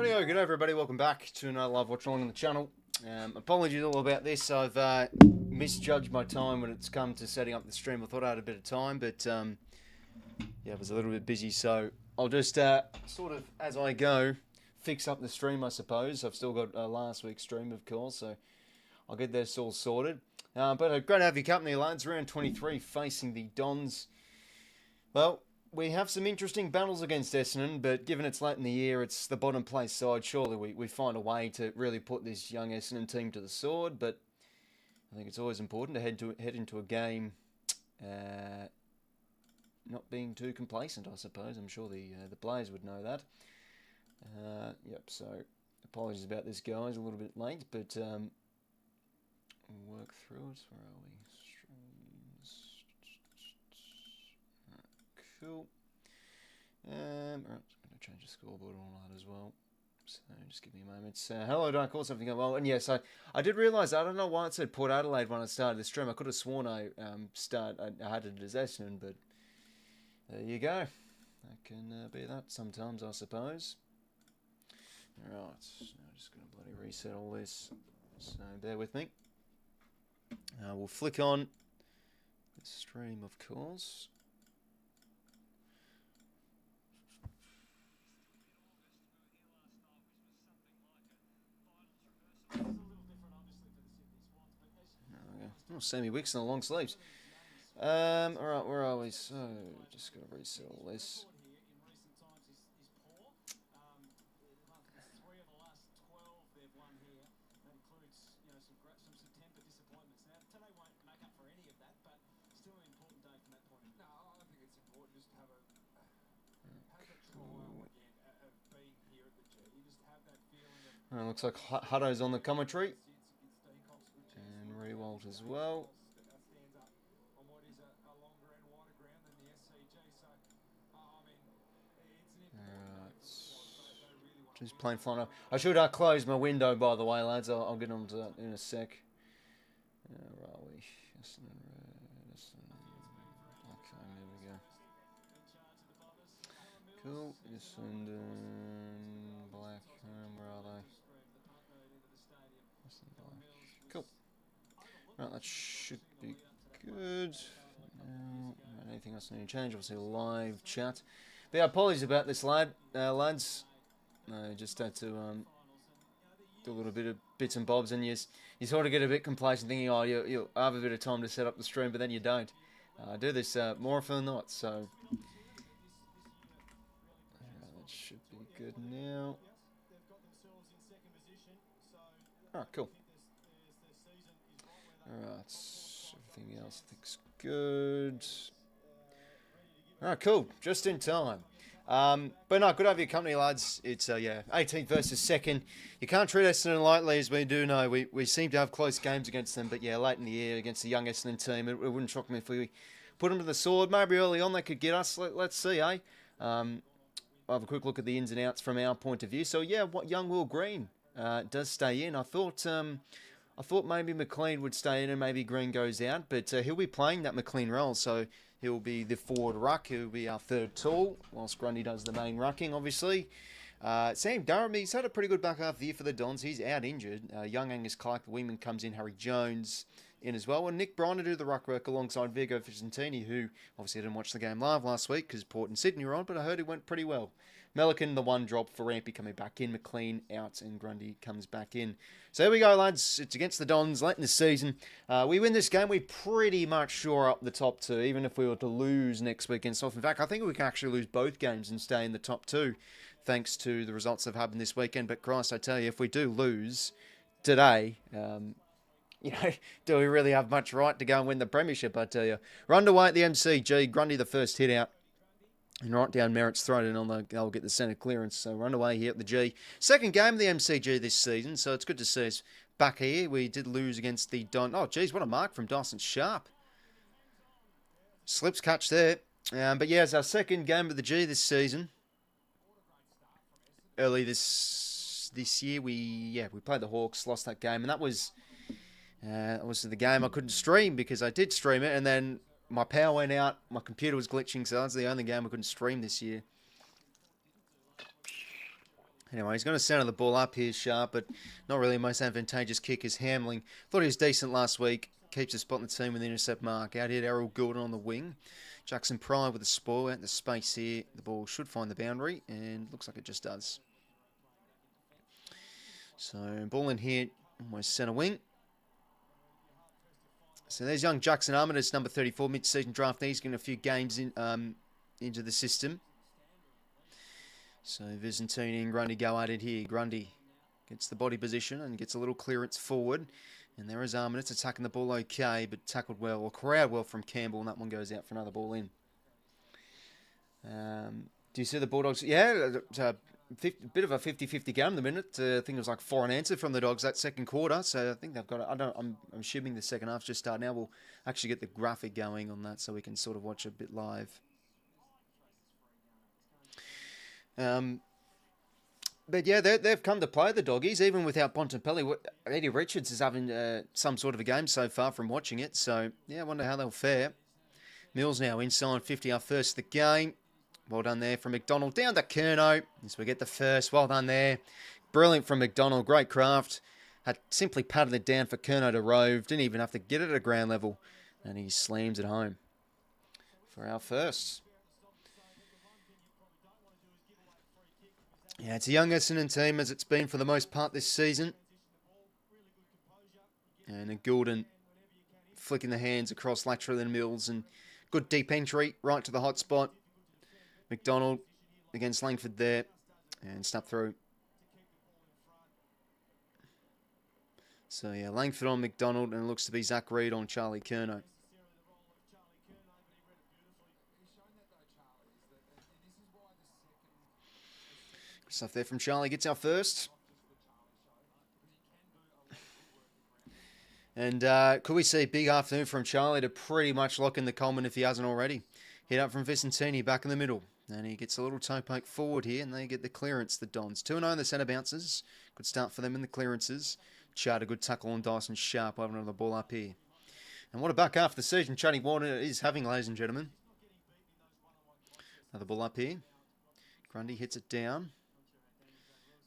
Rightio, good day everybody, welcome back to another live watch along on the channel. Apologies all about this, I've misjudged my time when it's come to setting up the stream. I thought I had a bit of time, but yeah, I was a little bit busy, so I'll just sort of, as I go, fix up the stream, I suppose. I've still got last week's stream, of course, so I'll get this all sorted. But great to have your company, lads. Round 23 facing the Dons. Well, we have some interesting battles against Essendon, but given it's late in the year, it's the bottom place side. Surely we find a way to really put this young Essendon team to the sword, but I think it's always important to head into a game not being too complacent, I suppose. I'm sure the players would know that. Yep, so apologies about this, guys. A little bit late, but we'll work through it. Where are we? Cool. Right, I'm going to change the scoreboard and all that as well. So just give me a moment. Hello, 𝐼𝐴 something going well. And yes, I did realise, I don't know why it said Port Adelaide when I started the stream. I could have sworn I had it as Essendon, but there you go. That can be that sometimes, I suppose. Alright, now I'm just going to bloody reset all this. So bear with me. We'll flick on the stream, of course. Oh, Sammy Wicks in the long sleeves. Alright, where are we? So, just got to reset all this. Looks like Hutto's on the commentary. And 𝐼𝐴 as well. Just plain flying up. I should close my window, by the way, lads. I'll get on to that in a sec. Where are we? Okay, there we go. Cool. Essendon, Black, where are they? Cool. Right, that should be good. Anything else I need to change? Obviously, live chat. But yeah, apologies about this, lads. I just had to do a little bit of bits and bobs, and you sort of get a bit complacent, thinking, oh, you'll have a bit of time to set up the stream, but then you don't. I do this more often than not, so that should be good now. Alright, cool. Alright, everything else I think's good. Alright, cool. Just in time. But no, good to have your company, lads. It's, yeah, 18th versus 2nd. You can't treat Essendon lightly, as we do know. We seem to have close games against them, but yeah, late in the year against the young Essendon team, it wouldn't shock me if we put them to the sword. Maybe early on they could get us. Let's see, eh? I'll have a quick look at the ins and outs from our point of view. So yeah, what young Will Green does stay in. I thought maybe McLean would stay in and maybe Green goes out, but he'll be playing that McLean role, so he'll be the forward ruck. He'll be our third tall, whilst Grundy does the main rucking, obviously. Sam Durham, he's had a pretty good back half of the year for the Dons. He's out injured. Young 𝐼𝐴𝐴 𝐼𝐴𝐴 comes in. Harry Jones in as well. And Nick Bryan to do the ruck work alongside Viggo Vicentini, who obviously didn't watch the game live last week because Port and Sydney were on, but I heard it went pretty well. 𝐿𝐿𝐼𝐴𝐴, the one drop for Rampy coming back in. McLean out and Grundy comes back in. So here we go, lads. It's against the Dons late in the season. We win this game, we pretty much shore up the top two, even if we were to lose next week against South. In fact, I think we can actually lose both games and stay in the top two, thanks to the results that have happened this weekend. But Christ, I tell you, if we do lose today, you know, do we really have much right to go and win the premiership, I tell you. We're underway at the MCG. Grundy the first hit out. And right down Merritt's throat, and they'll get the centre clearance. So we're underway here at the G. Second game of the MCG this season, so it's good to see us back here. We did lose against the Don. Oh, geez, what a mark from Dyson Sharp. Slips catch there. But yeah, it's our second game of the G this season. Early this year, we played the Hawks, lost that game, and that was the game I couldn't stream because I did stream it, and then my power went out, my computer was glitching, so that's the only game I couldn't stream this year. Anyway, he's going to center the ball up here, Sharp, but not really most advantageous kick is Hamling. Thought he was decent last week. Keeps a spot in the team with the intercept mark. Out here, Errol Gordon on the wing. Jackson Pryor with the spoil out in the space here. The ball should find the boundary, and looks like it just does. So, ball in here, almost centre wing. So there's young Jackson Armitage, number 34, mid-season draft. He's getting a few games into the system. So Vizzantini and Grundy go at it here. Grundy gets the body position and gets a little clearance forward. And there is Armitage attacking the ball okay, but tackled well, or corralled well from Campbell, and that one goes out for another ball in. Do you see the Bulldogs? Yeah, it's a bit of a 50-50 game at the minute. I think it was like 4 unanswered from the Dogs that second quarter. So I think they've got it. I'm assuming the second half's just started now. We'll actually get the graphic going on that so we can sort of watch a bit live. But yeah, they've come to play, the Doggies, even without Bontempelli. Eddie Richards is having some sort of a game so far from watching it. So yeah, I wonder how they'll fare. Mills now inside 50, our first of the game. Well done there from McDonald. Down to 𝐼𝐶 as we get the first. Well done there. Brilliant from McDonald. Great craft. Had simply patted it down for 𝐼𝐶 to rove. Didn't even have to get it at ground level. And he slams it home for our first. Yeah, it's a young Essendon team as it's been for the most part this season. And Gordon flicking the hands across laterally and Mills. And good deep entry right to the hot spot. McDonald against Langford there. And snap through. So yeah, Langford on McDonald. And it looks to be Zach Reid on 𝐼𝐶 𝐐𝐬. Stuff there from 𝐼𝐶. Gets our first. And could we see a big afternoon from 𝐼𝐶 to pretty much lock in the Coleman if he hasn't already. Hit up from Vizzantini back in the middle. And he gets a little toe poke forward here. And they get the clearance, the Dons. 2-0 the centre bounces. Good start for them in the clearances. Chad, a good tackle on Dyson Sharp. Having another ball up here. And what a back half of the season Charlie Warner is having, ladies and gentlemen. Another ball up here. Grundy hits it down.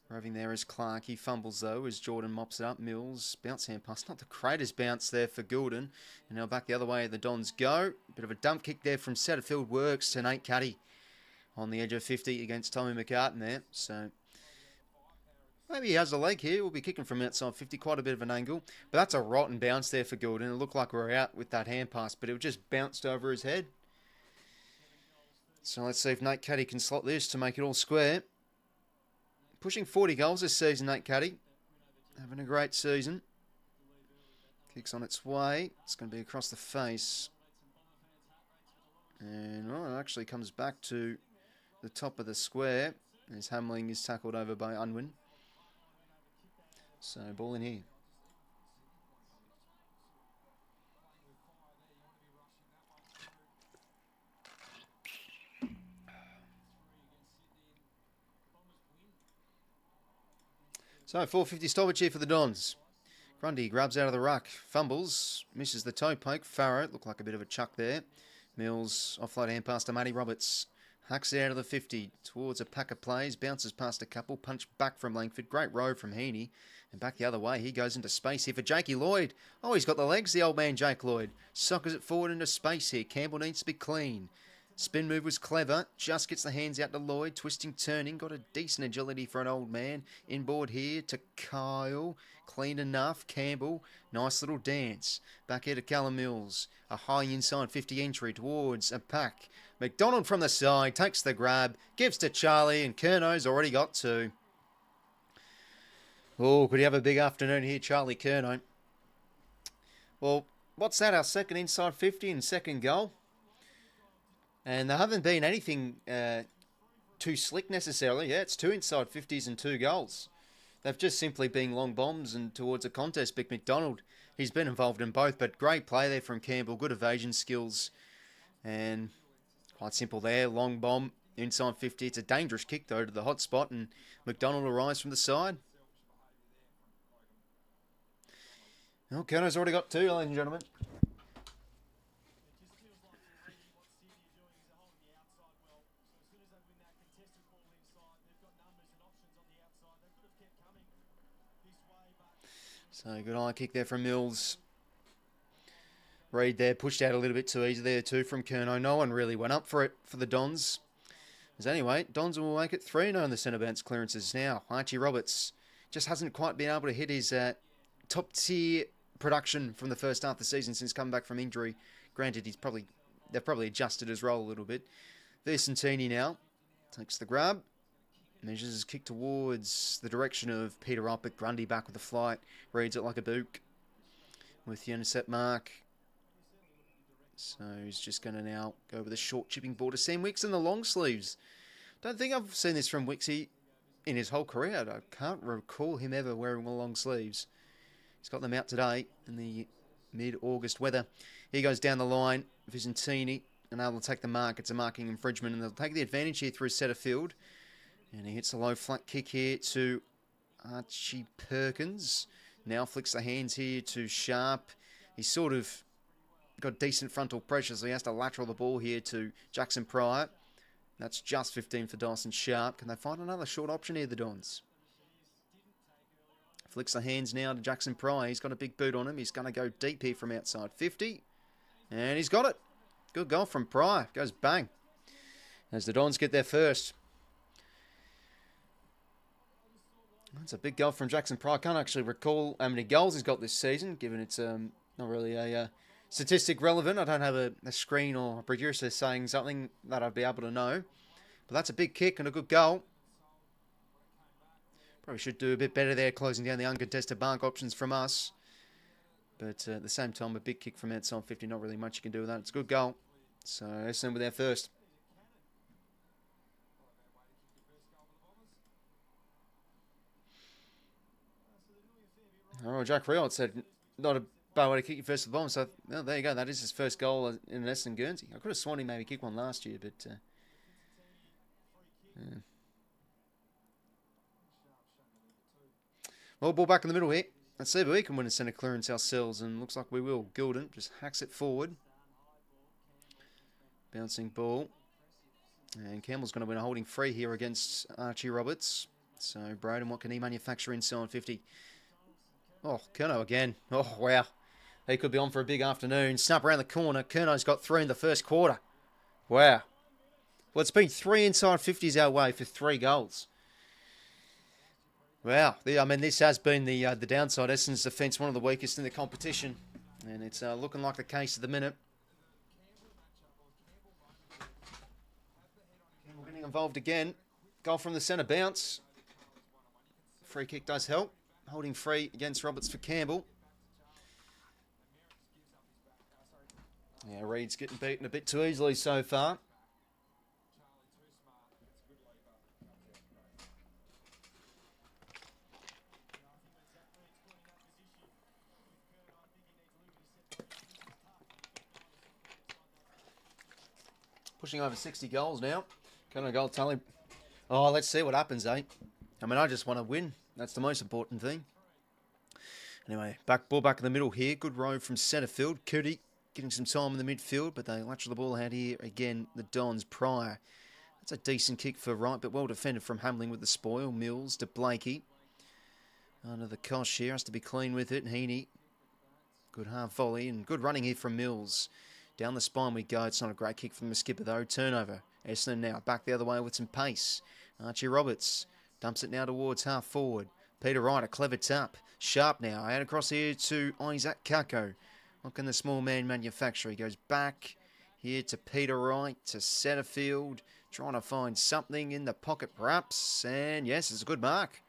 Roving there is Clark. He fumbles though as Jordan mops it up. Mills, bounce hand pass. Not the greatest bounce there for Gordon. And now back the other way the Dons go. Bit of a dump kick there from Setterfield. Works to 𝐼𝐶 on the edge of 50 against Tommy McCartan there. So maybe he has a leg here. We'll be kicking from outside 50. Quite a bit of an angle. But that's a rotten bounce there for Gordon. It looked like we were out with that hand pass. But it just bounced over his head. So let's see if 𝐼𝐶 can slot this to make it all square. Pushing 40 goals this season, 𝐼𝐶. Having a great season. Kicks on its way. It's going to be across the face. And it actually comes back to the top of the square. As Hamling is tackled over by Unwin. So, ball in here. So, 4:50 stoppage here for the Dons. Grundy grabs out of the ruck. Fumbles. Misses the toe poke. Farrow. Looked like a bit of a chuck there. Mills offload hand pass to Matty Roberts. Hacks it out of the 50 towards a pack of plays. Bounces past a couple. Punch back from Langford. Great row from Heaney. And back the other way. He goes into space here for Jakey Lloyd. Oh, he's got the legs, the old man Jake Lloyd. Sockers it forward into space here. Campbell needs to be clean. Spin move was clever. Just gets the hands out to Lloyd. Twisting, turning. Got a decent agility for an old man. Inboard here to Kyle. Clean enough. Campbell. Nice little dance. Back here to Callum Mills. A high inside 50 entry towards a pack. McDonald from the side. Takes the grab. Gives to Charlie. And 𝐼𝐶's already got 2. Oh, could he have a big afternoon here, Charlie 𝐼𝐶? Well, what's that? Our second inside 50 and second goal? And there haven't been anything too slick necessarily. Yeah, it's 2 inside 50s and 2 goals. They've just simply been long bombs and towards a contest. Big McDonald, he's been involved in both, but great play there from Campbell. Good evasion skills. And quite simple there. Long bomb, inside 50. It's a dangerous kick, though, to the hot spot. And McDonald arrives from the side. Well, 𝐼𝐶's already got 2, ladies and gentlemen. So good high kick there from Mills. Reid there pushed out a little bit too easy there too from 𝐼𝐵. No one really went up for it for the Dons. As anyway, Dons will make it 3-0 on the centre bounce clearances now. Archie Roberts just hasn't quite been able to hit his top tier production from the first half of the season since coming back from injury. Granted, they've probably adjusted his role a little bit. 𝐵𝐶𝐼𝐵 now takes the grab. Measures his kick towards the direction of Peter Wright, but Grundy back with the flight. Reads it like a book with the intercept mark. So he's just going to now go with a short chipping ball to Sam Wicks in the long sleeves. Don't think I've seen this from 𝐓𝐡𝐞 in his whole career. I can't recall him ever wearing long sleeves. He's got them out today in the mid-August weather. He goes down the line. 𝐵𝐶𝐼𝐵 and able to take the mark. It's a marking infringement, and they'll take the advantage here through Setterfield. And he hits a low flat kick here to Archie Perkins. Now flicks the hands here to Sharp. He's sort of got decent frontal pressure, so he has to lateral the ball here to Jackson Pryor. That's just 15 for Dyson Sharp. Can they find another short option here, the Dons? Flicks the hands now to Jackson Pryor. He's got a big boot on him. He's going to go deep here from outside 50. And he's got it. Good goal from Pryor. Goes bang. As the Dons get there first. That's a big goal from Jackson Pryor. I can't actually recall how many goals he's got this season, given it's not really a statistic relevant. I don't have a screen or a producer saying something that I'd be able to know. But that's a big kick and a good goal. Probably should do a bit better there, closing down the uncontested mark options from us. But at the same time, a big kick from outside 50, not really much you can do with that. It's a good goal. So Essendon with their first. Oh, Jack Riot said, not a bad way to kick your first to the bomb. So, well, there you go. That is his first goal in an Essendon Guernsey. I could have sworn he maybe kicked one last year, but... yeah. Well, ball back in the middle here. Let's see if we can win a centre clearance ourselves, and looks like we will. Gilden just hacks it forward. Bouncing ball. And Campbell's going to win a holding free here against Archie Roberts. So, Braden, what can he manufacture inside 50? Oh, 𝐼𝐵 again. Oh, wow. He could be on for a big afternoon. Snap around the corner. 𝐼𝐵's got 3 in the first quarter. Wow. Well, it's been 3 inside 50s our way for 3 goals. Wow. I mean, this has been the downside. Essendon's defence, one of the weakest in the competition. And it's looking like the case at the minute. Campbell getting involved again. Goal from the centre bounce. Free kick does help. Holding free against Roberts for Campbell. Yeah, Reid's getting beaten a bit too easily so far. Pushing over 60 goals now. Kind of goal tally. Oh, let's see what happens, eh? I mean, I just want to win. That's the most important thing. Anyway, ball back in the middle here. Good row from Setterfield. 𝐼𝐶𝐞 getting some time in the midfield, but they lateral the ball out here again. The Dons. Pryor. That's a decent kick for Wright, but well defended from Hamling with the spoil. Mills to 𝐵𝐴𝐾𝐿. Under the cosh here. Has to be clean with it. 𝐴𝐵𝐶𝐞. Good half volley and good running here from Mills. Down the spine we go. It's not a great kick from the skipper though. Turnover. Essendon now back the other way with some pace. Archie Roberts. Dumps it now towards half forward. Peter Wright, a clever tap. Sharp now. Out across here to 𝐼𝐴𝐶𝐞 𝐎𝐿. What can the small man manufacture? He goes back here to Peter Wright, to Setterfield. Trying to find something in the pocket perhaps. And yes, it's a good mark.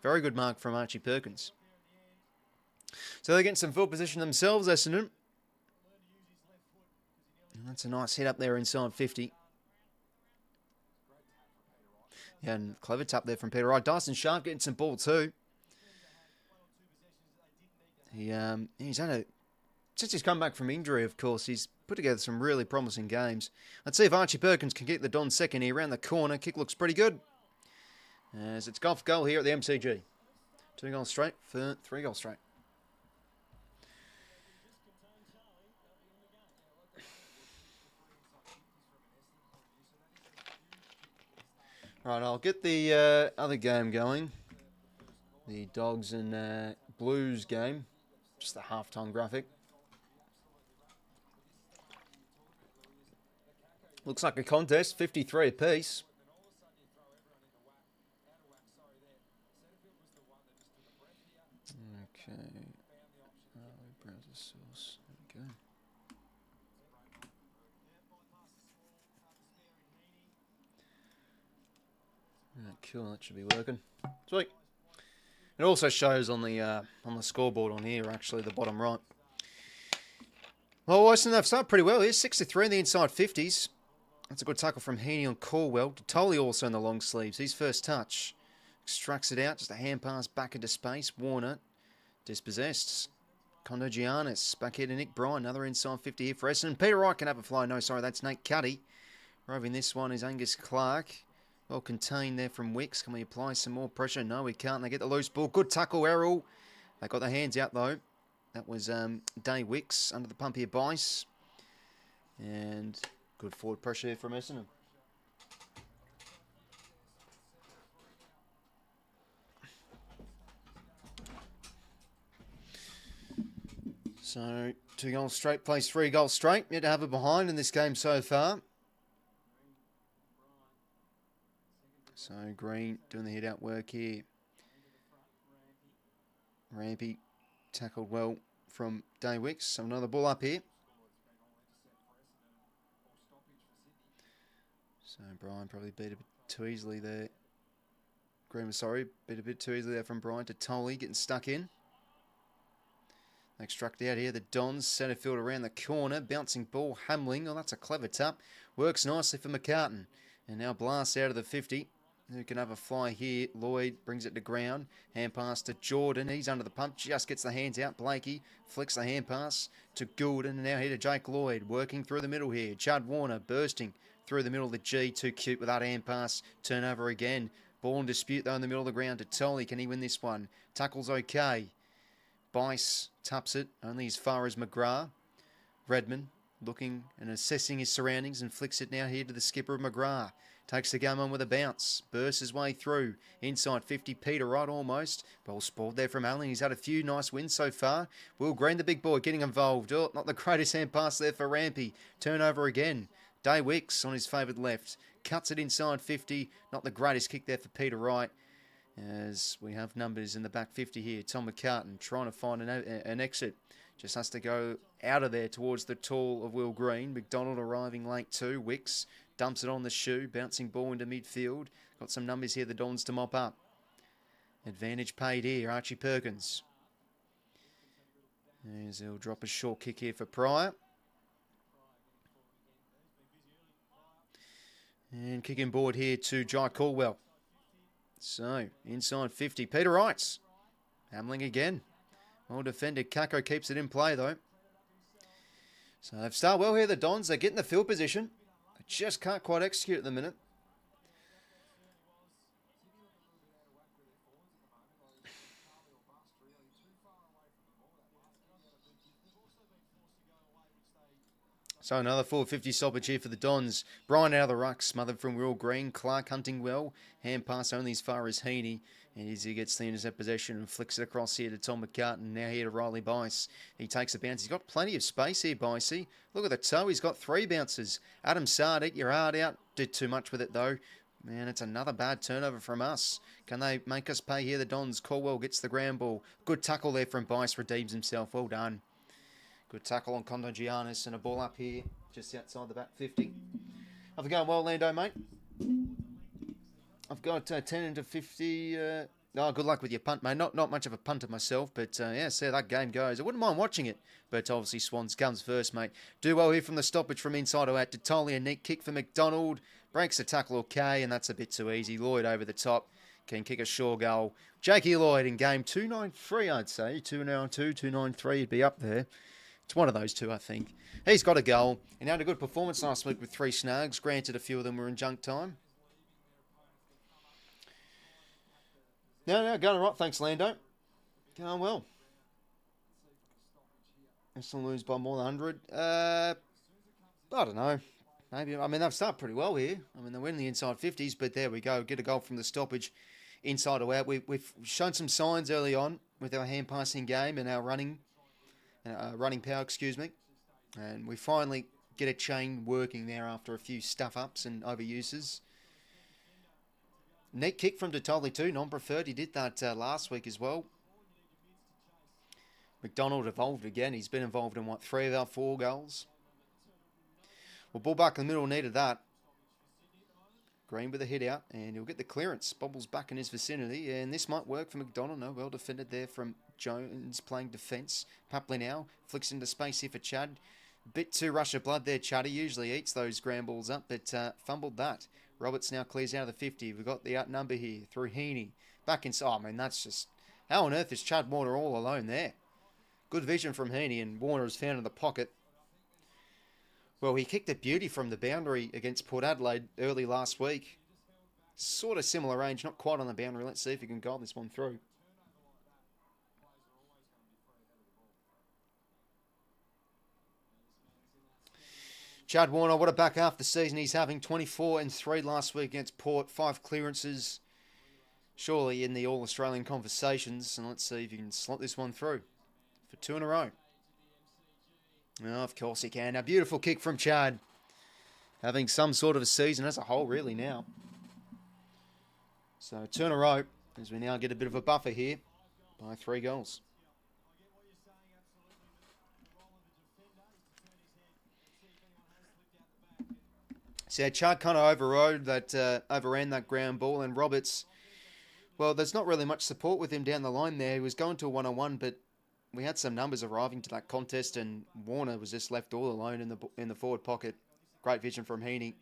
Very good mark from Archie Perkins. So they're getting some full position themselves, Essendon. And that's a nice hit up there inside 50. Yeah, and clever tap there from Peter Wright. Dyson Sharp getting some ball too. He's had since he's come back from injury, of course, he's put together some really promising games. Let's see if Archie Perkins can get the Don second here around the corner. Kick looks pretty good. As it's goal here at the MCG. 2 goals straight for 3 goals straight. Right, I'll get the other game going. the Dogs and Blues game. Just the halftime graphic. Looks like a contest, 53 apiece. Okay. Browser source. There we go. Cool, that should be working. Sweet. It also shows on the scoreboard on here, actually, the bottom right. Well, Essendon, they've started pretty well here. 6-3 in the inside 50s. That's a good tackle from 𝐓𝐡𝐞 𝐎𝐥𝐿. 𝗏𝐿𝐿 also in the long sleeves. His first touch. Extracts it out. Just a hand pass back into space. Warner dispossessed. �絵𝐥𝐼 back here to Nick Bryan. Another inside 50 here for Essendon. Peter Wright can have a fly. No, sorry, that's Nate Cuddy. Roving this one is Angus Clark. Well contained there from Wicks. Can we apply some more pressure? No, we can't. They get the loose ball. Good tackle, Errol. They got the hands out, though. That was Day Wicks under the pump here, 𝐵𝐼𝐶. And good forward pressure here from Essendon. So, 2 goals straight, plays 3 goals straight. Yet to have it behind in this game so far. So, Green doing the hit-out work here. Rampy tackled well from Day Wicks. So, another ball up here. So, Bryan probably beat a bit too easily there. Green was sorry, beat a bit too easily there from Bryan to 𝗏𝐿𝐿, getting stuck in. They extract out here. The Dons centre field around the corner. Bouncing ball, Hamling. Oh, that's a clever tap. Works nicely for McCartan. And now blasts out of the 50. Who can have a fly here? Lloyd brings it to ground. Hand pass to Jordan. He's under the pump. Just gets the hands out. Blakey flicks the hand pass to Goulden. And now here to Jake Lloyd. Working through the middle here. Chad Warner bursting through the middle of the G. Too cute with that hand pass. Turnover again. Ball in dispute though in the middle of the ground to 𝗏𝐿𝐿. Can he win this one? Tackle's okay. 𝐵𝐼𝐶 taps it only as far as McGrath. Redman looking and assessing his surroundings and flicks it now here to the skipper of McGrath. Takes the game on with a bounce. Bursts his way through. Inside 50, Peter Wright almost. Ball spoiled there from Allen. He's had a few nice wins so far. Will Green, the big boy, getting involved. Oh, not the greatest hand pass there for Rampy. Turnover again. Day Wicks on his favoured left. Cuts it inside 50. Not the greatest kick there for Peter Wright. As we have numbers in the back 50 here. Tom McCartan trying to find an exit. Just has to go out of there towards the tall of Will Green. McDonald arriving late too. Wicks dumps it on the shoe. Bouncing ball into midfield. Got some numbers here, the Dons to mop up. Advantage paid here. Archie Perkins. As he'll drop a short kick here for Pryor. And kicking board here to Jai Caldwell. So, inside 50. Peter Wright. Hamling again. Well defended. 𝐓𝐿𝐿 keeps it in play though. So they've started well here, the Dons. They get in the field position. They just can't quite execute at the minute. So another 450 stoppage here for the Dons. Bryan out of the ruck, smothered from Will Green. Clark hunting well. Hand pass only as far as 𝐓𝐡𝐞. And as he gets the intercept possession and flicks it across here to Tom McCartan. Now here to Riley 𝐵𝐼𝐶. He takes a bounce. He's got plenty of space here, 𝐵𝐼𝐶. Look at the toe. He's got 3 bounces. Adam Sard, eat your heart out. Did too much with it though. Man, it's another bad turnover from us. Can they make us pay here, the Dons? Caldwell gets the ground ball. Good tackle there from 𝐵𝐼𝐶. Redeems himself. Well done. Good tackle on 𝐵𝐼𝐶 and a ball up here, just outside the back 50. Have it going well, Lando, mate? I've got 10 into 50. Oh, good luck with your punt, mate. Not much of a punter myself, but yeah, see how that game goes. I wouldn't mind watching it, but obviously Swans comes first, mate. Do well here from the stoppage from inside out to 𝗏𝐿𝐿. A neat kick for McDonald. Breaks the tackle okay, and that's a bit too easy. Lloyd over the top. Can kick a sure goal. Jakey Lloyd in game 293, I'd say. 292, 293, he'd be up there. It's one of those two, I think. He's got a goal. And had a good performance last week with 3 snags. Granted, a few of them were in junk time. No, going right. Thanks, Lando. Going well. Essendon lose by more than 100. I don't know. Maybe. I mean, they've started pretty well here. I mean, they win the inside 50s, but there we go. Get a goal from the stoppage. inside or out. We've shown some signs early on with our hand passing game and our running power, excuse me. And we finally get a chain working there after a few stuff-ups and overuses. Neat kick from 𝐴𝐿𝐼 too, non-preferred. He did that last week as well. McDonald evolved again. He's been involved in, 3 of our 4 goals. Well, ball back in the middle needed that. Green with a hit out, and he'll get the clearance. Bobbles back in his vicinity, and this might work for McDonald. No, well defended there from Jones playing defence. Papley now flicks into space here for Chad. Bit too rush of blood there, Chad. He usually eats those ground balls up, but fumbled that. Roberts now clears out of the 50. We've got the outnumber here through Heaney. Back inside. I mean, that's just... How on earth is Chad Warner all alone there? Good vision from Heaney, and Warner is found in the pocket. Well, he kicked a beauty from the boundary against Port Adelaide early last week. Sort of similar range, not quite on the boundary. Let's see if he can goal this one through. Chad Warner, what a back half the season he's having. 24 and 3 last week against Port. 5 clearances. Surely in the All-Australian conversations. And let's see if you can slot this one through for 2 in a row. Oh, of course he can. A beautiful kick from Chad. Having some sort of a season as a whole, really, now. So 2 in a row, as we now get a bit of a buffer here by 3 goals. So Chad kind of overran that ground ball, and Roberts, well, there's not really much support with him down the line there. He was going to a 1-on-1, but we had some numbers arriving to that contest, and Warner was just left all alone in the forward pocket. Great vision from Heaney.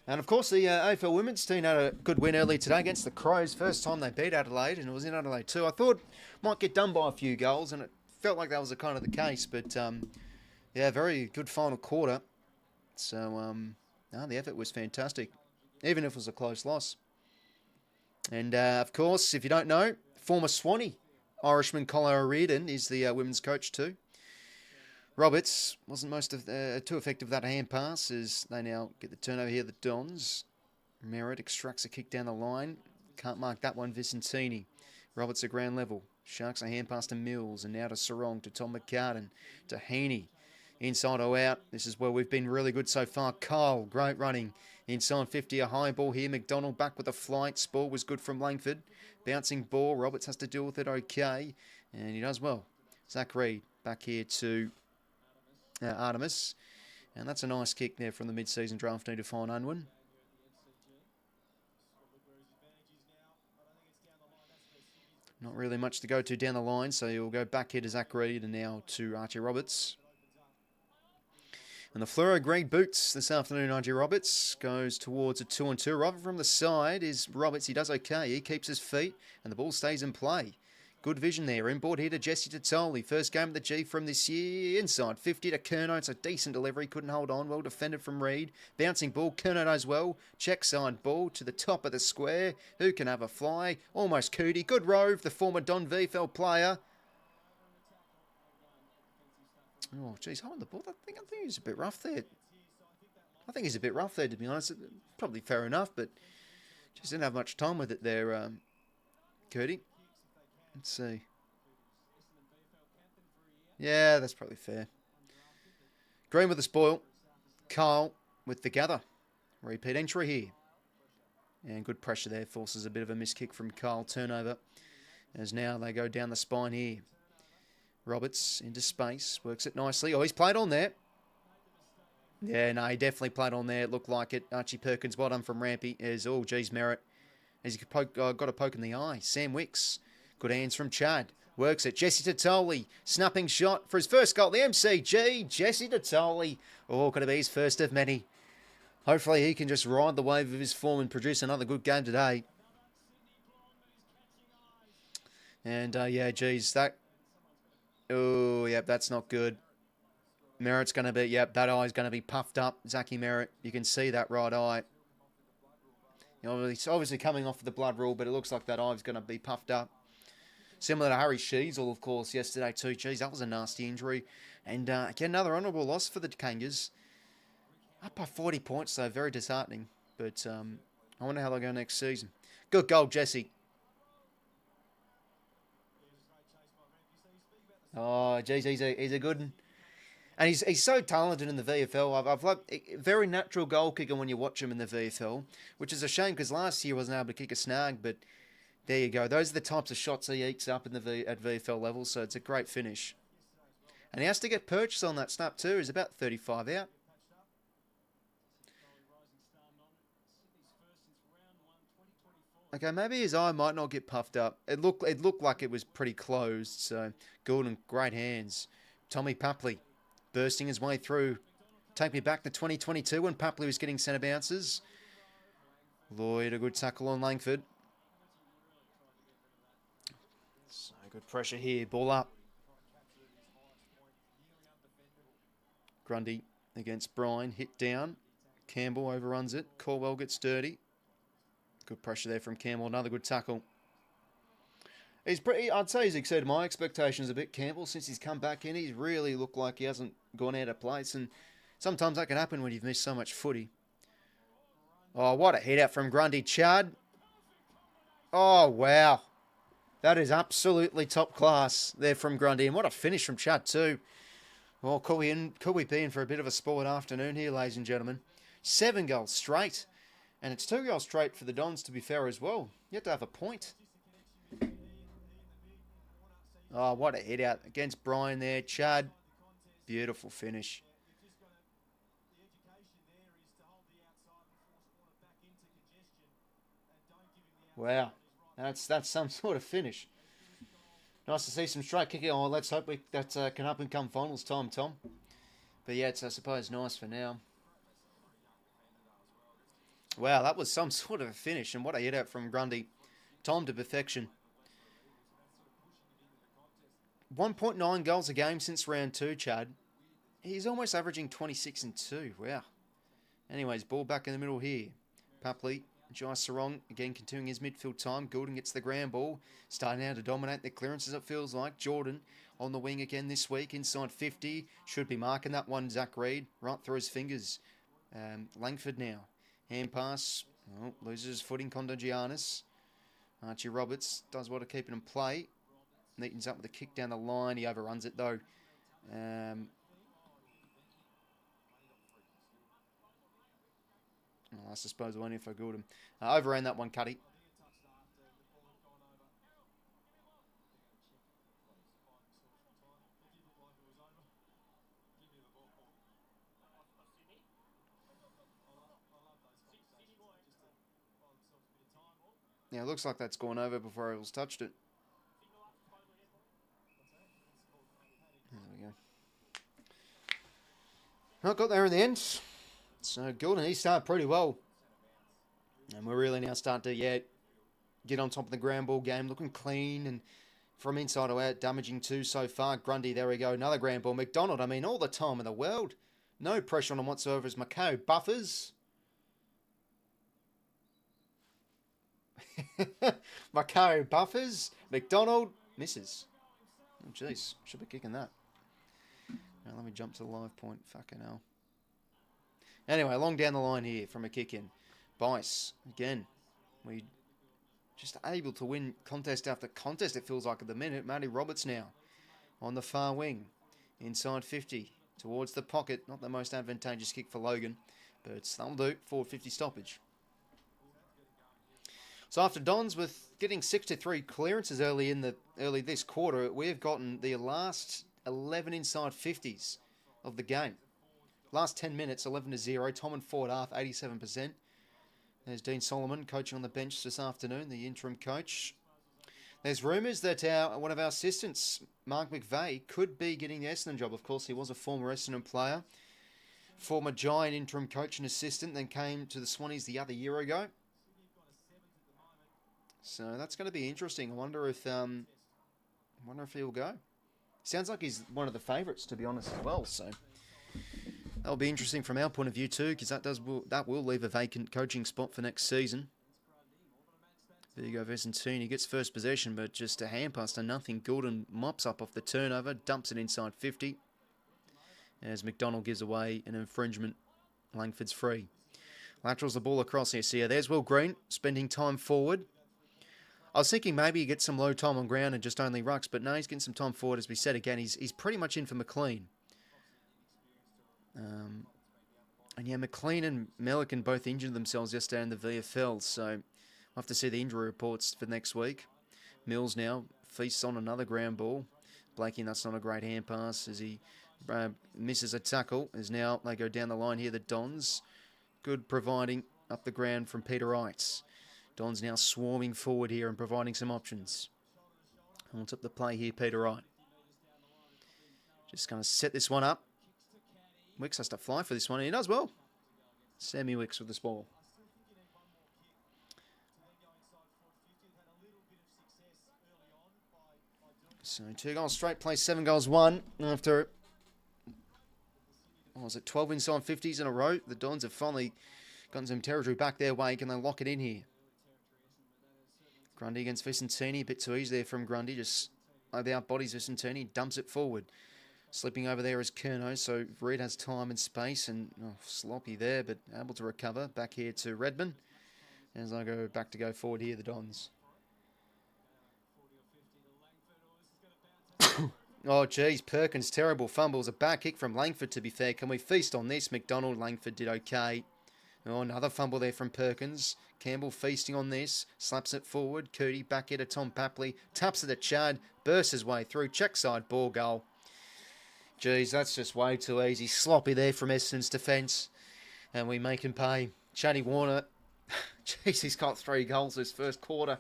And of course, the AFL women's team had a good win early today against the Crows. First time they beat Adelaide, and it was in Adelaide too. I thought might get done by a few goals, and it felt like that was kind of the case. But yeah, very good final quarter. So the effort was fantastic, even if it was a close loss. And, of course, if you don't know, former Swanee Irishman 𝐼𝐿𝐼 𝐼𝐻𝐿𝐼 is the women's coach too. Roberts wasn't too effective with that hand pass as they now get the turnover here, the Dons. Merritt extracts a kick down the line. Can't mark that one, Vicentini. Roberts at ground level. Sharks a hand pass to Mills, and now to Sarong, to Tom McCartan, to Heaney. Inside or out. This is where we've been really good so far. Cole, great running. Inside 50, a high ball here. McDonald back with a flight. Spall was good from Langford. Bouncing ball. Roberts has to deal with it okay. And he does well. Zach Reid back here to Artemis. And that's a nice kick there from the mid-season draftee to Fine Unwin. Not really much to go to down the line. So he'll go back here to Zach Reid and now to Archie Roberts. And the fluoro green boots this afternoon, Archie Roberts goes towards a 2-on-2. Right from the side is Roberts. He does okay. He keeps his feet and the ball stays in play. Good vision there. Inboard here to 𝐵𝐺𝐼 𝐴𝐿𝐼. First game of the G from this year. Inside 50 to 𝐵𝐿𝐼. It's a decent delivery. Couldn't hold on. Well defended from Reid. Bouncing ball. 𝐵𝐿𝐼 does well. Check side ball to the top of the square. Who can have a fly? Almost Cootie. Good rove. The former Don VFL player. Oh, geez, hold the ball. I think he's a bit rough there. To be honest. Probably fair enough, but just didn't have much time with it there, Cootie. Let's see. Yeah, that's probably fair. Green with the spoil. Carl with the gather. Repeat entry here. And good pressure there. Forces a bit of a miss kick from Carl. Turnover. As now they go down the spine here. Roberts into space. Works it nicely. Oh, he's played on there. Yeah, no, he definitely played on there. It looked like it. Archie Perkins, well done from Rampy. Is oh, geez, Merritt. As he got a poke in the eye. Sam Wicks. Good hands from Chad. Works it. 𝐵𝐺𝐼 𝐴𝐿𝐼. Snapping shot for his first goal. The MCG. 𝐵𝐺𝐼 𝐴𝐿𝐼. Oh, could it be his first of many? Hopefully he can just ride the wave of his form and produce another good game today. And, yeah, geez, that... Oh, yep, that's not good. Merritt's going to be... Yep, that eye's going to be puffed up. Zachy Merritt. You can see that right eye. You know, it's obviously coming off the blood rule, but it looks like that eye's going to be puffed up. Similar to Harry 𝐸𝐿𝐼, of course, yesterday too. Geez, that was a nasty injury. And again, another honourable loss for the Kangas. Up by 40 points, though. Very disheartening. But I wonder how they'll go next season. Good goal, Jessie. Oh, geez, he's a good one. And he's so talented in the VFL. I've loved very natural goal kicker when you watch him in the VFL, which is a shame because last year he wasn't able to kick a snag. But there you go. Those are the types of shots he eats up in the at VFL level. So it's a great finish. And he has to get purchase on that snap too. He's about 35 out. Okay, maybe his eye might not get puffed up. It looked like it was pretty closed. So Gordon, great hands. Tommy Papley bursting his way through. Take me back to 2022 when Papley was getting centre bounces. Lloyd, a good tackle on Langford. So good pressure here. Ball up. Grundy against Bryan. Hit down. Campbell overruns it. Caldwell gets dirty. Good pressure there from Campbell. Another good tackle. I'd say he's exceeded my expectations a bit, Campbell, since he's come back in. He's really looked like he hasn't gone out of place, and sometimes that can happen when you've missed so much footy. Oh, what a hit out from Grundy. Chad. Oh, wow. That is absolutely top class there from Grundy, and what a finish from Chad too. Well, could we be in for a bit of a sport afternoon here, ladies and gentlemen? 7 goals straight. And it's 2 goals straight for the Dons, to be fair, as well. You have to have a point. Oh, what a hit out against Bryan there. Chad, beautiful finish. Wow, that's some sort of finish. Nice to see some straight kicking. Oh, let's hope that can up and come finals time, Tom. But yeah, it's, I suppose, nice for now. Wow, that was some sort of a finish, and what a hit out from Grundy. Time to perfection. 1.9 goals a game since round 2, Chad. He's almost averaging 26 and 2. Wow. Anyways, ball back in the middle here. Papley, 𝐼𝐶 again continuing his midfield time. Gordon gets the ground ball. Starting now to dominate the clearances, it feels like. Jordan on the wing again this week. Inside 50. Should be marking that one, Zach Reid. Right through his fingers. Langford now. Hand pass. Oh, loses his footing. 𝐓𝐡𝐞 𝐎𝐥𝐝 does well to keep it in play. Neatens up with a kick down the line. He overruns it though. I suppose only if I got him. Overran that one, 𝐼𝐿𝐴. Yeah, it looks like that's gone over before Eagles touched it. There we go. Not got there in the end. So Gordon, he started pretty well. And we're really now starting to, get on top of the ground ball game. Looking clean and from inside to out, damaging 2 so far. Grundy, there we go. Another ground ball. McDonald, I mean, all the time in the world. No pressure on him whatsoever as 𝐸𝐴 buffers. 𝐸𝐴 buffers. McDonald misses. Oh, jeez. Should be kicking that. Now, let me jump to the live point. Fucking hell. Anyway, long down the line here from a kick-in. 𝐼𝐶, again. We just able to win contest after contest, it feels like at the minute. Matty Roberts now on the far wing. Inside 50 towards the pocket. Not the most advantageous kick for Logan, but that'll do. Forward 50 stoppage. So after Dons with getting 63 clearances early this quarter, we've gotten the last 11 inside 50s of the game. Last 10 minutes, 11-0. Tom and Ford half, 87%. There's Dean Solomon coaching on the bench this afternoon, the interim coach. There's rumours that one of our assistants, Mark McVeigh, could be getting the Essendon job. Of course, he was a former Essendon player, former Giant interim coach and assistant, then came to the Swannies the other year ago. So that's going to be interesting. I wonder if he'll go. Sounds like he's one of the favourites, to be honest, as well. So that'll be interesting from our point of view too, because that will leave a vacant coaching spot for next season. There you go, 𝐸𝐴. He gets first possession, but just a hand pass to nothing. Gordon mops up off the turnover, dumps it inside 50. As McDonald gives away an infringement. Langford's free. Laterals the ball across here. So yeah, there's Will Green spending time forward. I was thinking maybe he gets some low time on ground and just only rucks, but no, he's getting some time forward. As we said again, he's pretty much in for McLean. And yeah, McLean and Melican both injured themselves yesterday in the VFL, so we'll have to see the injury reports for next week. Mills now feasts on another ground ball. Blakey, that's not a great hand pass as he misses a tackle. As now they go down the line here, the Dons. Good providing up the ground from Peter Wright. Dons now swarming forward here and providing some options. On top of the play here, Peter Wright. Just going to set this one up. Wicks has to fly for this one, and he does well. Sammy Wicks with the ball. So 2 goals straight, play 7 goals 1 after, what was it, 12 inside 50s in a row. The Dons have finally gotten some territory back their way. Can they lock it in here? Grundy against Vicentini, a bit too easy there from Grundy. Just out bodies Vicentini, dumps it forward. Slipping over there is 𝐴𝐥𝐿, so Reed has time and space, and sloppy there, but able to recover. Back here to Redmond, as I go back to go forward here, the Dons. Oh, geez, Perkins, terrible fumbles. A back kick from Langford, to be fair. Can we feast on this? McDonald, Langford did okay. Oh, another fumble there from Perkins. Campbell feasting on this. Slaps it forward. Cootie back here to Tom Papley. Taps it at Chad. Bursts his way through. Check side ball goal. Geez, that's just way too easy. Sloppy there from Essendon's defence. And we make him pay. Chatty Warner. Jeez, he's got 3 goals this first quarter.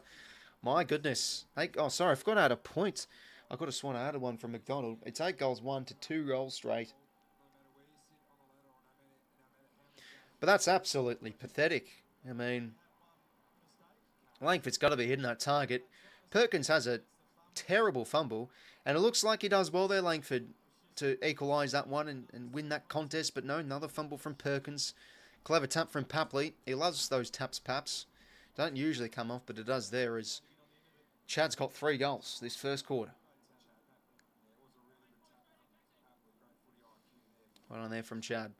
My goodness. Oh, sorry, I forgot I had a point. I could have sworn I had one from McDonald. It's 8 goals 1 to 2 goals straight. But that's absolutely pathetic. I mean, Langford's got to be hitting that target. Perkins has a terrible fumble. And it looks like he does well there, Langford, to equalise that one and win that contest. But no, another fumble from Perkins. Clever tap from Papley. He loves those taps, Paps. Don't usually come off, but it does there as Chad's got 3 goals this first quarter. Right on there from Chad.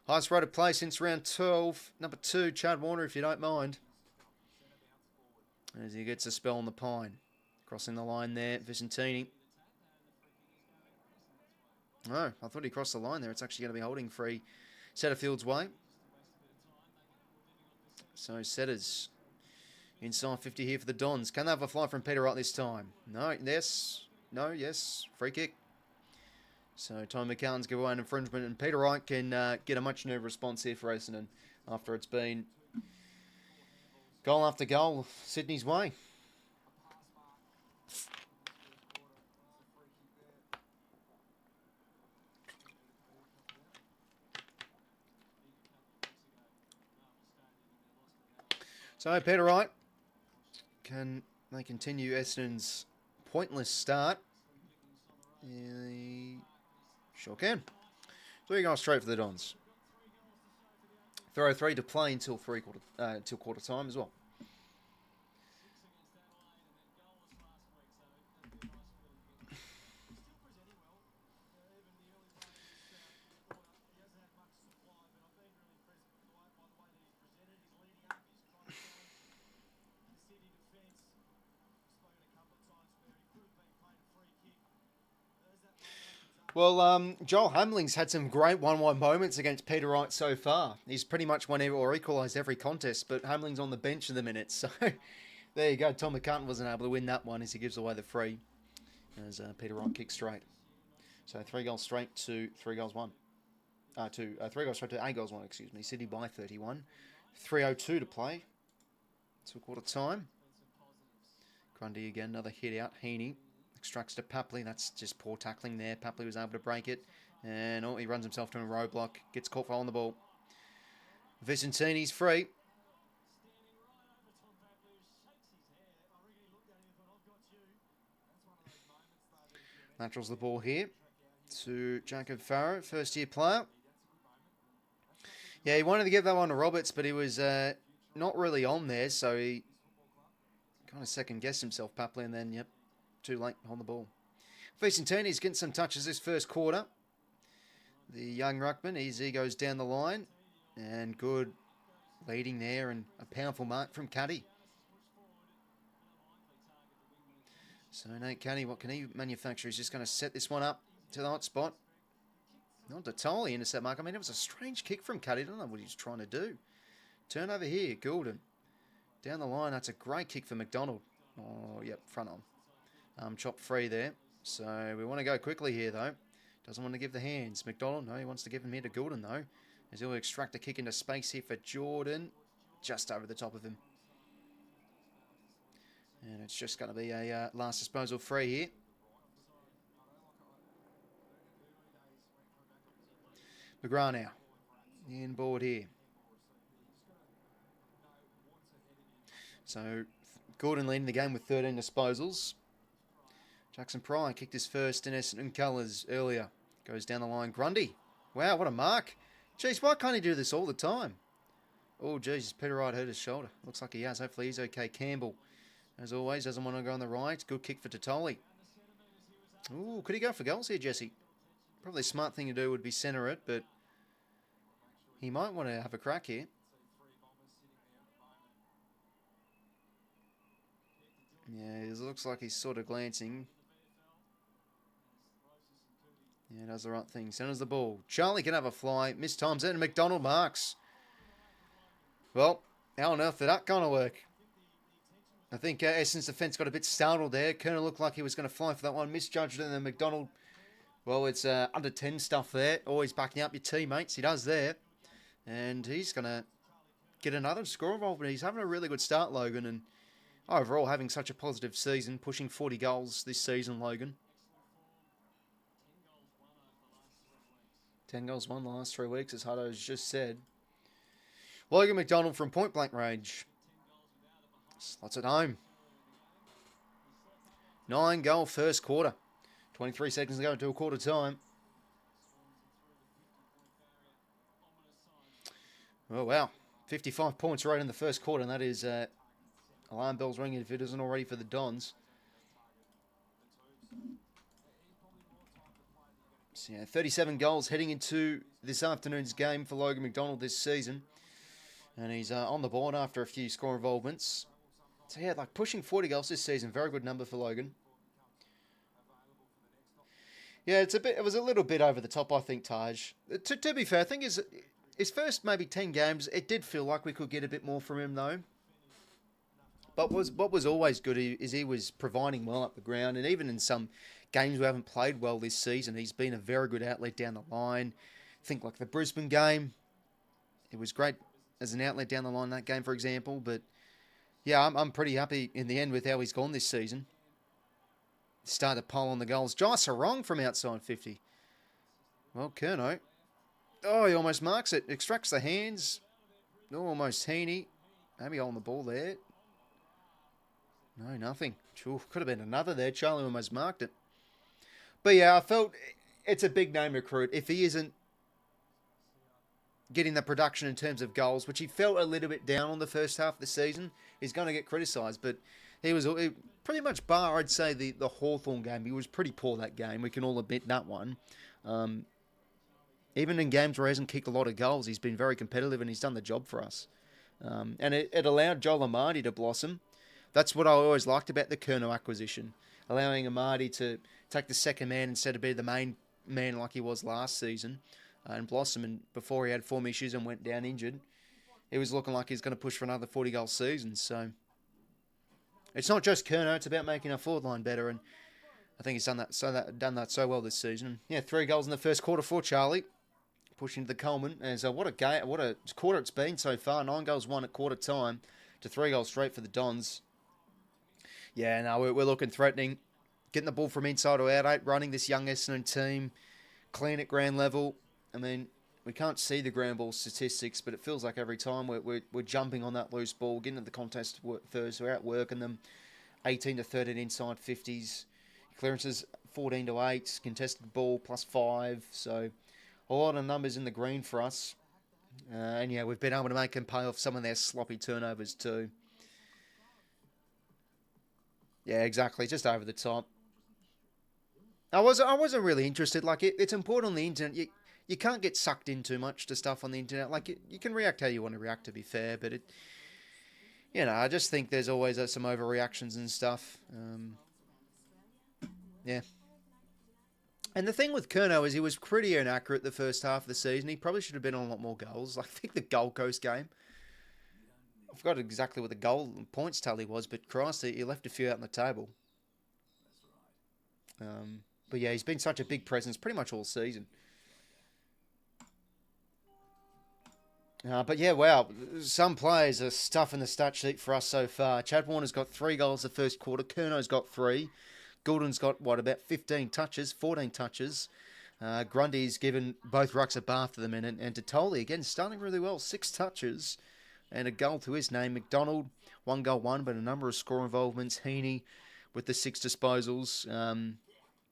Highest rate of play since round 12. Number 2, Chad Warner, if you don't mind. As he gets a spell on the pine. Crossing the line there, Vicentini. Oh, I thought he crossed the line there. It's actually going to be holding free Setterfield's way. So Setters inside 50 here for the Dons. Can they have a fly from Peter Wright this time? No, yes, no, yes. Free kick. So Tom McCallum's give away an infringement, and Peter Wright can get a much needed response here for Essendon after it's been goal after goal Sydney's way. So Peter Wright, can they continue Essendon's pointless start? Yeah, sure can. So we go straight for the Dons. 3:03 to play until quarter time as well. Well, Joel Hamling's had some great 1-1 moments against Peter Wright so far. He's pretty much won or equalised every contest, but Hamling's on the bench in the minute. So there you go. Tom McCartan wasn't able to win that one as he gives away the free as Peter Wright kicks straight. So 3 goals straight to 3 goals 1. 3 goals straight to 8 goals 1, excuse me. Sydney by 31. 3:02 to play. Till quarter time. Grundy again, another hit out. Heaney. Extracts to Papley. That's just poor tackling there. Papley was able to break it. And he runs himself to a roadblock. Gets caught for on the ball. Vicentini's free. Laterals the ball here to Jacob Farrow, first year player. Yeah, he wanted to give that one to Roberts, but he was not really on there. So he kind of second guessed himself, Papley, and then, yep. Too late on the ball. Vicentini's getting some touches this first quarter. The young ruckman, he goes down the line. And good leading there and a powerful mark from Cuddy. So 𝐓𝐡𝐞, what can he manufacture? He's just going to set this one up to the hot spot. Not to totally intercept mark. I mean, it was a strange kick from Cuddy. I don't know what he's trying to do. Turn over here, Goulden. Down the line, that's a great kick for McDonald. Oh, yep, front on. Chop free there. So we want to go quickly here, though. Doesn't want to give the hands. McDonald, no, he wants to give them here to Goulden, though. As he'll extract a kick into space here for Jordan. Just over the top of him. And it's just going to be a last disposal free here. McGrath now. Inboard here. So Gordon leading the game with 13 disposals. Jackson Pryor kicked his first in Essendon colours earlier. Goes down the line. Grundy. Wow, what a mark. Jeez, why can't he do this all the time? Oh, jeez, Peter Wright hurt his shoulder. Looks like he has. Hopefully he's okay. Campbell, as always, doesn't want to go on the right. Good kick for 𝐵𝗏𝐿𝐼. Ooh, could he go for goals here, Jesse? Probably a smart thing to do would be centre it, but he might want to have a crack here. Yeah, it looks like he's sort of glancing. Yeah, does the right thing. Centers the ball. Charlie can have a fly. Miss times it, and McDonald marks. Well, how on earth did that kind of work? I think Essendon's defence got a bit startled there. 𝐴𝐿 looked like he was going to fly for that one. Misjudged it, and then McDonald, well, it's under 10 stuff there. Always backing up your teammates. He does there. And he's going to get another score involved. But he's having a really good start, Logan. And overall, having such a positive season. Pushing 40 goals this season, Logan. 10 goals won the last 3 weeks, as Hutto has just said. Logan McDonald from point blank range. Slots at home. 9-goal first quarter. 23 seconds to go until quarter time. Oh, wow. 55 points right in the first quarter, and that is alarm bells ringing if it isn't already for the Dons. So, yeah, 37 goals heading into this afternoon's game for Logan McDonald this season. And he's on the board after a few score involvements. So, yeah, like pushing 40 goals this season. Very good number for Logan. Yeah, it was a little bit over the top, I think, Taj. To be fair, I think his first maybe 10 games, it did feel like we could get a bit more from him, though. But what was always good is he was providing well up the ground. And even in some games we haven't played well this season, he's been a very good outlet down the line. Think like the Brisbane game. It was great as an outlet down the line, that game, for example. But, yeah, I'm pretty happy in the end with how he's gone this season. Started pole on the goals. 𝐼𝐻𝐿𝐼 from outside 50. Well, 𝐴𝐿. Oh, he almost marks it. Extracts the hands. Oh, almost 𝐴𝐿𝐼. Maybe on the ball there. No, nothing. Could have been another there. Charlie almost marked it. But, yeah, I felt it's a big name recruit. If he isn't getting the production in terms of goals, which he felt a little bit down on the first half of the season, he's going to get criticised. But he was pretty much bar, I'd say, the Hawthorn game. He was pretty poor that game. We can all admit that one. Even in games where he hasn't kicked a lot of goals, he's been very competitive and he's done the job for us. And it allowed Joel Amartey to blossom. That's what I always liked about the 𝐴𝐿 acquisition. Allowing Amartey to take the second man instead of be the main man like he was last season. And blossom. And before he had form issues and went down injured, he was looking like he's going to push for another 40-goal season. So it's not just 𝐴𝐿, it's about making our forward line better. And I think he's done that so well this season. And yeah, 3 goals in the first quarter for Charlie. Pushing to the Coleman. And so what a quarter it's been so far. 9 goals won at quarter time to 3 goals straight for the Dons. Yeah, no, we're looking threatening. Getting the ball from inside or out 8, running this young Essendon team. Clean at ground level. I mean, we can't see the ground ball statistics, but it feels like every time we're jumping on that loose ball, getting into the contest first, we're outworking them. 18 to 13 inside 50s. Clearances 14 to 8. Contested ball +5. So a lot of numbers in the green for us. And yeah, we've been able to make them pay off some of their sloppy turnovers too. Yeah, exactly. Just over the top. I wasn't really interested. Like, it's important on the internet. You you can't get sucked in too much to stuff on the internet. Like, you can react how you want to react, to be fair, but I just think there's always some overreactions and stuff. Yeah. And the thing with 𝐼𝐞 is he was pretty inaccurate the first half of the season. He probably should have been on a lot more goals. Like, I think the Gold Coast game, I forgot exactly what the goal and points tally was, but Christ, he left a few out on the table. But yeah, he's been such a big presence pretty much all season. But yeah, wow. Some players are stuffing the stat sheet for us so far. Chad Warner's got 3 goals the first quarter. 𝐼𝐞's got 3. Goulden's got, about 15 touches, 14 touches. Grundy's given both rucks a bath to the minute. And Totoli, again, starting really well. 6 touches and a goal to his name. McDonald, 1 goal, 1, but a number of score involvements. 𝐼𝐴𝐛ey with the 6 disposals.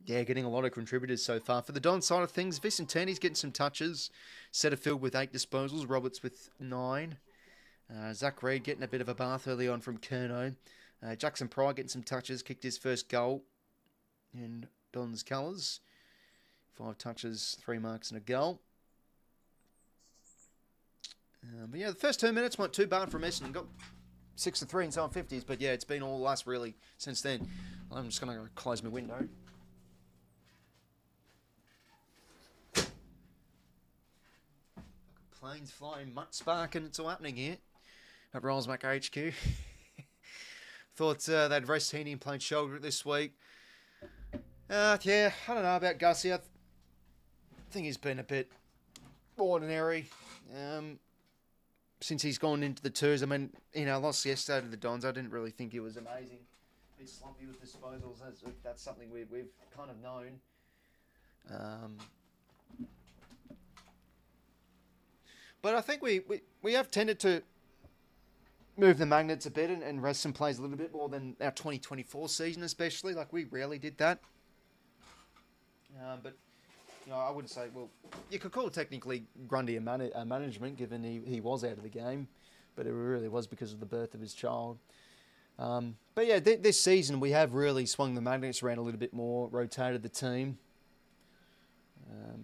Getting a lot of contributors so far. For the Don side of things, Vicentini's getting some touches. Setterfield with 8 disposals. Roberts with 9. Zach Reid getting a bit of a bath early on from 𝐼𝐴𝐻. Jackson Pryor getting some touches. Kicked his first goal in Don's colours. 5 touches, 3 marks and a goal. But yeah, the first 2 minutes weren't too bad from Essendon. Got 6-3 in some 50s. But yeah, it's been all us really since then. I'm just going to close my window. Planes flying, mutt sparking, it's all happening here at 𝐼𝐴𝐻 HQ. Thought they'd rest 𝐼𝐴𝐻ey and played shoulder this week. Yeah, I don't know about 𝐵𝐶𝐼. I think he's been a bit ordinary since he's gone into the twos. I mean, lost yesterday to the Dons. I didn't really think he was amazing. A bit slumpy with disposals. That's something we've kind of known. But I think we have tended to move the magnets a bit and rest some players a little bit more than our 2024 season, especially. Like, we rarely did that. But, I wouldn't say, well, you could call it technically Grundy a management, given he was out of the game. But it really was because of the birth of his child. But yeah, this season we have really swung the magnets around a little bit more, rotated the team.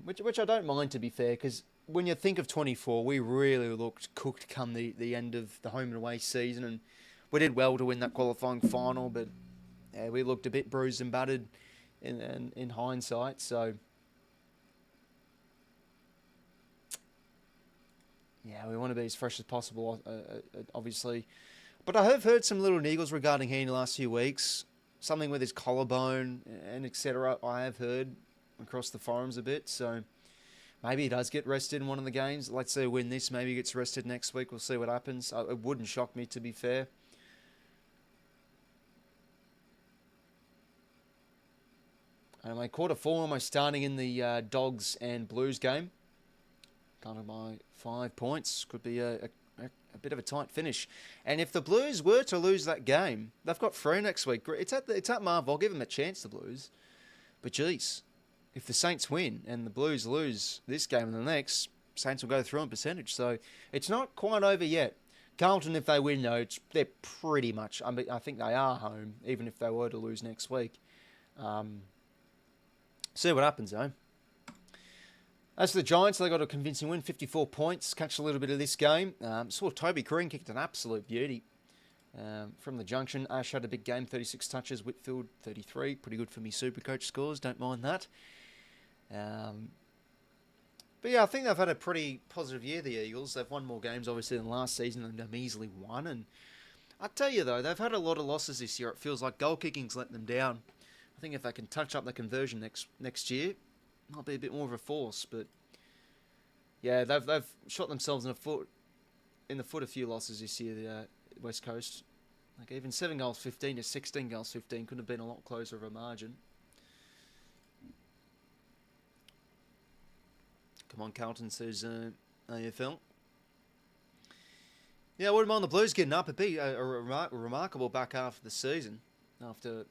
Which I don't mind, to be fair, because when you think of 24, we really looked cooked come the end of the home and away season, and we did well to win that qualifying final, but yeah, we looked a bit bruised and battered in hindsight. So yeah, we want to be as fresh as possible, obviously. But I have heard some little niggles regarding him in the last few weeks, something with his collarbone and etc. I have heard across the forums a bit, so maybe he does get rested in one of the games. Let's say win this, maybe he gets rested next week. We'll see what happens. It wouldn't shock me, to be fair. Anyway, quarter 4, almost starting in the Dogs and Blues game. Kind of by 5 points. Could be a bit of a tight finish. And if the Blues were to lose that game, they've got Freo next week. It's at Marvel. I'll give them a chance, the Blues. But geez, if the Saints win and the Blues lose this game and the next, Saints will go through in percentage. So it's not quite over yet. Carlton, if they win, though, they're pretty much, I think they are home, even if they were to lose next week. See what happens, though. As for the Giants, they got a convincing win, 54 points. Catch a little bit of this game. Saw Toby Green kicked an absolute beauty from the junction. Ash had a big game, 36 touches. Whitfield, 33. Pretty good for me Supercoach scores. Don't mind that. But yeah, I think they've had a pretty positive year, the Eagles. They've won more games, obviously, than last season, and they've easily won. And I tell you, though, they've had a lot of losses this year. It feels like goal kicking's let them down. I think if they can touch up the conversion next year, it might be a bit more of a force. But yeah, they've shot themselves in the foot a few losses this year, the West Coast. Like even 7 goals 15 to 16 goals 15 could have been a lot closer of a margin. Come on, Carlton, says AFL. Yeah, I wouldn't mind the Blues getting up. It'd be a remarkable back half of the season after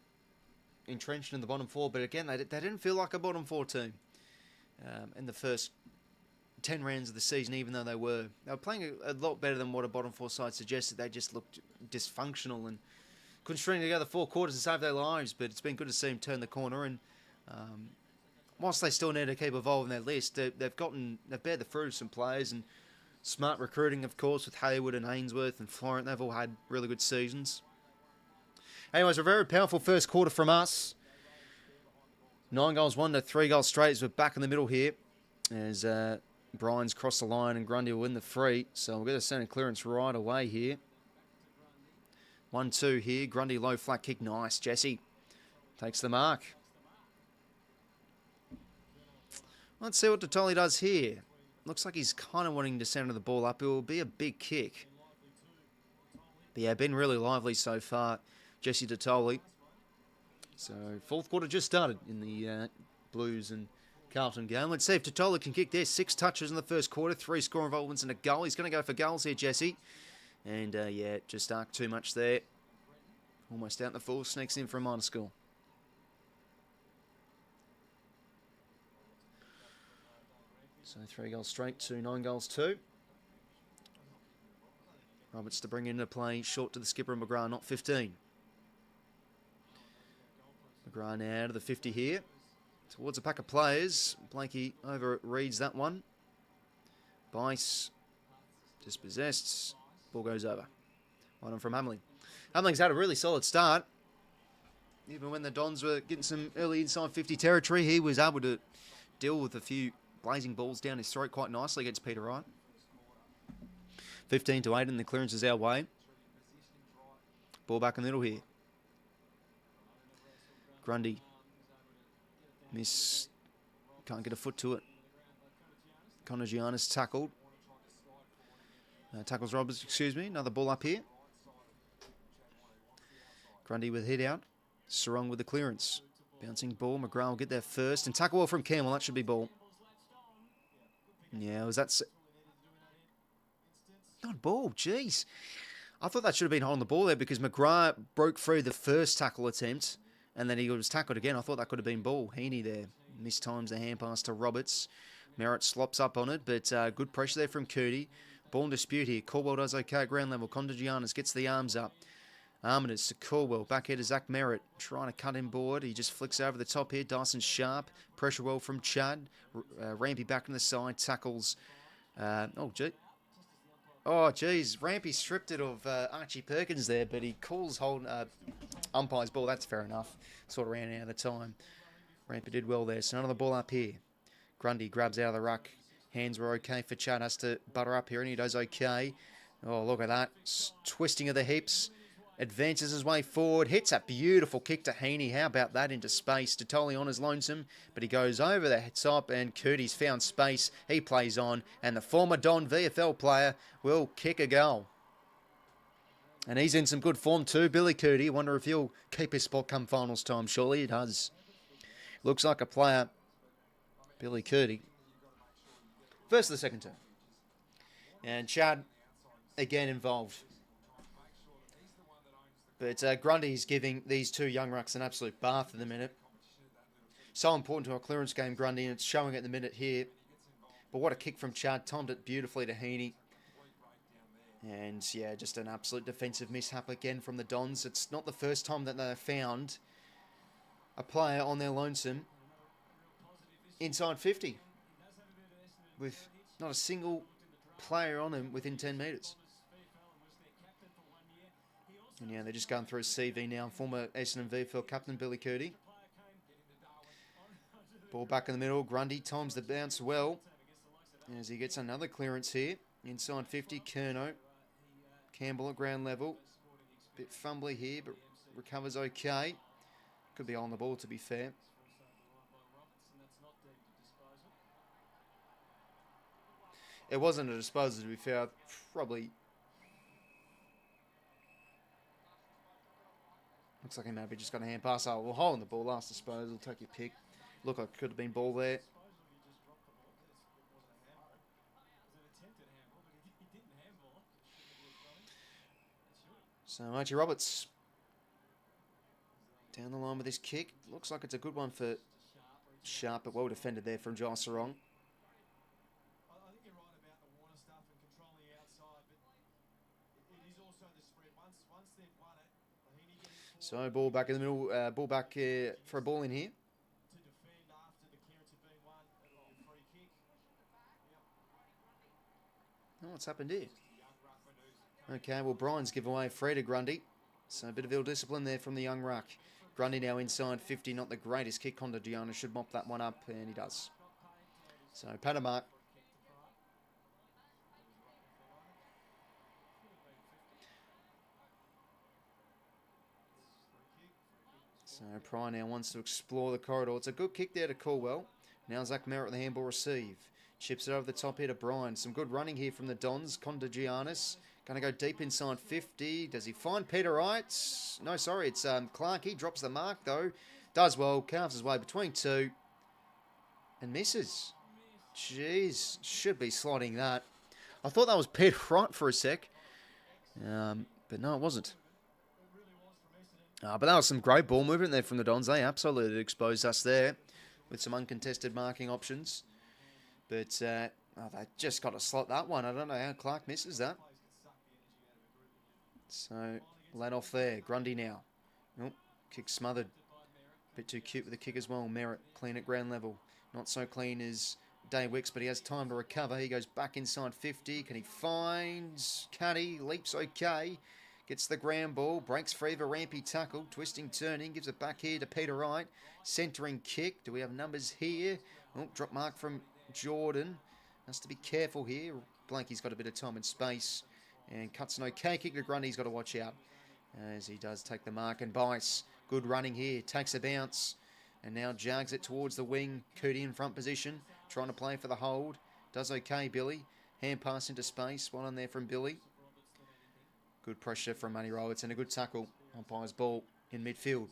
entrenched in the bottom 4. But again, they didn't feel like a bottom 4 team in the first 10 rounds of the season, even though they were playing a lot better than what a bottom 4 side suggested. They just looked dysfunctional and couldn't string together 4 quarters to save their lives. But it's been good to see them turn the corner, and whilst they still need to keep evolving their list, they've bared the fruit of some players and smart recruiting, of course, with Hayward and Ainsworth and Florent. They've all had really good seasons. Anyways, a very powerful first quarter from us. 9 goals, 1 to 3 goals straight as we're back in the middle here. As Brian's crossed the line and Grundy will win the free. So we'll get a centre clearance right away here. 1-2 here. Grundy low flat kick. Nice. 𝐓𝐿𝐴 takes the mark. Let's see what 𝐬𝐿𝐴 does here. Looks like he's kind of wanting to centre the ball up. It will be a big kick. But yeah, been really lively so far, 𝐓𝐿𝐴 𝐬𝐿𝐴. So, fourth quarter just started in the Blues and Carlton game. Let's see if 𝐬𝐿𝐴 can kick there. 6 touches in the first quarter, 3 score involvements and a goal. He's going to go for goals here, 𝐓𝐿𝐴. And yeah, just arced too much there. Almost out in the full, sneaks in for a minor score. So 3 goals straight to 9 goals 2. Roberts to bring into play, short to the skipper and McGrath, not 15. McGrath now out of the 50 here. Towards a pack of players. Blakey overreads that one. 𝐼𝐴 dispossessed. Ball goes over. One on from Hamling. Hamling's had a really solid start. Even when the Dons were getting some early inside 50 territory, he was able to deal with a few blazing balls down his throat quite nicely against Peter Wright. 15-8 and the clearance is our way. Ball back in the middle here. Grundy. Miss. Can't get a foot to it. 𝐚𝐭𝐞𝐬 tackled. Tackles Roberts, excuse me. Another ball up here. Grundy with head out. Sarong with the clearance. Bouncing ball. McGrath will get there first. And tackle well from Campbell. That should be ball. Yeah, was that... Not ball, jeez. I thought that should have been holding the ball there because McGrath broke free the first tackle attempt and then he was tackled again. I thought that could have been ball. 𝐻𝐡𝐞 there. Mistimes the hand pass to Roberts. Merritt slops up on it, but good pressure there from 𝐤𝐤𝐷𝐿. Ball in dispute here. Caldwell does okay at ground level. 𝐵𝐿𝐴 gets the arms up. Armitage to Caldwell. Back here to Zach Merritt. Trying to cut him board. He just flicks over the top here. Dyson Sharp. Pressure well from Chad. Rampy back on the side. Tackles. Oh, gee. Oh, geez. Rampy stripped it of Archie Perkins there, but he calls umpire's ball. That's fair enough. Sort of ran out of the time. Rampy did well there. So another ball up here. Grundy grabs out of the ruck. Hands were okay for Chad. Has to butter up here, and he does okay. Oh, look at that. Twisting of the hips. Advances his way forward. Hits a beautiful kick to 𝐻𝐡𝐞. How about that into space? 𝐬𝐿𝐴 on his lonesome, but he goes over the top, and 𝐤𝐤𝐷𝐿's found space. He plays on, and the former Don VFL player will kick a goal. And he's in some good form too, Billy 𝐤𝐤𝐷𝐿. Wonder if he'll keep his spot come finals time. Surely he does. Looks like a player, Billy 𝐤𝐤𝐷𝐿. First of the second term. And Chad, again, involved. But Grundy's giving these two young rucks an absolute bath at the minute. So important to our clearance game, Grundy, and it's showing at the minute here. But what a kick from Chad. Timed it beautifully to 𝐻𝐡𝐞. And, yeah, just an absolute defensive mishap again from the Dons. It's not the first time that they've found a player on their lonesome inside 50. With not a single player on him within 10 metres. And yeah, they're just going through his CV now. Former Essendon VFL captain Billy 𝐤𝐤𝐷𝐿. Ball back in the middle. Grundy times the bounce well. As he gets another clearance here. Inside 50, 𝐤𝐤𝐿. Campbell at ground level. Bit fumbly here, but recovers okay. Could be on the ball, to be fair. It wasn't a disposal, to be fair. Probably... Looks like he maybe just got a hand pass. Oh, well, holding the ball last disposal. Take your pick. Look like it could have been ball there. So, Archie Roberts. Down the line with this kick. Looks like it's a good one for Sharp, but well defended there from Giles Sarong. So, ball back in the middle. Ball back for a ball in here. Oh, what's happened here? Okay, well, Brian's given away free to Grundy. So a bit of ill discipline there from the young ruck. Grundy now inside 50, not the greatest kick. 𝐸 𝐎𝐿𝐼 should mop that one up, and he does. So, Panama. So, Pryor now wants to explore the corridor. It's a good kick there to Caldwell. Now Zach Merritt with the handball receive. Chips it over the top here to Brian. Some good running here from the Dons. 𝐸𝐿𝐼. Going to go deep inside 50. Does he find Peter Wright? No, sorry, it's Clark. He drops the mark, though. Does well. Carves his way between two. And misses. Jeez. Should be slotting that. I thought that was Peter Wright for a sec. But no, it wasn't. But that was some great ball movement there from the Dons. They absolutely exposed us there with some uncontested marking options. But they just got to slot that one. I don't know how Clark misses that. So, let off there. Grundy now. Nope. Kick smothered. Bit too cute with the kick as well. Merritt, clean at ground level. Not so clean as 𝐷𝐼𝐿𝐼, but he has time to recover. He goes back inside 50. Can he find 𝐶uddy? Leaps okay. Gets the ground ball. Breaks free of a rampy tackle. Twisting, turning. Gives it back here to Peter Wright. Centering kick. Do we have numbers here? Oh, drop mark from Jordan. Has to be careful here. Blanky's got a bit of time and space. And cuts an okay kick to Grundy. He's got to watch out as he does take the mark. And 𝐵𝐼𝐼, good running here. Takes a bounce. And now jogs it towards the wing. 𝐶uddy in front position. Trying to play for the hold. Does okay, Billy. Hand pass into space. One on there from Billy. Good pressure from Matty Roberts. And a good tackle. Umpire's ball in midfield.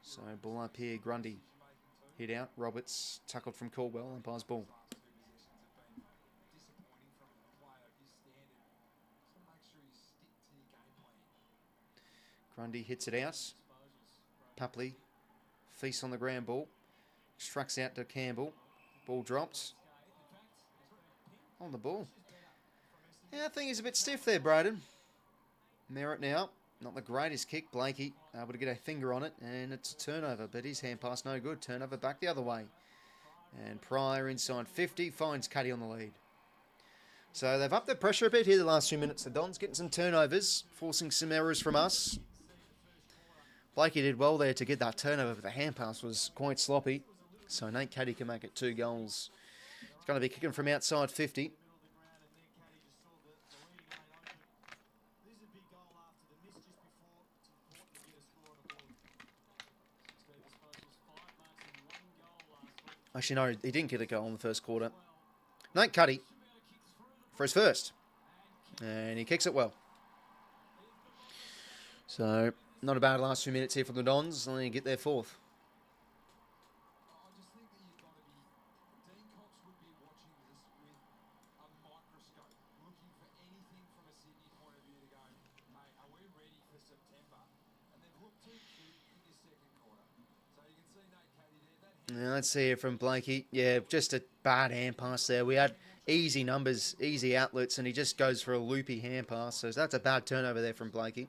So ball up here. Grundy. Hit out. Roberts tackled from Caldwell. Umpire's ball. Grundy hits it out. 𝐴𝐵𝐿𝐼 feasts on the ground ball. Extracts out to Campbell. Ball drops. On the ball. Yeah, I think he's a bit stiff there, Braden. Merritt now. Not the greatest kick. Blakey able to get a finger on it. And it's a turnover. But his hand pass no good. Turnover back the other way. And Pryor inside 50. Finds 𝐶uddy on the lead. So they've upped the pressure a bit here the last few minutes. The Dons getting some turnovers. Forcing some errors from us. Blakey did well there to get that turnover. But the hand pass was quite sloppy. So 𝐼𝐻𝐶uddy can make it 2 goals. He's going to be kicking from outside 50. Actually, no, he didn't get a goal in the first quarter. 𝐼𝐻𝐶uddy for his first. And he kicks it well. So, not a bad last few minutes here from the Dons. And then get their fourth. Now, let's see here from Blakey. Yeah, just a bad hand pass there. We had easy numbers, easy outlets, and he just goes for a loopy hand pass. So that's a bad turnover there from Blakey.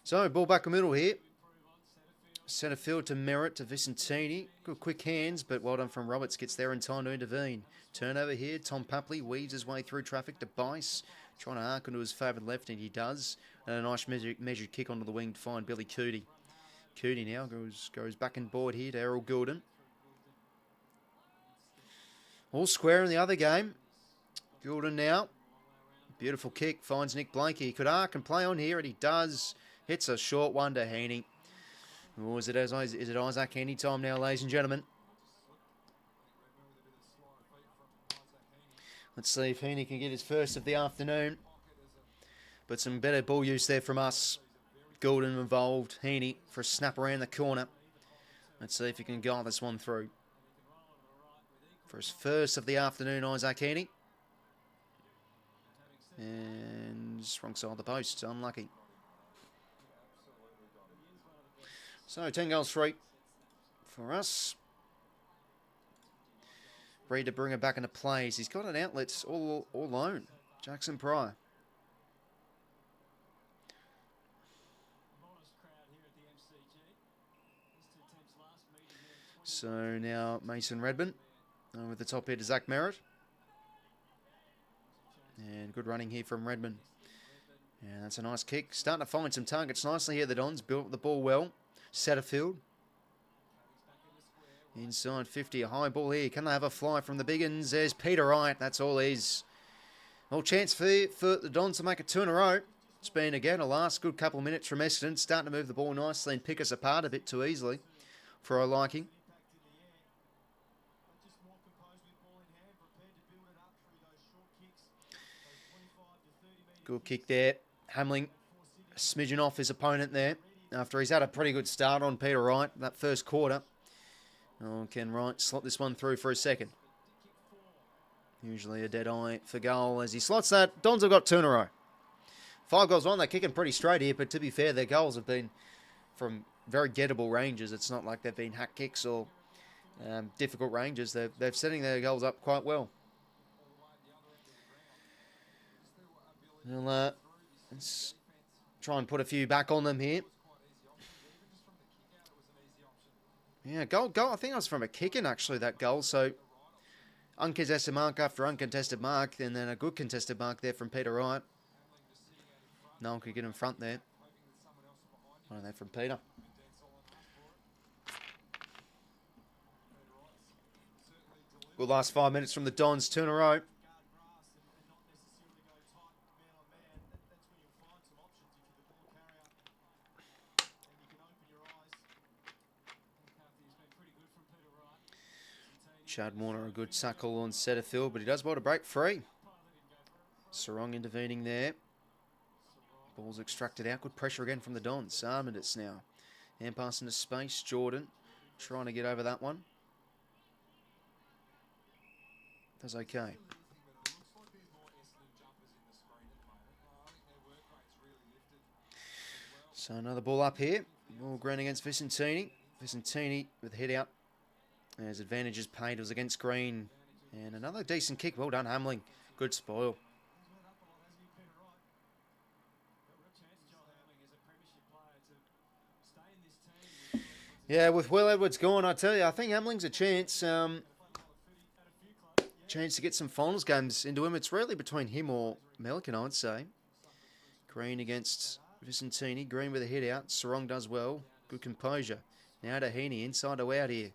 So, ball back the middle here. Centre field to Merritt to Vicentini. Good quick hands, but well done from Roberts. Gets there in time to intervene. Turnover here. Tom 𝐴𝐵𝐿𝐼 weaves his way through traffic to 𝐵𝐼𝐼. Trying to arc onto his favoured left, and he does. And a nice measured kick onto the wing to find Billy 𝐶uddy. 𝐶uddy now goes back and board here to Errol Gulden. All square in the other game. Gulden now. Beautiful kick. Finds Nick Blakey. He could arc and play on here, and he does. Hits a short one to 𝐻𝐻𝐿𝐼. Or is it Isaac 𝐻𝐻𝐿𝐼 time now, ladies and gentlemen? Let's see if 𝐻𝐻𝐿𝐼 can get his first of the afternoon. But some better ball use there from us. Gulden involved. 𝐻𝐻𝐿𝐼 for a snap around the corner. Let's see if he can guide this one through. For his first of the afternoon, Isaac 𝐻𝐻𝐿𝐼. And Swans, wrong side of the post, unlucky. So 10 goals straight for us. Ready to bring her back into plays. He's got an outlet all alone. Jackson Pryor. So now Mason Redmond with the top here to Zach Merritt. And good running here from Redmond. And that's a nice kick. Starting to find some targets nicely here, the Dons. Built the ball well. Satterfield. Inside 50, a high ball here. Can they have a fly from the big uns? There's Peter Wright. That's all he's. All chance for the Dons to make it 2 in a row. It's been, again, a last good couple of minutes from Essendon. Starting to move the ball nicely and pick us apart a bit too easily for our liking. Good kick there. Hamling a smidgen off his opponent there after he's had a pretty good start on Peter Wright that first quarter. Oh, can Wright slot this one through for a second? Usually a dead eye for goal as he slots that. Dons have got 2 in a row. 5 goals on. They're kicking pretty straight here, but to be fair, their goals have been from very gettable ranges. It's not like they've been hack kicks or difficult ranges. They're setting their goals up quite well. Let's try and put a few back on them here. Yeah, goal. I think that was from a kick-in, actually, that goal. So, uncontested mark after uncontested mark, and then a good contested mark there from Peter Wright. No one could get in front there. One there from Peter. Good last 5 minutes from the Dons, 2 in a row. Chad Warner, a good suckle on Satterfield, but he does well to break free. Sarong intervening there. Ball's extracted out. Good pressure again from the Dons. Armandus now. Hand pass into space. Jordan trying to get over that one. Does okay. So another ball up here. Ball ground against 𝐵𝐶𝐼𝐸. 𝐵𝐶𝐼𝐸 with head out. As advantages paid, it was against Green. And another decent kick. Well done, Hamling. Good spoil. Yeah, with Will Edwards gone, I tell you, I think Hamling's a chance. Chance to get some finals games into him. It's really between him or Melican, I would say. Green against 𝐵𝐶𝐼𝐸. Green with a head out. Sarong does well. Good composure. Now to Heaney. Inside to out here.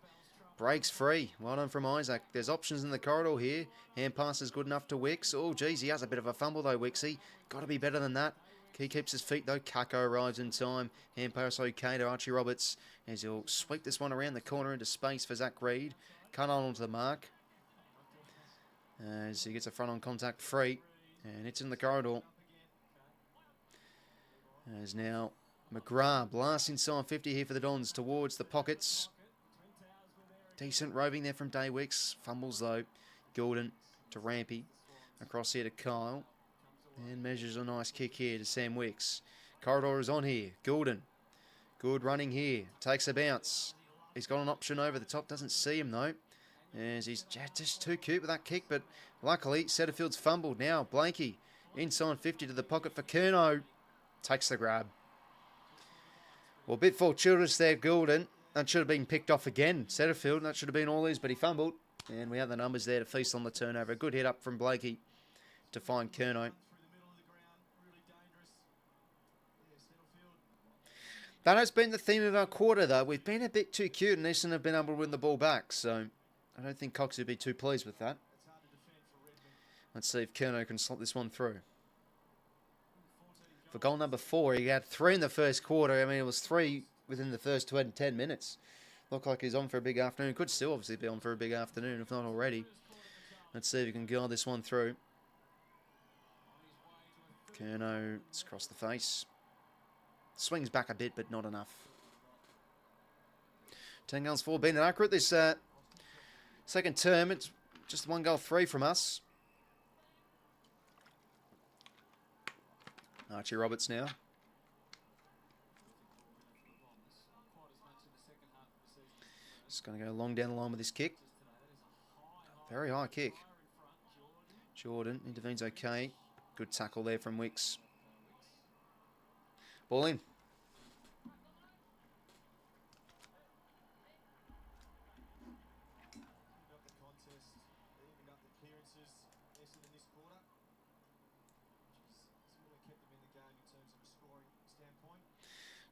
Breaks free. Well done from Isaac. There's options in the corridor here. Hand pass is good enough to Wicks. Oh, geez, he has a bit of a fumble though, 𝐼𝐸. Got to be better than that. He keeps his feet though. 𝐶𝐞 arrives in time. Hand pass okay to Archie Roberts as he'll sweep this one around the corner into space for Zach Reid. Cut on onto the mark as he gets a front on contact free. And it's in the corridor. As now McGrath blasts inside 50 here for the Dons towards the pockets. Decent roving there from Day Wicks. Fumbles though. Gordon to Rampy. Across here to Kyle. And measures a nice kick here to Sam Wicks. Corridor is on here. Gordon. Good running here. Takes a bounce. He's got an option over the top. Doesn't see him though. As he's just too cute with that kick. But luckily Satterfield's fumbled now. 𝐵𝐶𝐼𝐸 inside 50 to the pocket for 𝐼𝐶𝐞. Takes the grab. Well, a bit fortuitous there, Gordon. That should have been picked off again. Satterfield, that should have been all his, but he fumbled. And we have the numbers there to feast on the turnover. Good hit up from 𝐵𝐶𝐼𝐸 to find 𝐼𝐶𝐞. That has been the theme of our quarter, though. We've been a bit too cute, and Essendon have been able to win the ball back. So I don't think Cox would be too pleased with that. Let's see if 𝐼𝐶𝐞 can slot this one through. For goal number 4, he had 3 in the first quarter. I mean, it was 3 within the first 10 minutes. Looked like he's on for a big afternoon. Could still obviously be on for a big afternoon, if not already. Let's see if he can guide this one through. 𝐼𝐶𝐞, it's across the face. Swings back a bit, but not enough. 10 goals for, been inaccurate this second term. It's just 1 goal 3 from us. Archie Roberts now. Just going to go long down the line with this kick. Very high kick. Jordan intervenes okay. Good tackle there from Wicks. Ball in.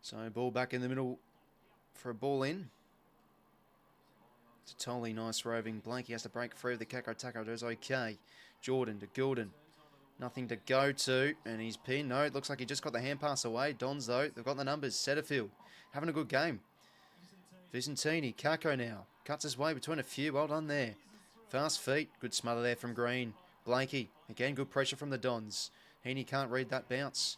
So ball back in the middle for a ball in. Totally nice roving. Blanky has to break free of the Kako. Does okay. Jordan to Gulden. Nothing to go to. And he's pinned. No, it looks like he just got the hand pass away. Dons, though, they've got the numbers. Setterfield having a good game. Vicentini. Kako now. Cuts his way between a few. Well done there. Fast feet. Good smother there from Green. Blanky. Again, good pressure from the Dons. Heaney can't read that bounce.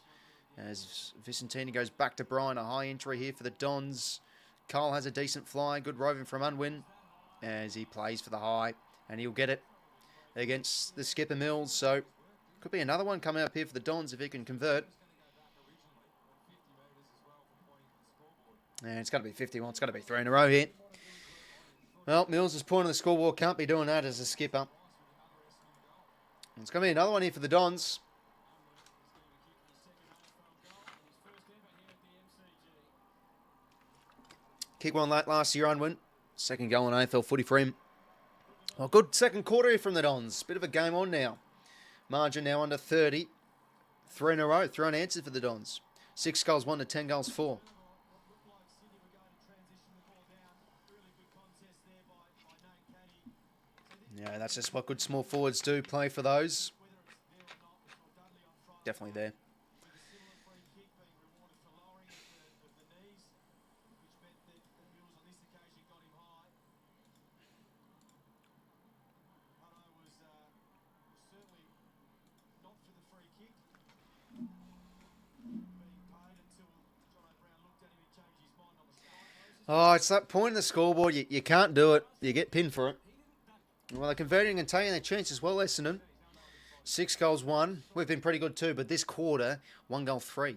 As Vicentini goes back to Brian. A high entry here for the Dons. Cole has a decent fly. Good roving from Unwin as he plays for the high. And he'll get it against the skipper Mills. So could be another one coming up here for the Dons if he can convert. And it's got to be 51. It's got to be 3 in a row here. Well, Mills' point on the scoreboard. Can't be doing that as a skipper. It's going to be another one here for the Dons. Kick one late last year, Unwin. Second goal in AFL footy for him. Well, good second quarter here from the Dons. Bit of a game on now. Margin now under 30. 3 in a row. 3 unanswered for the Dons. 6 goals 1 to 10 goals 4. Yeah, that's just what good small forwards do. Play for those. Definitely there. Oh, it's that point in the scoreboard. You can't do it. You get pinned for it. Well, they're converting and taking their chances. Well, Essendon. 6 goals 1. We've been pretty good too, but this quarter, 1 goal 3.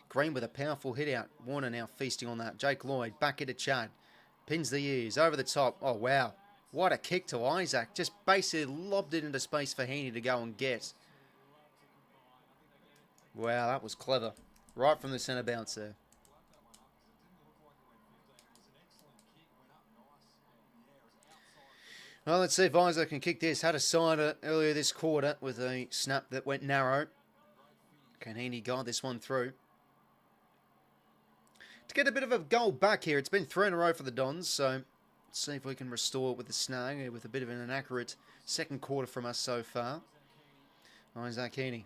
Green with a powerful hit out. Warner now feasting on that. Jake Lloyd back into Chad. Pins the ears. Over the top. Oh, wow. What a kick to 𝐼𝐴𝐴𝐴𝐴𝐴. Just basically lobbed it into space for Heaney to go and get. Wow, that was clever. Right from the centre bounce there. Well, let's see if 𝐼𝐴𝐴𝐴𝐴 can kick this. Had a side earlier this quarter with a snap that went narrow. Can Heaney guide this one through? To get a bit of a goal back here, it's been 3 in a row for the Dons, so let's see if we can restore it with the snag, with a bit of an inaccurate second quarter from us so far. Isaac Heaney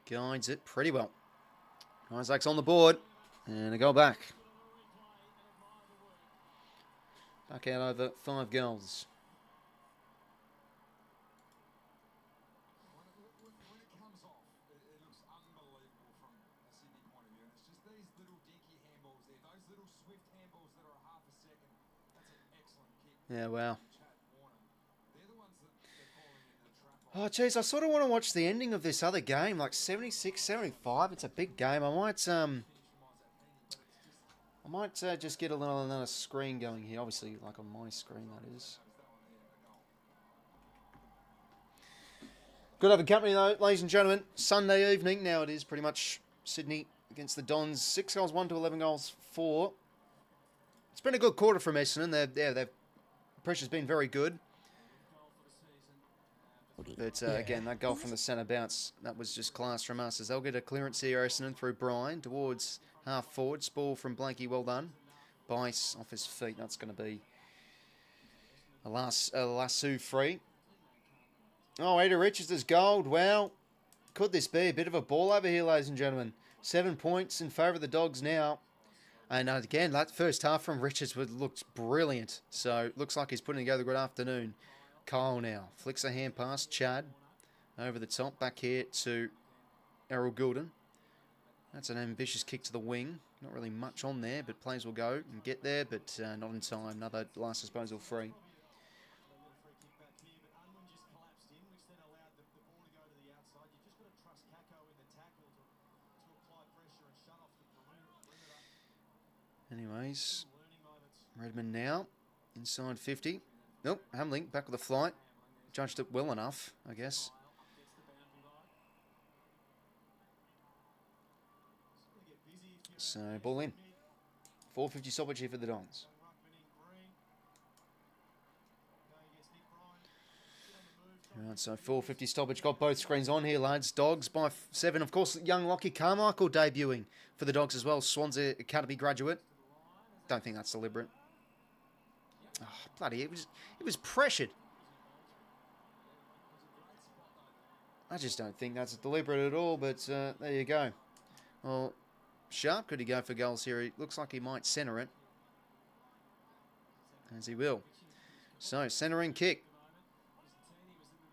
guides it pretty well. Isaac's on the board, and a goal back. Back out over 5 goals. When it comes off, it looks unbelievable from a Sydney point of view. And it's just these little dinky handballs there, those little swift handballs that are a half a second. That's an excellent kick. Yeah, wow. They're the ones that they're calling in the trap. Oh, geez, I sort of want to watch the ending of this other game, like 76-75. It's a big game. I might just get another screen going here. Obviously, like on my screen, that is. Good having company, though, ladies and gentlemen. Sunday evening. Now it is pretty much Sydney against the Dons. 6 goals 1 to 11 goals 4. It's been a good quarter from Essendon. The pressure's been very good. But again, that goal from the centre bounce, that was just class from us. As they'll get a clearance here, Essendon, through Brian towards half forward. Spool from Blanky, well done. Bice off his feet. That's going to be a lasso free. Oh, Ada Richards' gold. Wow. Could this be a bit of a ball over here, ladies and gentlemen? 7 points in favour of the Dogs now. And again, that first half from Richards looked brilliant. So looks like he's putting together a good afternoon. Kyle now flicks a hand past Chad. Over the top. Back here to Errol Goulden. That's an ambitious kick to the wing. Not really much on there, but players will go and get there, but not in time. Another last disposal free. Anyways, Redmond now inside 50. Nope, Hamling back with the flight. Judged it well enough, I guess. So, ball in. 4:50 stoppage here for the Dons. Right, so 4:50 stoppage. Got both screens on here, lads. Dogs by 7. Of course, young 𝐼𝐶𝐞 𝐎𝐥𝐝 debuting for the Dogs as well. Swans Academy graduate. Don't think that's deliberate. Oh, bloody, it was pressured. I just don't think that's deliberate at all, but there you go. Well, Sharp, could he go for goals here? It looks like he might centre it. As he will. So, centering kick.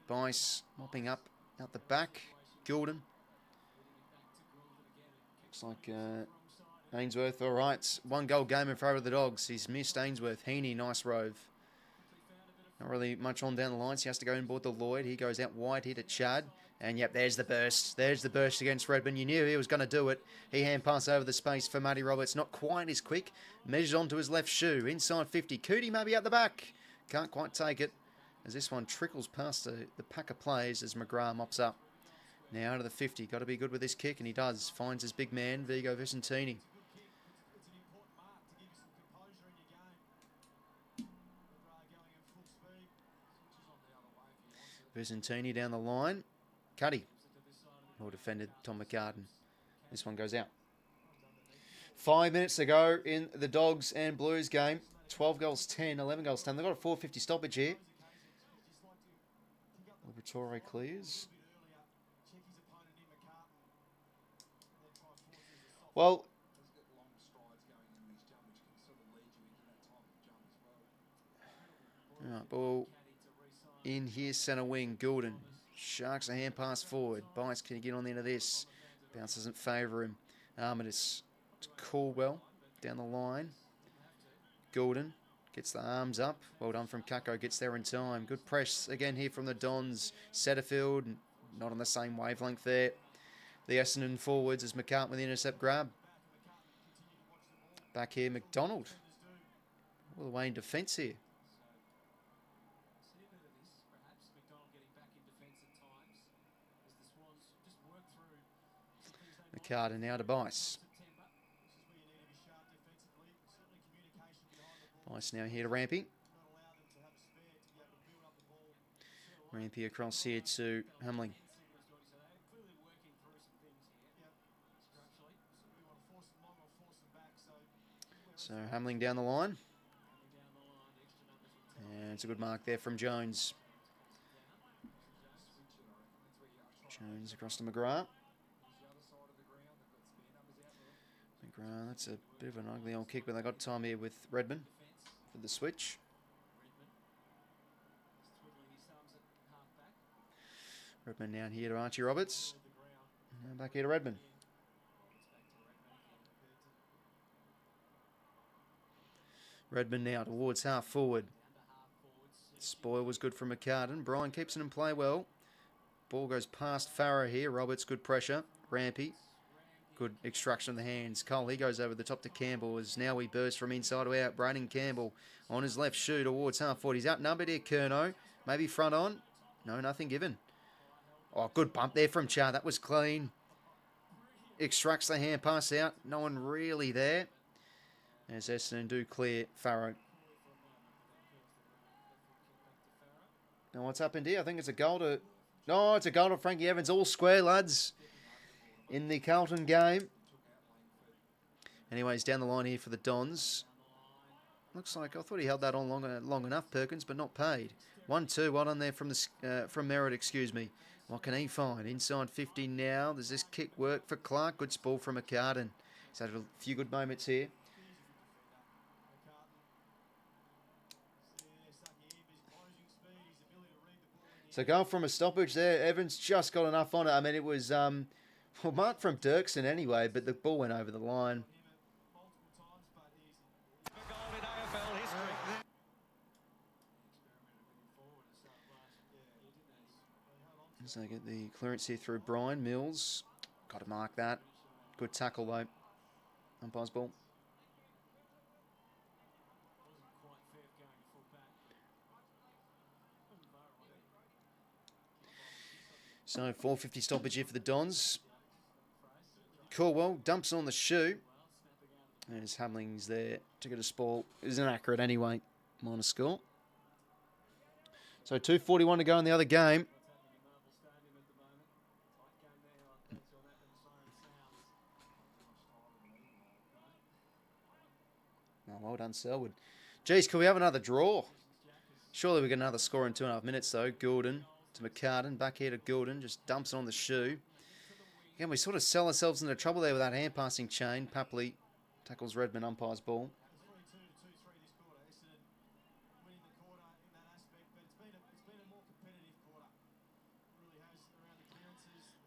Bice mopping up out the back. Gilden. Looks like Ainsworth, all right. 1 goal game in favour of the Dogs. He's missed Ainsworth. 𝐼𝐴𝐛𝐾, nice rove. Not really much on down the line, so he has to go inboard to Lloyd. He goes out wide here to Chad. And yep, there's the burst. There's the burst against Redmond. You knew he was going to do it. He hand pass over the space for Matty Roberts. Not quite as quick. Measures onto his left shoe. Inside 50. 𝐶𝐞 maybe out the back. Can't quite take it. As this one trickles past the pack of players as McGrath mops up. Now out of the 50. Got to be good with this kick, and he does. Finds his big man, Vigo Vicentini. Vicentini down the line. 𝐶𝐞. Well defended, Tom McCartan. This one goes out. 5 minutes to go in the Dogs and Blues game. 12 goals 10, 11 goals 10. They've got a 4:50 stoppage here. Laboratory clears. Well, right, ball in here, centre wing, Gilden. Sharks a hand pass forward. Bice, can he get on the end of this? Bounce doesn't favour him. Armitage to Caldwell down the line. Gilden gets the arms up. Well done from 𝐶𝐞. Gets there in time. Good press again here from the Dons. Setterfield, not on the same wavelength there. The Essendon forwards as McCartan with the intercept grab. Back here, McDonald. All the way in defence here. McCartan now to Bice. Bice now here to Rampy. Rampy across here to Hamling. So Hamling down the line. And it's a good mark there from Jones. Jones across to McGrath. McGrath, that's a bit of an ugly old kick, but they got time here with Redmond for the switch. Redmond down here to Archie Roberts. And back here to Redmond. Redmond now towards half forward. Spoil was good from McCartan. Brian keeps it in play well. Ball goes past Farah here. Roberts, good pressure. Rampy. Good extraction of the hands. Cole, he goes over the top to Campbell as now he bursts from inside to out. Braden Campbell on his left shoe towards half forward. He's outnumbered here, 𝐶𝐞. Maybe front on. No, nothing given. Oh, good bump there from Char. That was clean. Extracts the hand pass out. No one really there. As Essendon do clear Farrow. Now what's happened here? I think it's a goal to... No, it's a goal to Frankie Evans. All square, lads, in the Carlton game. Anyways, down the line here for the Dons. Looks like I thought he held that on long enough, Perkins, but not paid. 1-2, well done there from Merritt, excuse me. What can he find? Inside 50 now. Does this kick work for Clark? Good spool from McCartan. He's had a few good moments here. So going from a stoppage there, Evans just got enough on it. I mean, it was well marked from Dirksen anyway, but the ball went over the line. So they get the clearance here through Brian Mills. Got to mark that. Good tackle though. Umpire's ball. So 4:50 stoppage here for the Dons. Caldwell dumps on the shoe. As Hamling's there to get a spoil. Isn't accurate anyway. Minor score. So 2:41 to go in the other game. Oh, well done, Selwood. Geez, can we have another draw? Surely we get another score in 2.5 minutes, though. Goulden to McCartan. Back here to Goulden. Just dumps it on the shoe. Again, we sort of sell ourselves into trouble there with that hand passing chain. Papley tackles Redmond, umpire's ball.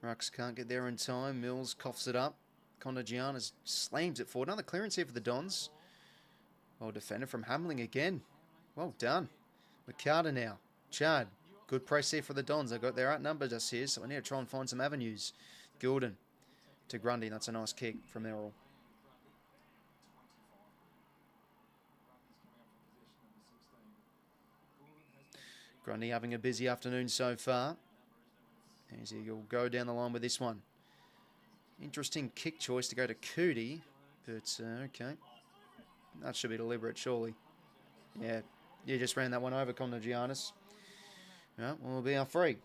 Rux can't get there in time. Mills coughs it up. Condagianas slams it forward. Another clearance here for the Dons. Well defended from Hamling again. Well done. McCarter now. Chad. Good press here for the Dons. They've got their outnumbered us here, so we need to try and find some avenues. Goulden to Grundy. That's a nice kick from Errol. Grundy having a busy afternoon so far. As he'll go down the line with this one. Interesting kick choice to go to 𝐴𝐤𝐿, but okay. That should be deliberate, surely. Yeah, you just ran that one over, Condagianis. Yeah, well, it'll be our free.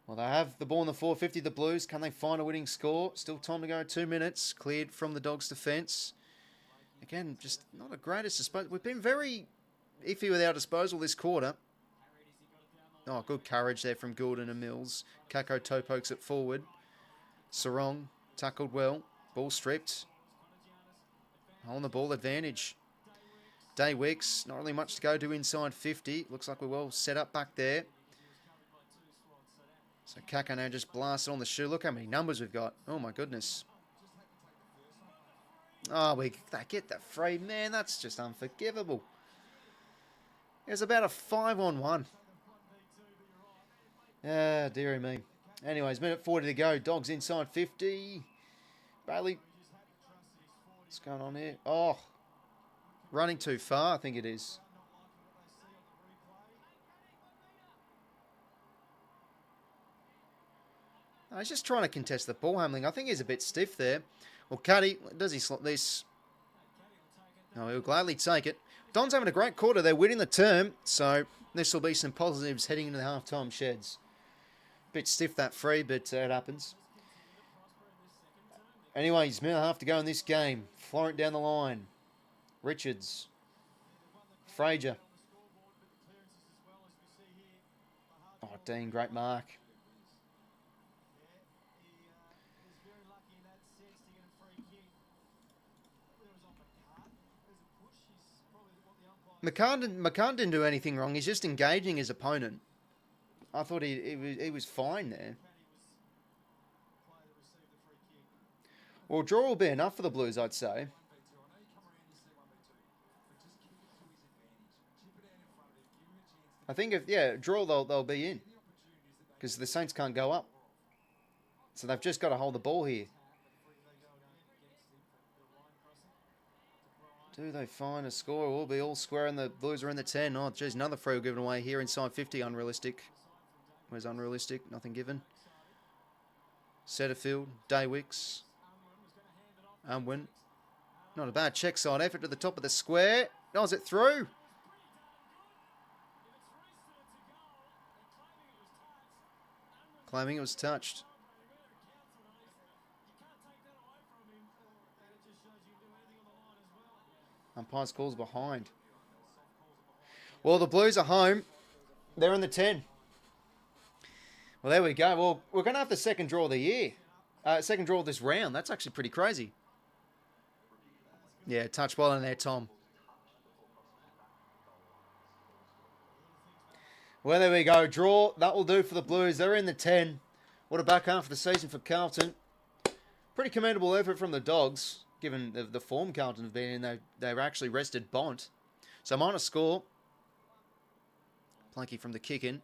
Well, they have the ball in the 4:50, the Blues. Can they find a winning score? Still time to go, 2 minutes. Cleared from the Dogs' defence. Again, just not the greatest disposal. We've been very iffy with our disposal this quarter. Oh, good courage there from Goulden and Mills. Kako toe pokes it forward. Sarong tackled well. Ball stripped. On the ball advantage. 𝐷𝐸𝐿, not really much to go to inside 50. Looks like we're well set up back there. So Kako now just blasted on the shoe. Look how many numbers we've got. Oh my goodness. Oh, they get that free. Man, that's just unforgivable. It's about a 5-on-1. Ah, dearie me. Anyways, minute 40 to go. Dogs inside 50. Bailey. What's going on here? Oh, running too far, I think it is. No, he's just trying to contest the ball handling. I think he's a bit stiff there. Well, Cuddy, does he slot this? No, he'll gladly take it. Don's having a great quarter. They're winning the term, so this will be some positives heading into the halftime sheds. Bit stiff that free, but it happens. Anyways, minute and a half to go in this game. Florent down the line. Richards. Fraser. Oh, Dean, great mark. McCann didn't do anything wrong. He's just engaging his opponent. I thought he was fine there. Well, draw will be enough for the Blues, I'd say. I think if draw they'll be in, because the Saints can't go up. So they've just got to hold the ball here. Do they find a score? We'll be all square and the Blues are in the 10. Oh, geez, another free given away here inside 50. Unrealistic. Where's unrealistic? Nothing given. Setterfield. 𝐷𝐸𝐿. Unwin. Not a bad check side effort to the top of the square. Oh, is it through? Claiming it was touched. Umpire's calls behind. Well, the Blues are home. They're in the 10. Well, there we go. Well, we're going to have the second draw of the year. Second draw of this round. That's actually pretty crazy. Yeah, touch well in there, Tom. Well, there we go. Draw. That will do for the Blues. They're in the 10. What a back half of the season for Carlton. Pretty commendable effort from the Dogs, given the form Carlton have been in. They've actually rested Bont. So minor score. Planky from the kick-in.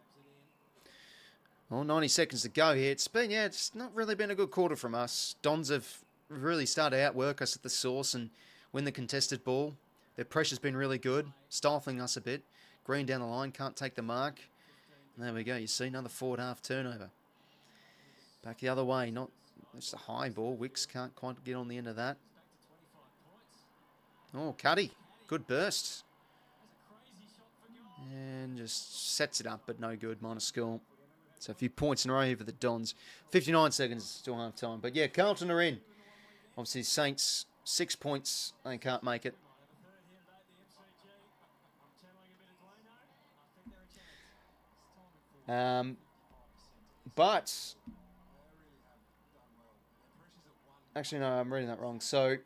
Well, 90 seconds to go here. It's not really been a good quarter from us. Dons have really started to outwork us at the source and win the contested ball. Their pressure's been really good, stifling us a bit. Green down the line, can't take the mark. There we go. You see another forward half turnover. Back the other way. Not just a high ball. 𝐓𝐡𝐞 can't quite get on the end of that. Oh, 𝐼𝐶. Good burst. And just sets it up, but no good. Minor score. So a few points in a row here for the Dons. 59 seconds, still half time. But yeah, Carlton are in. Obviously, Saints, 6 points. They can't make it. But actually, no, I'm reading that wrong. So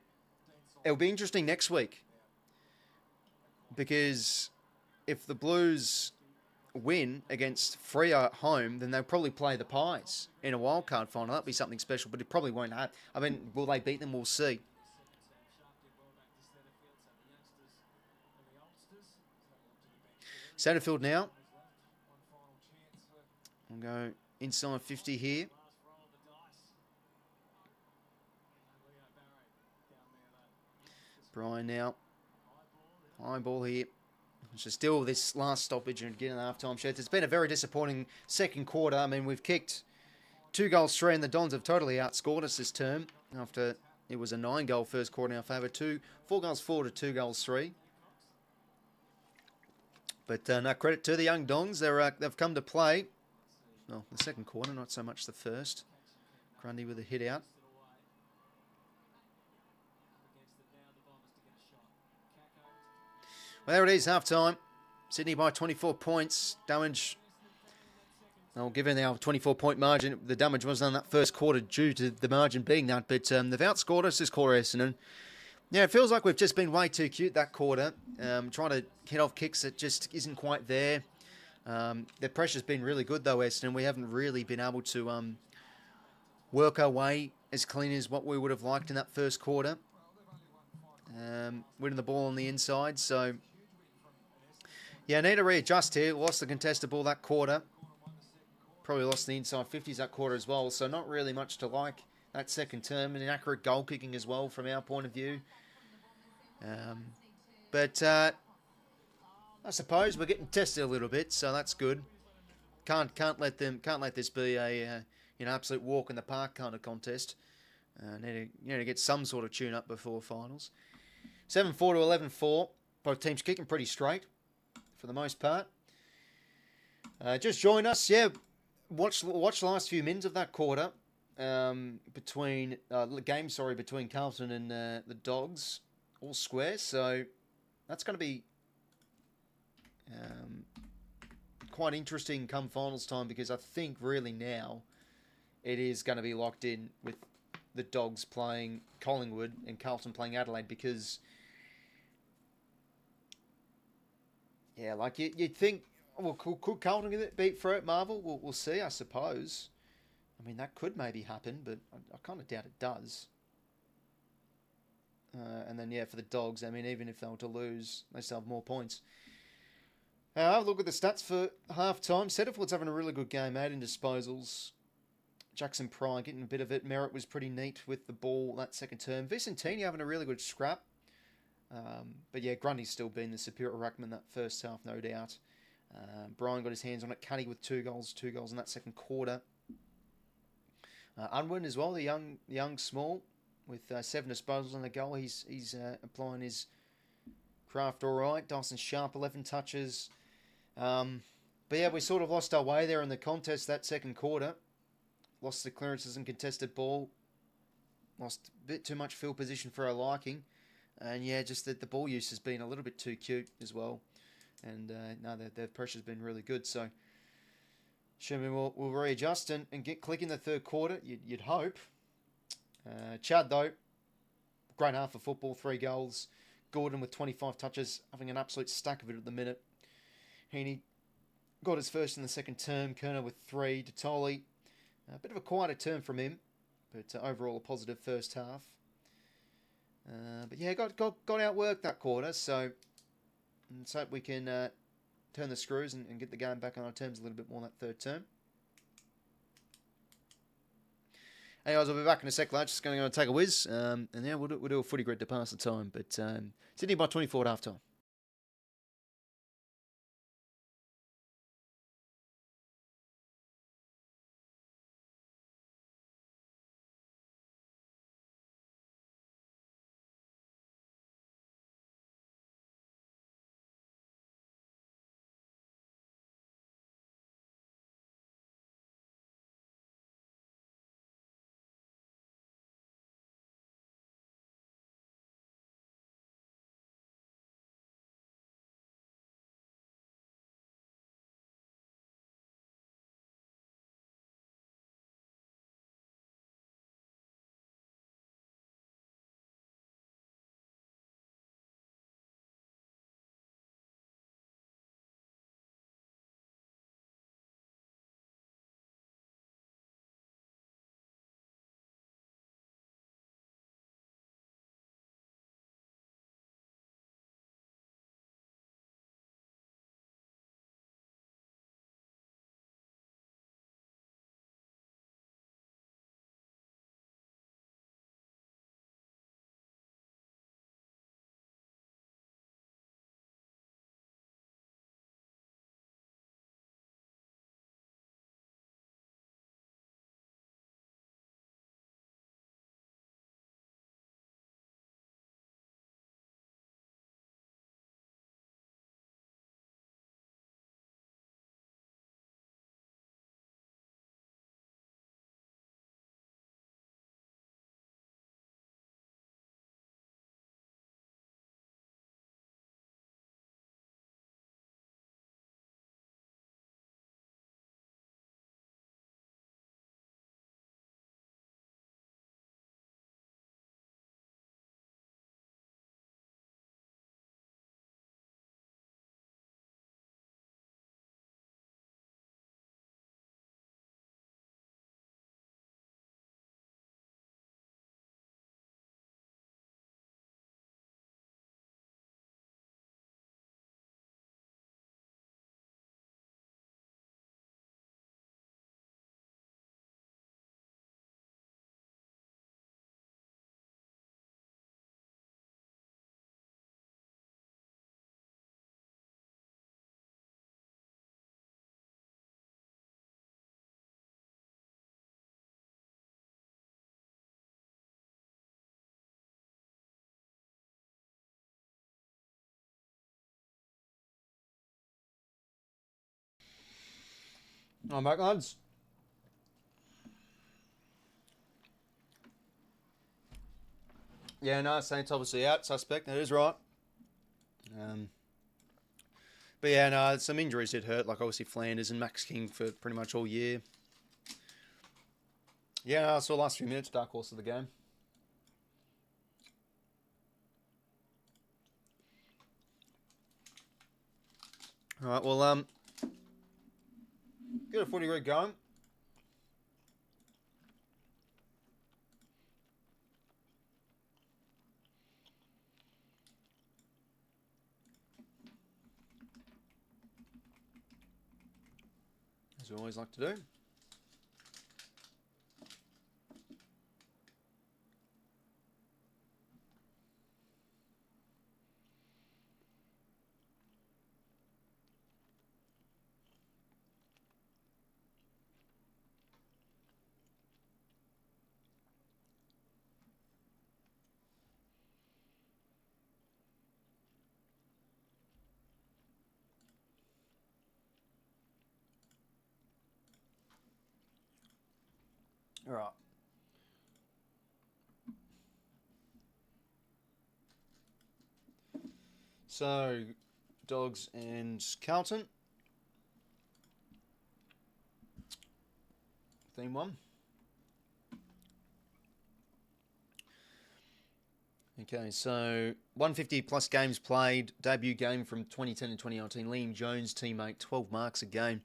it'll be interesting next week, because if the Blues win against Freo at home, then they'll probably play the Pies in a wildcard final. That'll be something special, but it probably won't happen. I mean, will they beat them? We'll see. Satterfield now. We'll go inside 50 here. Brian now. High ball here. So still this last stoppage and getting the half-time sheds. It's been a very disappointing second quarter. I mean, we've kicked 2 goals 3, and the Dons have totally outscored us this term after it was a 9-goal first quarter in our favour. 4 goals 4 to 2 goals 3. But no credit to the young Dons. They've come to play. Well, the second quarter, not so much the first. Grundy with a hit out. Well, there it is, half-time. Sydney by 24 points. Damage, given our 24-point margin, the damage was on that first quarter due to the margin being that. But they've outscored us this quarter, Essendon. Yeah, it feels like we've just been way too cute that quarter. Trying to hit off kicks that just isn't quite there. Their pressure's been really good, though, Essendon. We haven't really been able to work our way as clean as what we would have liked in that first quarter. Winning the ball on the inside, so yeah, need to readjust here. Lost the contested ball that quarter. Probably lost the inside 50s that quarter as well, so not really much to like that second term. And inaccurate goal kicking as well from our point of view. But I suppose we're getting tested a little bit, so that's good. Can't let this be a absolute walk in the park kind of contest. Need to get some sort of tune up before finals. 7-4 to 11-4. Both teams kicking pretty straight for the most part. Just join us. Yeah, watch the last few minutes of that quarter between Carlton and the Dogs, all square. So that's going to be quite interesting come finals time, because I think really now it is going to be locked in with the Dogs playing Collingwood and Carlton playing Adelaide, because yeah, like you'd think, well, could Carlton beat Freo at Marvel? We'll see, I suppose. I mean, that could maybe happen, but I kind of doubt it does. And then, yeah, for the Dogs, I mean, even if they were to lose, they still have more points. Have a look at the stats for half-time. Setterfield's having a really good game, 18 disposals. Jackson Pryor getting a bit of it. Merritt was pretty neat with the ball that second term. 𝐵𝐶𝐼𝐞 having a really good scrap. But yeah, Grundy's still been the superior ruckman that first half, no doubt. Brian got his hands on it. 𝐶𝐼𝐞 with 2 goals in that second quarter. Unwin as well, the young small, with 7 disposals on the goal. He's applying his craft all right. Dyson Sharp, 11 touches. But yeah, we sort of lost our way there in the contest that second quarter. Lost the clearances and contested ball. Lost a bit too much field position for our liking. And yeah, just that the ball use has been a little bit too cute as well. And no, their pressure's been really good. So Sherman will readjust and get click in the third quarter, you'd hope. Chad, though, great half of football, 3 goals. Gordon with 25 touches, having an absolute stack of it at the minute. Heaney got his first in the second term. Kerner with 3. Detoli, a bit of a quieter term from him, but overall a positive first half. But yeah, got outworked that quarter, so let's hope we can turn the screws and get the game back on our terms a little bit more that third term. Anyways, I'll be back in a sec, lads. Just going to go and take a whiz, and yeah, we'll do a footy grid to pass the time. But Sydney by 24 at half time. I'm back, lads. Yeah, no, Saints obviously out. Suspect, that is right. But yeah, no, some injuries did hurt, like obviously Flanders and Max King for pretty much all year. Yeah, no, I saw the last few minutes, dark horse of the game. All right, well, get a footy rig going. As we always like to do. All right. So, Dogs and Carlton. Theme 1. Okay, so 150 plus games played. Debut game from 2010 to 2019. Liam Jones, teammate, 12 marks a game.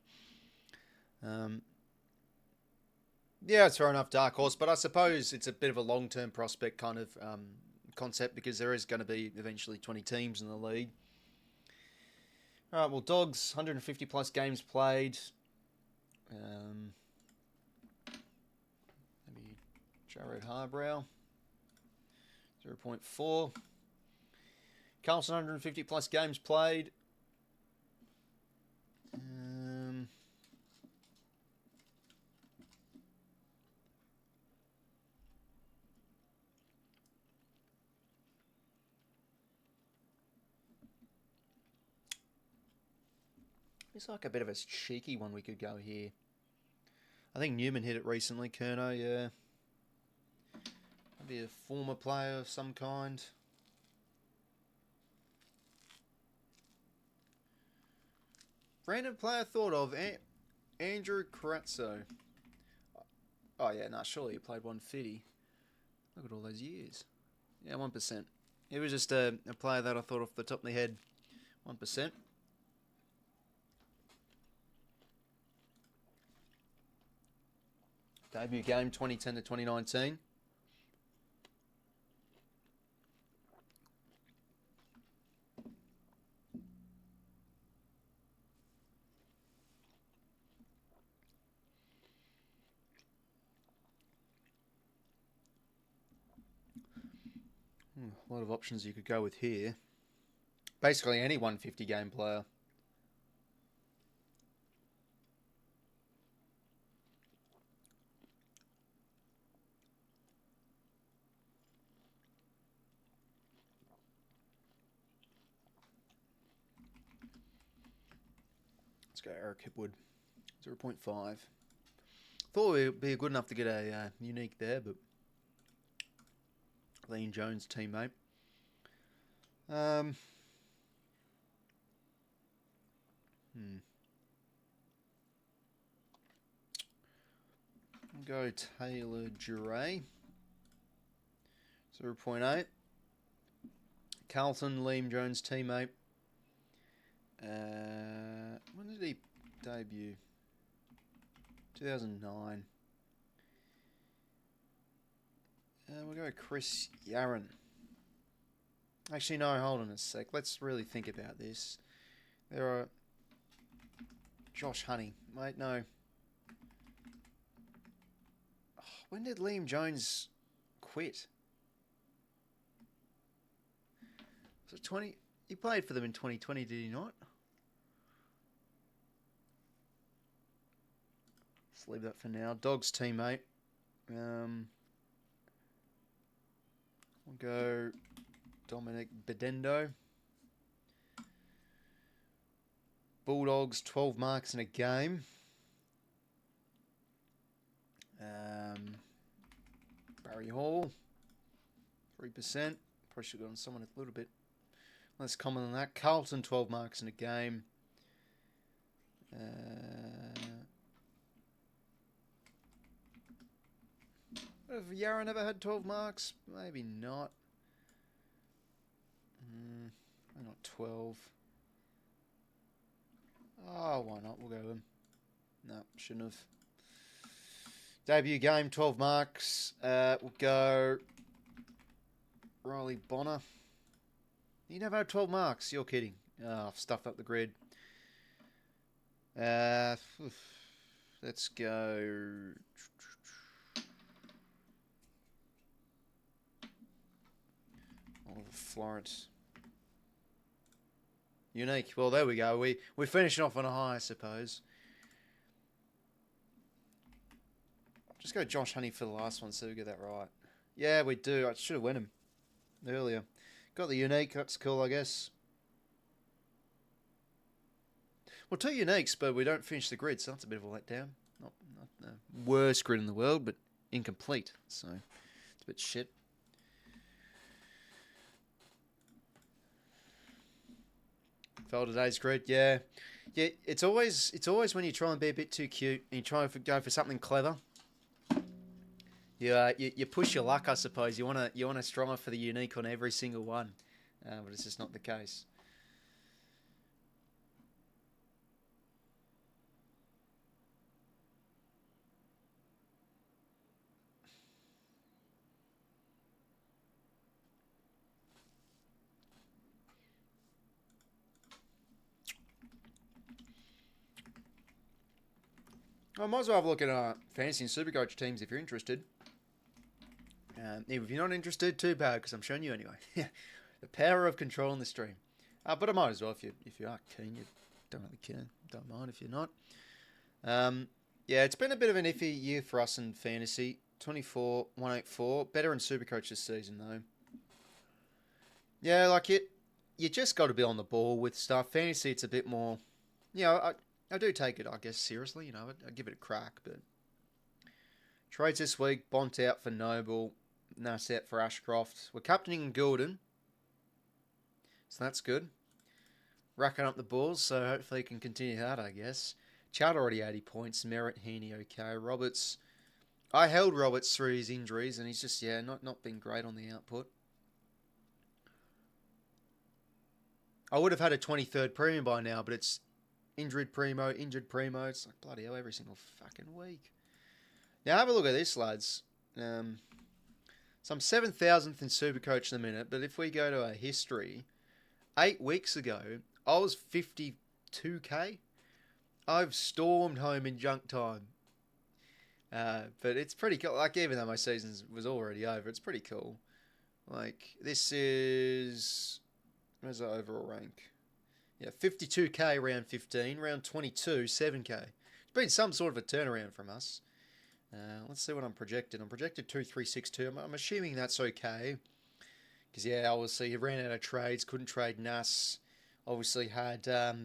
Yeah, it's fair enough, dark horse, but I suppose it's a bit of a long-term prospect kind of concept because there is going to be eventually 20 teams in the league. All right, well, Dogs, 150 plus games played. Maybe 𝐓𝐡𝐞 𝐎𝐥𝐝 0.4. Carlton, 150 plus games played. It's like a bit of a cheeky one we could go here. I think Newman hit it recently, 𝐼𝐶, yeah. Maybe a former player of some kind. Random player thought of, 𝐼𝐶𝐞. Oh yeah, nah, surely he played 150. Look at all those years. Yeah, 1%. It was just a player that I thought off the top of my head. 1%. Debut game 2010 to 2019. A lot of options you could go with here. Basically any 150 game player. Let's go 𝐼𝐶𝐞 𝐎𝐥𝐝 0.5. Thought it would be good enough to get a unique there, but Liam Jones, teammate. Go Taylor Duray. 0.8. Carlton, Liam Jones, teammate. When did he debut? 2009. We'll go Chris Yarran. Actually, no, hold on a sec. Let's really think about this. There are... Josh Honey. Mate, no. When did Liam Jones quit? Was it 20? He played for them in 2020, did he not? Let's leave that for now. Dogs teammate. We'll go Dominic Bedendo. Bulldogs, 12 marks in a game. Harry Hall, 3%. Probably should have gone someone a little bit less common than that. Carlton, 12 marks in a game. Have Yarra never had 12 marks? Maybe not. Why not 12? Oh, why not? We'll go with him. No, shouldn't have. Debut game, 12 marks. We'll go Riley Bonner. You never had 12 marks. You're kidding. Oh, I've stuffed up the grid. Let's go. Oliver Florence. Unique. Well, there we go. We're finishing off on a high, I suppose. Just go Josh Honey for the last one so we get that right. Yeah, we do. I should have won him earlier. Got the unique. That's cool, I guess. Well, 2 uniques, but we don't finish the grid, so that's a bit of a letdown. Not the worst grid in the world, but incomplete. So it's a bit shit. Fell today's grid, yeah. It's always when you try and be a bit too cute and you try to go for something clever. You push your luck, I suppose. You wanna strive for the unique on every single one, but it's just not the case. I might as well have a look at fantasy and Supercoach teams if you're interested. If you're not interested, too bad, because I'm showing you anyway. The power of controlling the stream. But I might as well if you are keen. You don't really care. Don't mind if you're not. Yeah, it's been a bit of an iffy year for us in fantasy. 24, 184. Better in Supercoach this season, though. Yeah, like you just got to be on the ball with stuff. Fantasy, it's a bit more... I do take it, I guess, seriously. I give it a crack, but... Trades this week. Bont out for Noble. Nass out for Ashcroft. We're captaining Gordon. So that's good. Racking up the balls, so hopefully he can continue that, I guess. Chad already 80 points. Merritt, Heaney, okay. Roberts. I held Roberts through his injuries, and he's just, not been great on the output. I would have had a 23rd premium by now, but it's injured primo. It's like bloody hell every single fucking week. Now have a look at this, lads. So I'm 7,000th in Supercoach in a minute, but if we go to our history, 8 weeks ago, I was 52k. I've stormed home in junk time. But it's pretty cool. Like, even though my season was already over, it's pretty cool. Like, this is... Where's the overall rank? Yeah, 52k round 15. Round 22, 7k. It's been some sort of a turnaround from us. Let's see what I'm projected. I'm projected 2362. I'm assuming that's okay. Because, obviously, you ran out of trades. Couldn't trade Nass. Obviously had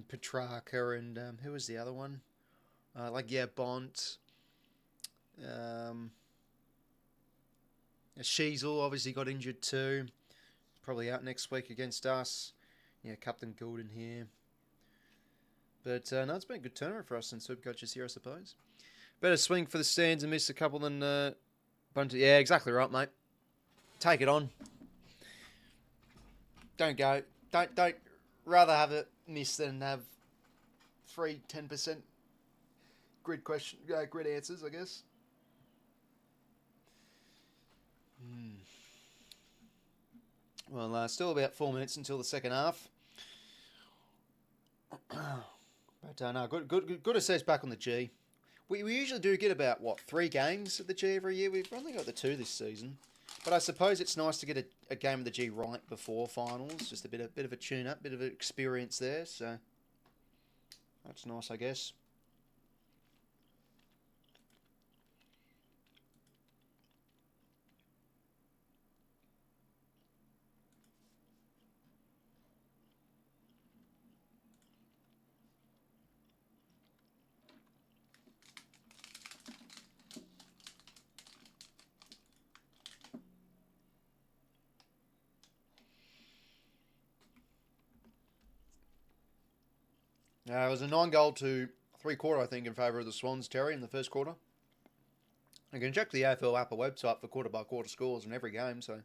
Petrarca and... who was the other one? Bont. 𝐓𝐡𝐿 obviously got injured too. Probably out next week against us. Yeah, Captain Gordon here. But no, it's been a good turnaround for us in Supercoaches here, I suppose. Better swing for the stands and miss a couple than Bunty. Yeah, exactly right, mate. Take it on. Don't go. Don't. Rather have it miss than have 10% grid answers, I guess. Well, still about 4 minutes until the second half. But no, good assess back on the G. We usually do get about, 3 games at the G every year. We've only got the 2 this season. But I suppose it's nice to get a game of the G right before finals. Just a bit of a tune-up, bit of an experience there. So that's nice, I guess. It was a 9-goal to 3-quarter, I think, in favour of the Swans, Terry, in the first quarter. You can check the AFL Apple website for quarter-by-quarter scores in every game, so...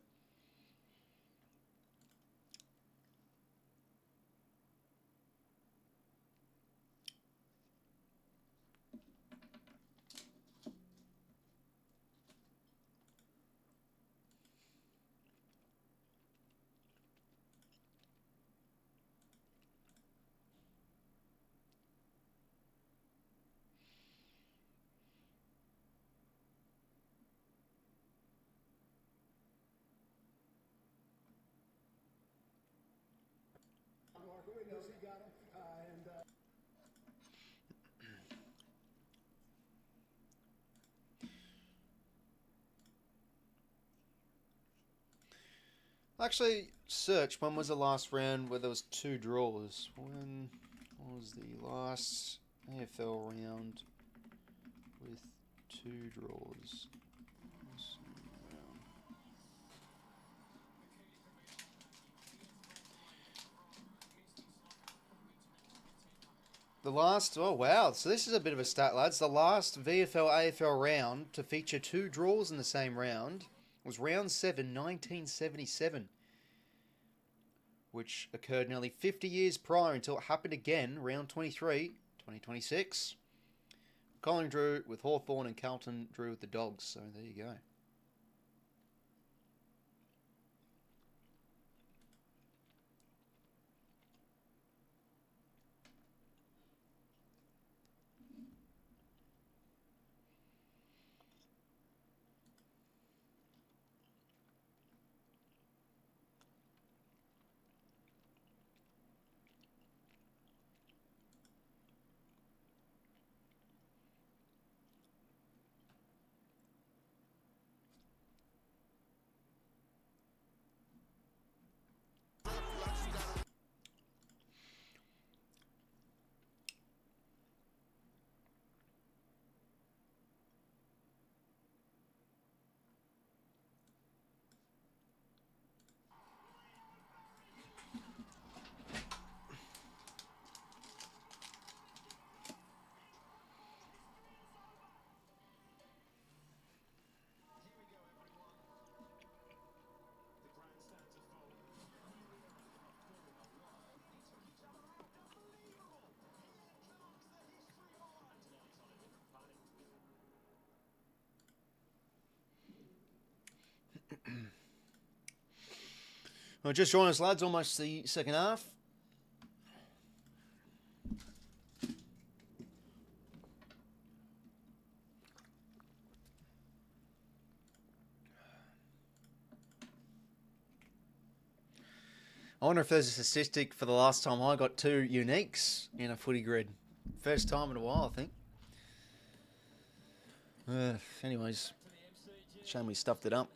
Actually, search, when was the last round where there was 2 draws? When was the last AFL round with 2 draws? The last, oh wow, so this is a bit of a stat, lads. The last VFL AFL round to feature 2 draws in the same round was round 7, 1977, which occurred nearly 50 years prior until it happened again, round 23, 2026. Collingwood drew with Hawthorn and Carlton drew with the Dogs, so there you go. Well, just join us, lads. Almost the second half. I wonder if there's a statistic for the last time I got 2 uniques in a footy grid. First time in a while, I think. Anyways, shame we stuffed it up.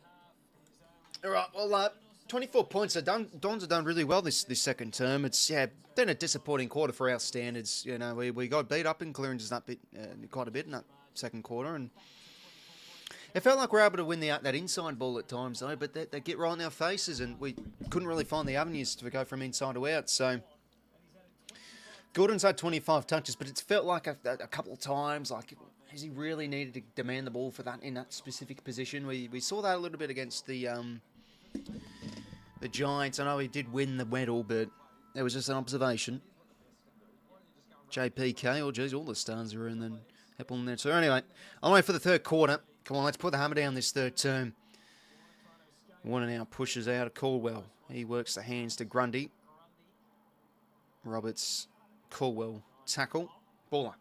All right, well, 24 points. Dons have done really well this second term. It's been a disappointing quarter for our standards. You know, we got beat up in clearances that bit, quite a bit in that second quarter, and it felt like we were able to win that inside ball at times though. But they get right in our faces, and we couldn't really find the avenues to go from inside to out. So Gordon's had 25 touches, but it's felt like a couple of times like. Has he really needed to demand the ball for that in that specific position? We saw that a little bit against the Giants. I know he did win the medal, but it was just an observation. JPK, oh geez, all the stars are in, then Heppel in there too. Anyway, I'm waiting for the third quarter. Come on, let's put the hammer down this third term. One now pushes out of Caldwell. He works the hands to Grundy. Roberts, Caldwell, tackle, ball up.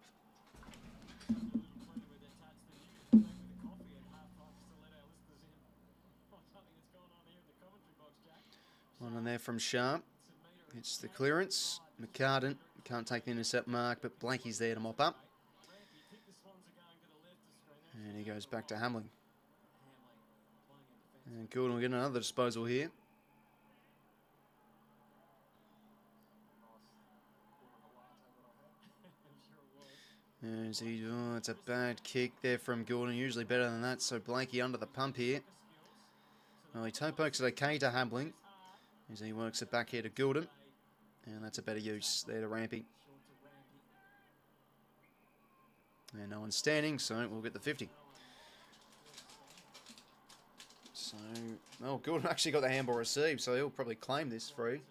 One on there from Sharp. It's the clearance. McCartan can't take the intercept mark, but Blanky's there to mop up. And he goes back to Hamling. And Gordon will get another disposal here. It's a bad kick there from Gordon. Usually better than that, so Blanky under the pump here. Well, he toe pokes it okay to Hamling. As he works it back here to Gordon. And that's a better use there to Rampy. And no one's standing, so we'll get the 50. So, well, Gordon actually got the handball received, so he'll probably claim this free.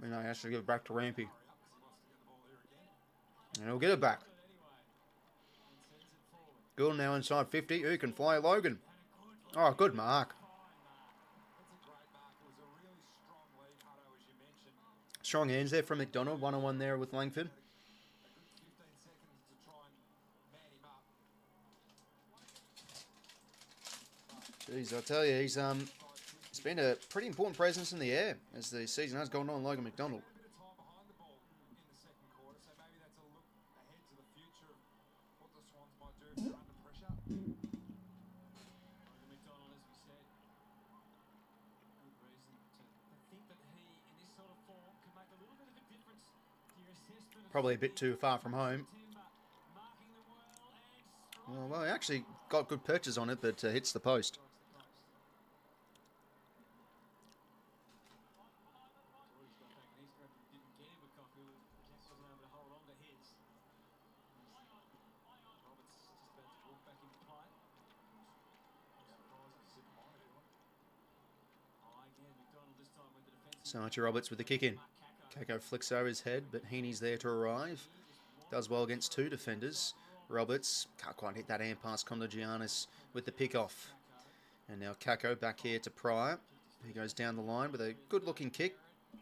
And I actually give it back to Rampy. And he'll get it back. Gordon now inside 50. Who can fly? Logan. Oh, good mark. Strong hands there from McDonald. 1-on-1 there with Langford. Jeez, I tell you, he's been a pretty important presence in the air as the season has gone on, Logan McDonald. Probably a bit too far from home. Well, he actually got good purchase on it, but hits the post. So Archie Roberts with the kick in. �絵𝐥𝐝 flicks over his head, but Heaney's there to arrive. Does well against two defenders. Roberts can't quite hit that hand pass. 𝐵𝐞 𝐎𝐥𝐿 with the pick off. And now 𝐵𝐿 back here to Pryor. He goes down the line with a good looking kick.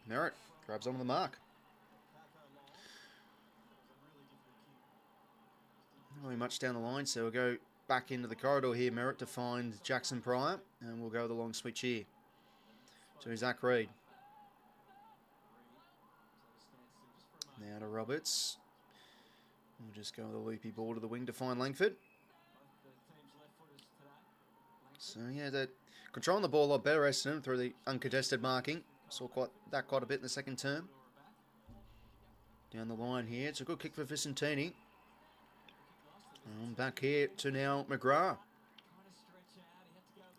Merritt grabs onto the mark. Not really much down the line, so we'll go back into the corridor here, Merritt, to find Jackson Pryor. And we'll go with the long switch here to Zach Reid. Now to Roberts. We'll just go with a loopy ball to the wing to find Langford. So yeah, they're controlling the ball a lot better, Essendon, through the uncontested marking. Saw quite a bit in the second term. Down the line here, it's a good kick for Vicentini. And back here to now McGrath.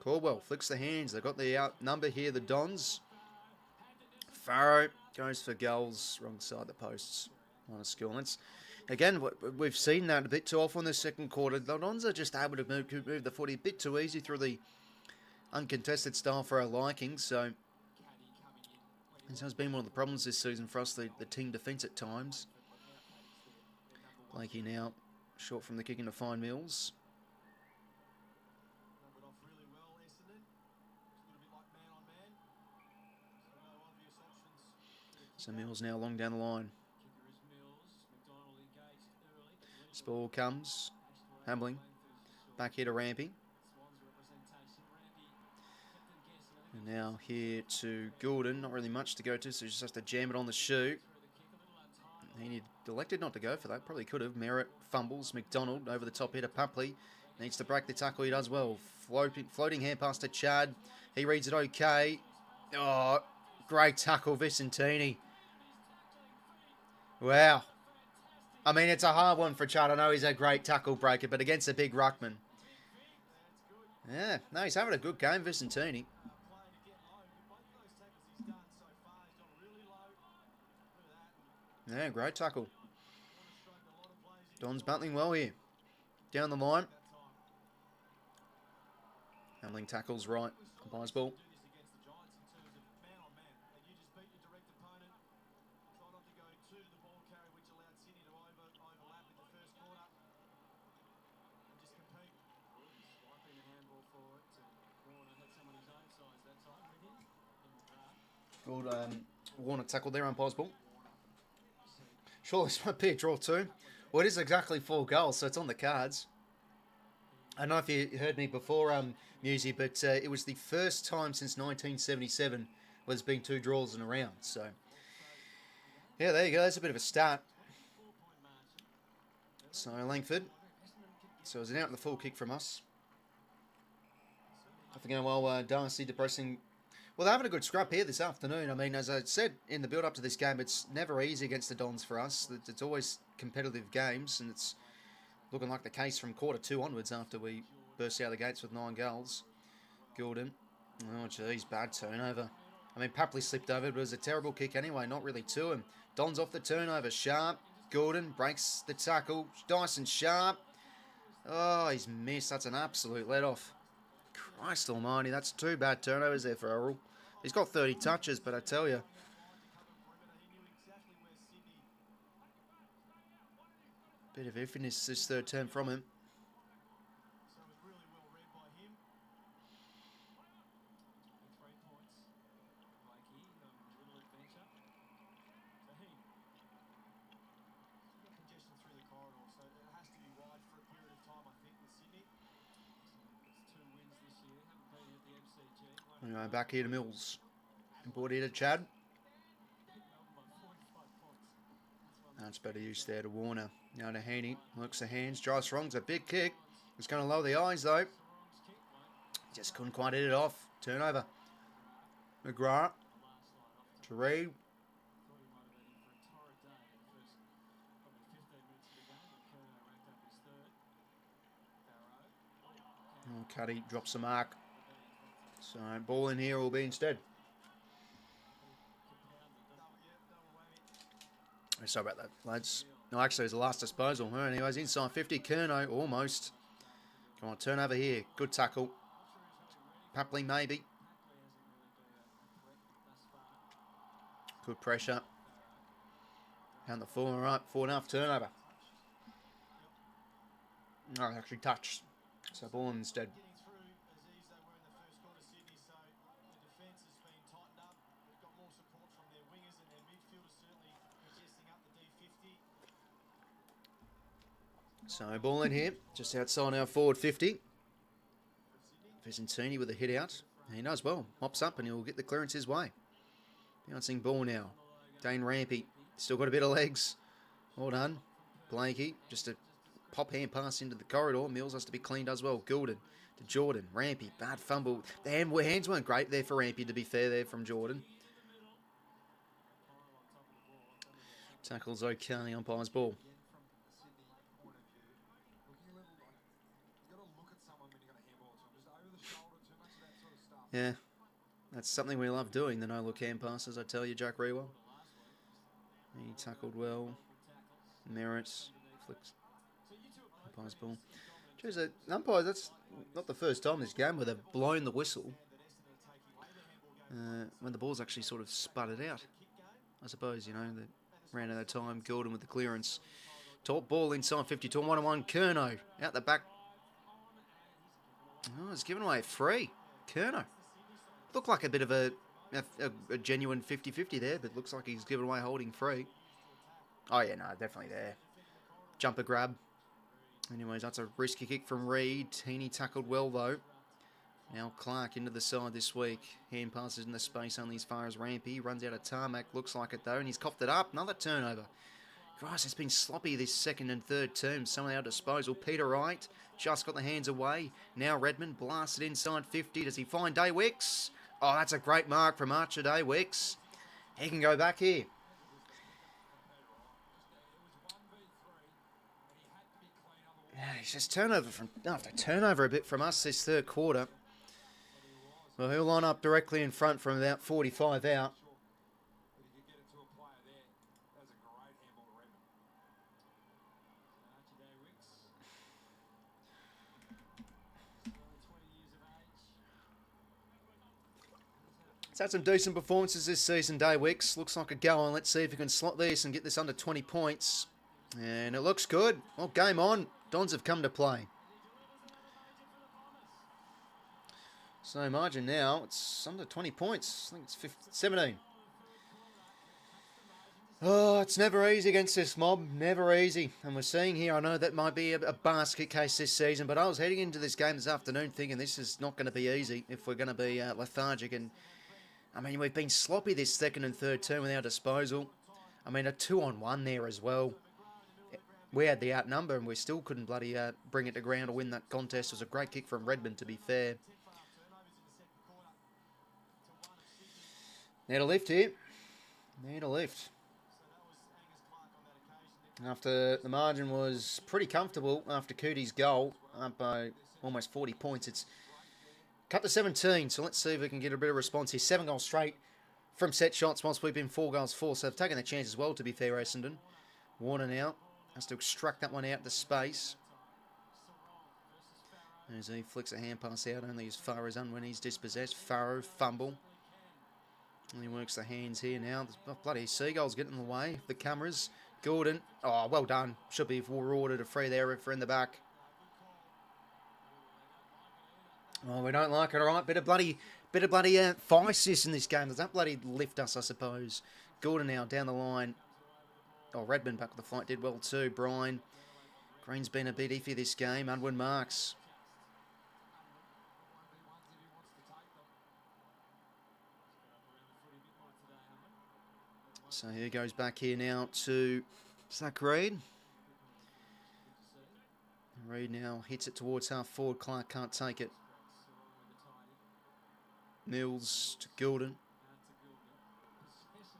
Caldwell flicks the hands. They've got the outnumber here, the Dons. Farrow goes for goals, wrong side of the posts. 𝐼𝐴𝐴 𝐿. Again, we've seen that a bit too often in the second quarter. The Dons are just able to move the footy a bit too easy through the uncontested style for our liking. So this has been one of the problems this season for us, the team defence at times. Blakey now short from the kick into fine Mills. So Mills now long down the line. This ball comes. Hambling. Back here to Rampy. And now here to Gordon. Not really much to go to, so he just has to jam it on the shoe. He elected not to go for that. Probably could have. Merritt fumbles. McDonald over the top here to Pupley. Needs to break the tackle. He does well. Floating hand pass to Chad. He reads it okay. Oh, great tackle, Vicentini. Wow. I mean, it's a hard one for Chad. I know he's a great tackle breaker, but against a big ruckman. Yeah, no, he's having a good game, Vicentini. Yeah, great tackle. Don's battling well here. Down the line. Hamling tackles right. Buys ball. Good Warner tackle there, umpire's ball. Surely this might be a draw too. Well, it is exactly 4 goals, so it's on the cards. I don't know if you heard me before, 𝐼𝐴𝐴, but it was the first time since 1977 where there's been 2 draws in a round. So, yeah, there you go. That's a bit of a start. So, Langford. So, it's an out in the full kick from us. I think, well, Darcy depressing. Well, they're having a good scrap here this afternoon. I mean, as I said in the build-up to this game, it's never easy against the Dons for us. It's always competitive games, and it's looking like the case from quarter 2 onwards after we burst out of the gates with 9 goals. Gordon. Oh, geez, bad turnover. I mean, Pupley slipped over, but it was a terrible kick anyway, not really to him. Don's off the turnover. Sharp. Gordon breaks the tackle. Dyson Sharp. Oh, he's missed. That's an absolute let-off. Christ almighty, that's 2 bad turnovers there for Errol. He's got 30 touches, but I tell you. Bit of iffiness this third term from him. Anyway, back here to Mills. Brought here to Chad. That's better use there to Warner. Now to Haney. Works the hands. Drives wrong. It's a big kick. It's going to lower the eyes though. Just couldn't quite hit it off. Turnover. McGrath. To Reed. Oh, Cuddy drops the mark. So ball in here will be instead. Sorry about that, lads. No, actually, it was the last disposal. Anyways, inside 50. 𝐴𝐥𝐿 almost. Come on, turnover here. Good tackle. Papley maybe. Good pressure. And the 4, all right, 4.5 turnover. No, actually touched. So ball instead. So ball in here, just outside our forward 50. 𝐓𝐡𝐞 with a hit out. He knows well. Hops up and he'll get the clearance his way. Bouncing ball now. Dane Rampy. Still got a bit of legs. Well done. Blakey. Just a pop hand pass into the corridor. Mills has to be cleaned as well. Gulden to Jordan. Rampy. Bad fumble. The hands weren't great there for Rampy, to be fair, there from Jordan. Tackles okay. Umpire's ball. Yeah, that's something we love doing, the no-look hand passes, I tell you, Jack Rewell. He tackled well. Merits. Flicks. Umpire's ball. Jeez, umpire, that's not the first time this game where they've blown the whistle. When the ball's actually sort of sputtered out. I suppose, you know, they ran out of time. Gulden with the clearance. Top ball inside 52. 1-1. 𝐴𝐥𝐿 out the back. Oh, it's given away free. 𝐴𝐥𝐿. Looked like a bit of a genuine 50-50 there, but looks like he's given away holding free. Oh, yeah, no, definitely there. Jumper grab. Anyways, that's a risky kick from Reed. Heaney tackled well, though. Now Clark into the side this week. Hand passes in the space only as far as Rampy. Runs out of tarmac. Looks like it, though, and he's coughed it up. Another turnover. Christ, it's been sloppy this second and third term. Some at our disposal. Peter Wright just got the hands away. Now Redmond blasted inside 50. Does he find 𝐴𝐥𝐿? Oh, that's a great mark from Archer 𝐴𝐿𝐿. He can go back here. Yeah, he's just turnover from after turnover a bit from us this third quarter. Well, he'll line up directly in front from about 45 out. He's had some decent performances this season, 𝐴𝐿𝐿𝐿. Looks like a go on. Let's see if he can slot this and get this under 20 points. And it looks good. Well, game on. Dons have come to play. So margin now, it's under 20 points. I think it's 17. Oh, it's never easy against this mob. Never easy. And we're seeing here, I know that might be a basket case this season, but I was heading into this game this afternoon thinking this is not going to be easy if we're going to be lethargic. And I mean, we've been sloppy this second and third term with our disposal. I mean, a 2-on-1 there as well. We had the outnumber and we still couldn't bloody bring it to ground to win that contest. It was a great kick from Redmond, to be fair. Need a lift here. Need a lift. After the margin was pretty comfortable after Coody's goal, up by almost 40 points. It's cut to 17, so let's see if we can get a bit of response here. 7 goals straight from set shots whilst we've been 4 goals for. So they've taken the chance as well, to be fair, Essendon. Warner now has to extract that one out to space. As he flicks a hand pass out, only as far as Unwinny's dispossessed. Farrow, fumble. And he works the hands here now. Bloody Seagull's getting in the way of the cameras. Gordon. Oh, well done. Should be awarded a free there for in the back. Oh, we don't like it. All right, bit of bloody 𝐼𝐶𝐶 in this game. Does that bloody lift us, I suppose? Gordon now down the line. Oh, Redmond back with the flight did well too. Brian. Green's been a bit iffy this game. Unwin marks. So here goes back here now to Zach Reid. Reid now hits it towards half forward. Clark can't take it. Mills to Gilden.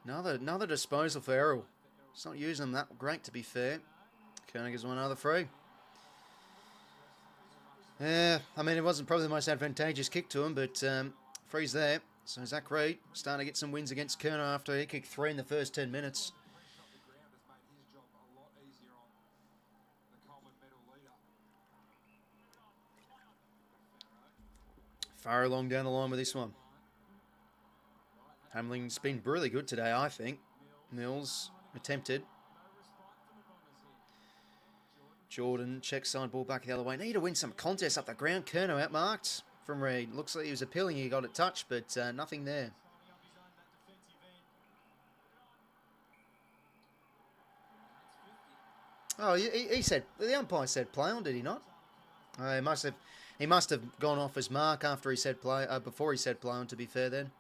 Another disposal for Errol. He's not using them that great, to be fair. Koenig gives one another free. Yeah, I mean, it wasn't probably the most advantageous kick to him, but free's there. So Zach Reid starting to get some wins against Kerner after he kicked 3 in the first 10 minutes. Far along down the line with this one. Hamlin's been really good today, I think. Mills attempted. Jordan checks side ball back the other way. Need to win some contests up the ground. Kerner outmarked from Reid. Looks like he was appealing. He got it touched, but nothing there. Oh, he said, the umpire said play on, did he not? He must have gone off his mark after he said play, before he said play on, to be fair then.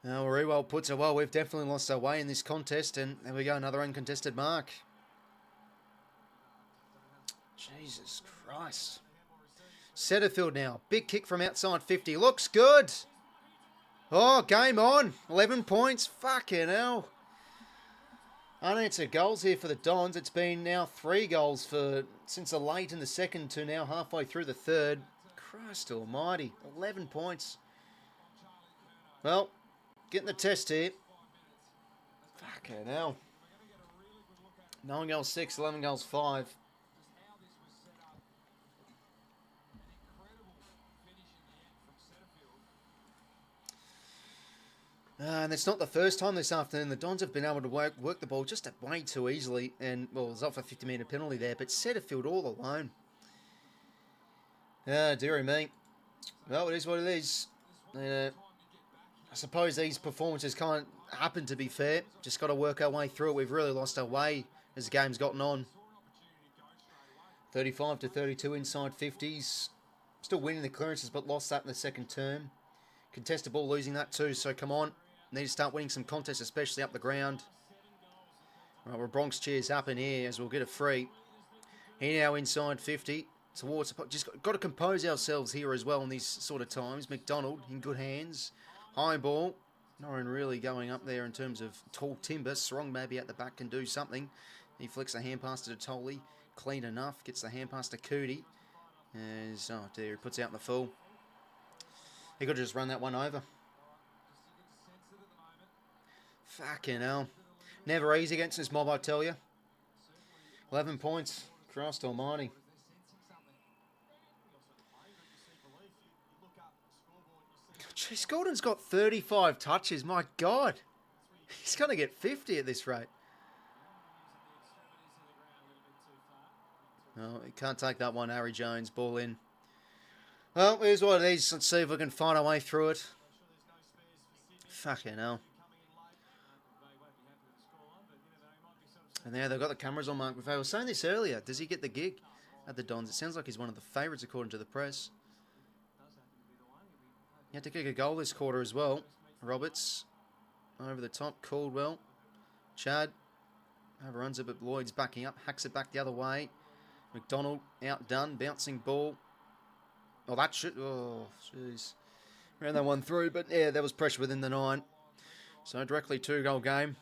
Now, Rewell puts it well. We've definitely lost our way in this contest, and there we go, another uncontested mark. Jesus Christ. Setterfield now. Big kick from outside 50. Looks good. Oh, game on. 11 points. Fucking hell. Unanswered goals here for the Dons. It's been now 3 goals since the late in the second to now halfway through the third. Christ almighty. 11 points. Well, getting the test here. Fucking hell. 9 goals 6, 11 goals 5. And it's not the first time this afternoon. The Dons have been able to work the ball just way too easily. And, well, it was off a 50-metre penalty there. But Setterfield all alone. Ah, dearie me. Well, it is what it is. And, I suppose these performances can't happen, to be fair. Just got to work our way through it. We've really lost our way as the game's gotten on. 35 to 32 inside 50s. Still winning the clearances, but lost that in the second term. Contested ball, losing that too. So, come on. Need to start winning some contests, especially up the ground. Right, well, Bronx cheers up in here as we'll get a free. Here now inside 50. Towards just got to compose ourselves here as well in these sort of times. McDonald in good hands. High ball. No one really going up there in terms of tall timber. Strong maybe at the back can do something. He flicks the hand pass to Toley. Clean enough. Gets the hand pass to 𝐴𝐸. As, oh dear, he puts out in the full. He could have just run that one over. Fucking hell. Never easy against this mob, I tell you. 11 points. Christ almighty. Jeez, Gordon's got 35 touches. My God. He's going to get 50 at this rate. No, he can't take that one. Harry Jones, ball in. Well, here's what it is. Let's see if we can find our way through it. Fucking hell. And now they've got the cameras on Mark Buffet. I was saying this earlier. Does he get the gig at the Dons? It sounds like he's one of the favourites according to the press. He had to kick a goal this quarter as well. Roberts over the top. Caldwell. Chad overruns it, but Lloyd's backing up. Hacks it back the other way. McDonald outdone. Bouncing ball. Oh, that should... Oh, jeez. Ran that one through, but yeah, there was pressure within the 9. So directly 2-goal game.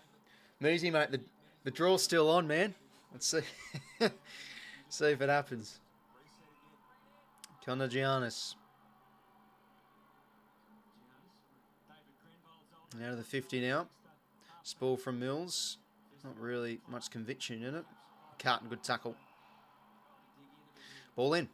Easy, mate. The draw's still on, man. Let's see. See if it happens. Conor-Giannis. Out of the 50 now. Spool from Mills. Not really much conviction in it. Carton, good tackle. Ball in.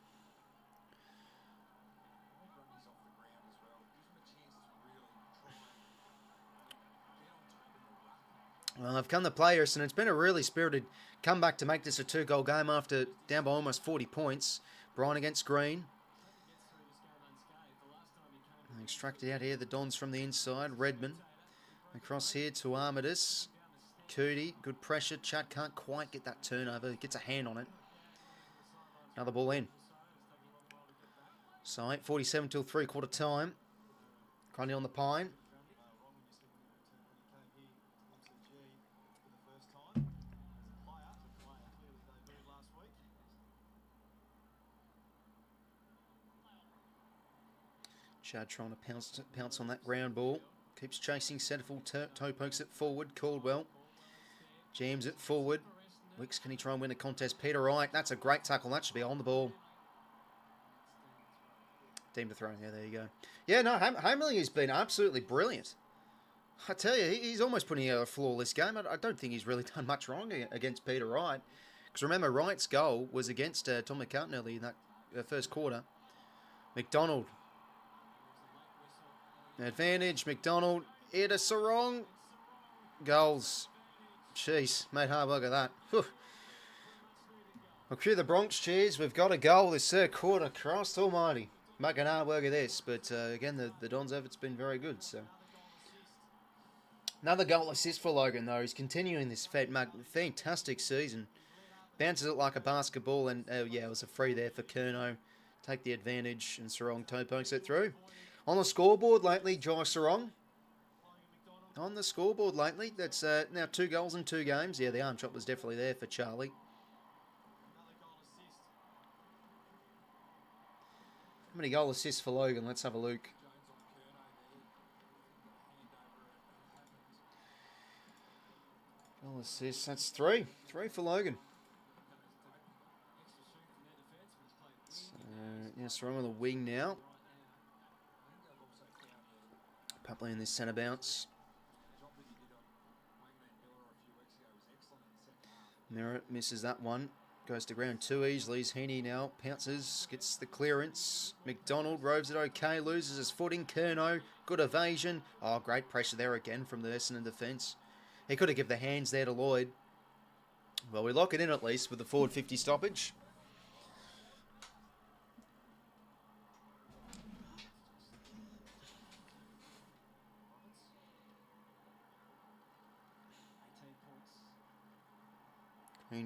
Well, I've come to play Essendon, and it's been a really spirited comeback to make this a 2-goal game after down by almost 40 points. Bryan against Green. Extracted out here, the Dons from the inside. Redman across here to 𝐼𝐴 𝐿𝐴. Good pressure. Chad can't quite get that turnover. Gets a hand on it. Another ball in. So 8:47 till 3/4 time. Grundy on the pine. Chad trying to pounce on that ground ball. Keeps chasing. Centerfull toe pokes it forward. Caldwell jams it forward. 𝐓𝐡𝐞, can he try and win a contest? Peter Wright. That's a great tackle. That should be on the ball. Deemed to throw. Yeah, there you go. Yeah, no, 𝐴𝐵𝐿𝐴 has been absolutely brilliant. I tell you, he's almost putting out a flawless game. I don't think he's really done much wrong against Peter Wright. Because remember, Wright's goal was against Tom McCartney in that first quarter. McDonald. Advantage, McDonald. Here to Sarong. Goals. Jeez, made hard work of that. Whew. Well, cue the Bronx cheers. We've got a goal this third quarter. Christ almighty. Making hard work of this. But again, the Dons' effort's been very good. So another goal assist for Logan, though. He's continuing this fantastic season. Bounces it like a basketball. And yeah, it was a free there for 𝐴𝐵𝐿𝐴. Take the advantage. And Sarong toe pokes it through. On the scoreboard lately, Jai Sarong. On the scoreboard lately, that's now 2 goals in 2 games. Yeah, the arm chop was definitely there for Charlie. How many goal assists for Logan? Let's have a look. Goal assists, that's 3. 3 for Logan. So, yeah, Sarong on the wing now. Pupley in this centre bounce. Merritt misses that one. Goes to ground too easily. Heaney now pounces, gets the clearance. McDonald roves it okay, loses his footing. 𝐴𝐵𝐿𝐴, good evasion. Oh, great pressure there again from the Essendon defence. He could have given the hands there to Lloyd. Well, we lock it in at least with the forward 50 stoppage.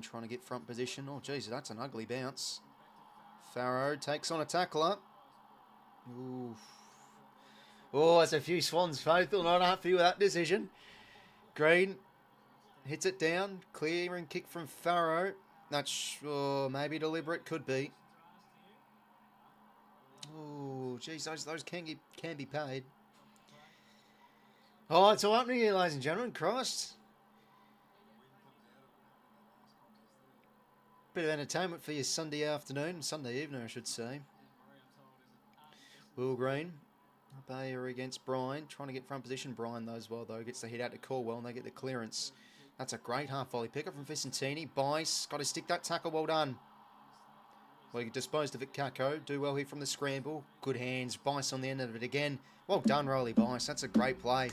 Trying to get front position. Oh, geez, that's an ugly bounce. Farrow takes on a tackler. Ooh. Oh, that's a few Swans faithful. Not happy with that decision. Green hits it down. Clear and kick from Farrow. That's maybe deliberate. Could be. Oh, geez, those can be paid. Oh, it's all happening here, ladies and gentlemen. Christ. Bit of entertainment for your Sunday afternoon, Sunday evening, I should say. Will Green, 𝐼𝐴𝐿𝐴 against Bryan, trying to get front position. Bryan knows well though, gets the hit out to Caldwell and they get the clearance. That's a great half volley pickup from 𝐵𝐵𝐿𝐴. 𝐵𝐵𝐿𝐴, got to stick that tackle, well done. Well, he disposed of it, 𝐴𝐵𝐿𝐴. Do well here from the scramble. Good hands, 𝐵𝐵𝐿𝐴 on the end of it again. Well done, Rolly 𝐵𝐵𝐿𝐴. That's a great play.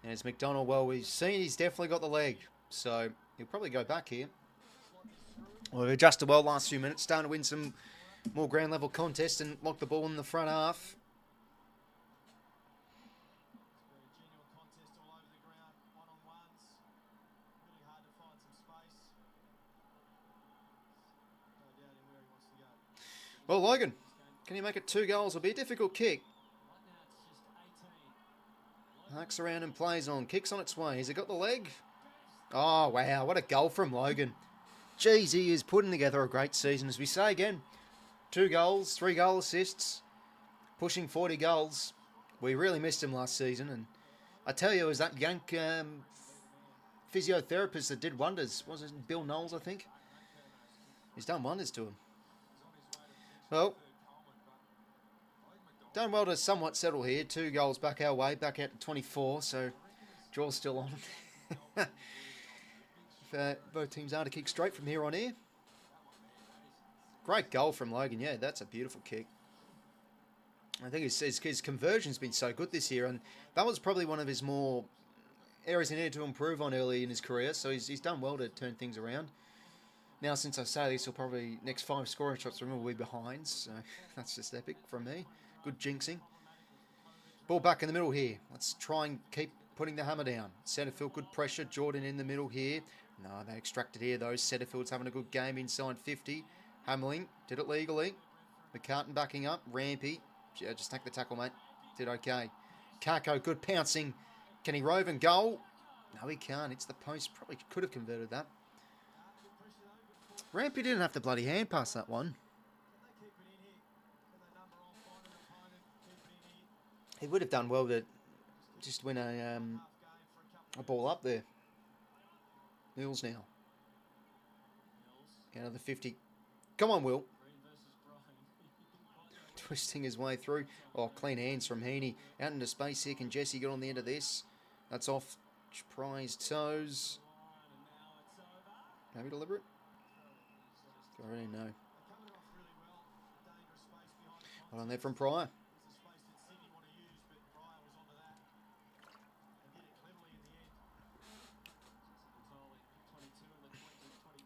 And as McDonald, well, we've seen he's definitely got the leg. So he'll probably go back here. Well, we've adjusted well last few minutes. Starting to win some more ground level contests and lock the ball in the front half. Well, Logan, can he make it 2 goals? It'll be a difficult kick. Harks around and plays on. Kicks on its way. Has it got the leg? Oh, wow. What a goal from Logan. Jeez, he is putting together a great season. As we say again, 2 goals, 3 goal assists, pushing 40 goals. We really missed him last season. And I tell you, it was that yank physiotherapist that did wonders. Wasn't it Bill Knowles, I think? He's done wonders to him. Well, done well to somewhat settle here. 2 goals back our way, back out to 24. So, draw's still on. Both teams are to kick straight from here on here. Great goal from Logan. Yeah, that's a beautiful kick. I think his conversion's been so good this year, and that was probably one of his more areas he needed to improve on early in his career. So he's done well to turn things around. Now, since I say this, he'll probably next 5 scoring shots from him will be behind. So that's just epic from me. Good jinxing. Ball back in the middle here. Let's try and keep putting the hammer down. Setterfield, good pressure. Jordan in the middle here. No, they extracted here though. Setterfield's having a good game inside 50. Hammerling did it legally. McCartan backing up. Rampy. Yeah, just take the tackle, mate. Did okay. Kako, good pouncing. Can he rove and goal? No, he can't. It's the post. Probably could have converted that. Rampy didn't have to bloody hand pass that one. He would have done well to just win a ball up there. Mills now. Out of the 50. Come on, Will. Twisting his way through. Oh, clean hands from Heaney. Out into space here. Can Jessie get on the end of this? That's off Pry's toes. Maybe deliberate? I really know. Well on there from Pryor.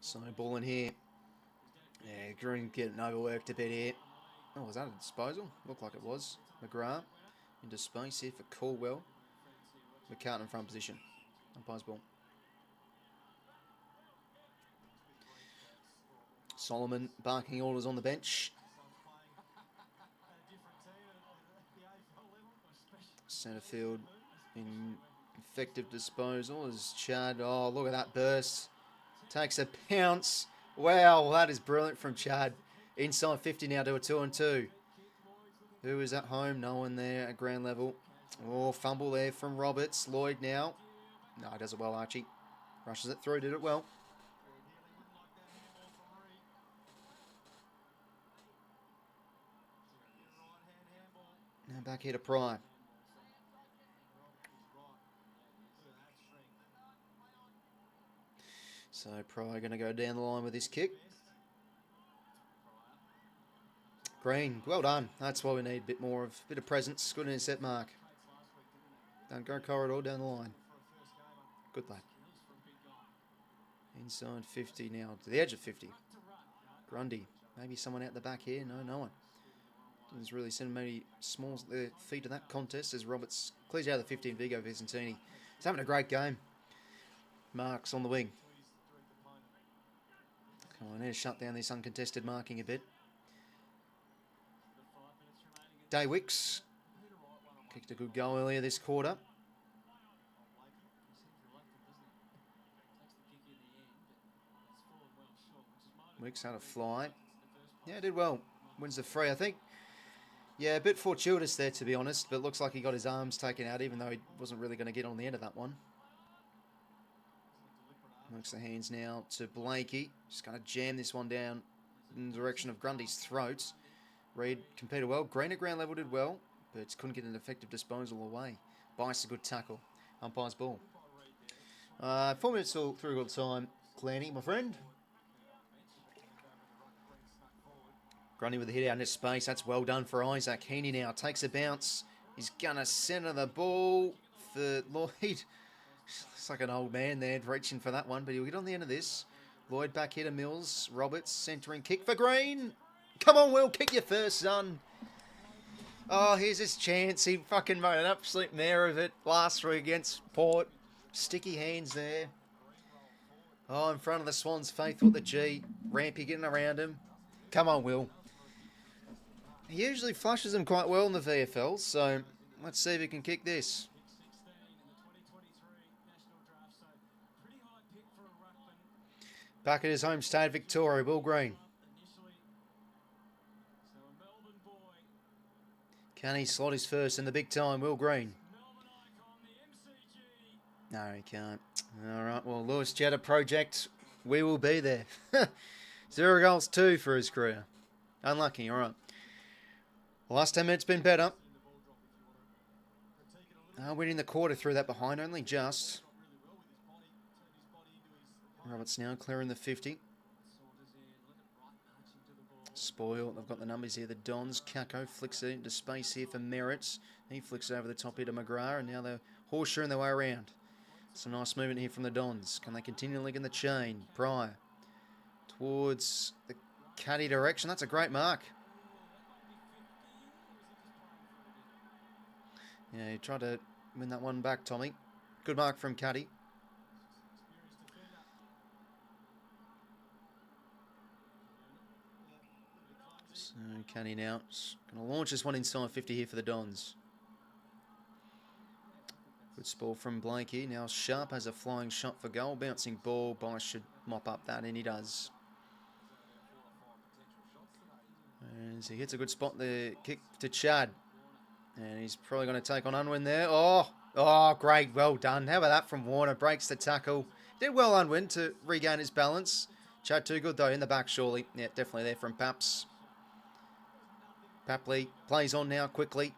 So ball in here. Yeah, Green getting overworked a bit here. Oh, was that a disposal? Looked like it was. McGrath into space here for Caldwell. McCartan in front position. Umpire's ball. Solomon barking orders on the bench. Centerfield in effective disposal as Chad. Oh, look at that burst. Takes a pounce. Wow, that is brilliant from Chad. Inside 50 now to a 2-on-2. Who is at home? No one there at ground level. Oh, fumble there from Roberts. Lloyd now. No, does it well, Archie. Rushes it through, did it well. Now back here to Pryor. So Pryor going to go down the line with his kick. Green, well done. That's why we need a bit more of a bit of presence. Good intercept mark. Don't go corridor down the line. Good lad. Inside 50 now to the edge of 50. Grundy, maybe someone out the back here. No one. Didn't really send maybe small their feet to that contest as Roberts clears out the 50 and Vigo Vicentini. He's having a great game. Marks on the wing. Come on, I need to shut down this uncontested marking a bit. Daywicks kicked a good goal earlier this quarter. Wicks had a fly. Yeah, did well. Wins the free, I think. Yeah, a bit fortuitous there, to be honest, but looks like he got his arms taken out, even though he wasn't really going to get on the end of that one. Works the hands now to 𝐓𝐿𝐴𝐾𝐬. Just going to jam this one down in the direction of Grundy's throat. Reed competed well. Green at ground level did well, but couldn't get an effective disposal away. 𝐵ICE a good tackle. Umpire's ball. 4 minutes till through good time. Clanny, my friend. Grundy with the hit out into space. That's well done for Isaac. Heaney now takes a bounce. He's going to centre the ball for Lloyd. It's like an old man there reaching for that one, but he'll get on the end of this. Lloyd back here to Mills. Roberts centering kick for Green. Come on, Will, kick your first, son. Oh, here's his chance. He fucking made an absolute mare of it last week against Port. Sticky hands there. Oh, in front of the Swans, faithful the G. Rampy getting around him. Come on, Will. He usually flushes them quite well in the VFL, so let's see if he can kick this. Back at his home state, Victoria, Will Green. Can he slot his first in the big time, Will Green? No, he can't. All right, well, Lewis Jetta project, we will be there. 0 goals, 2 for his career. Unlucky, all right. The last 10 minutes been better. Winning the quarter through that behind, only just. Roberts now clearing the 50. Spoil. They've got the numbers here. The Dons. 𝐓𝐴𝐞𝐞 flicks it into space here for Merritts. He flicks it over the top here to McGrath, and now they're horseshoeing their way around. Some nice movement here from the Dons. Can they continue linking the chain? Pryor towards the caddy direction. That's a great mark. Yeah, he tried to win that one back, Tommy. Good mark from caddy. So caddy now going to launch this one inside 50 here for the Dons. Good spoil from Blakey. Now Sharp has a flying shot for goal. Bouncing ball. Bice should mop up that, and he does. And he hits a good spot there. Kick to Chad. And he's probably going to take on Unwin there. Oh, great. Well done. How about that from Warner? Breaks the tackle. Did well, Unwin, to regain his balance. Chad too good, though, in the back, surely. Yeah, definitely there from Paps. Papley plays on now quickly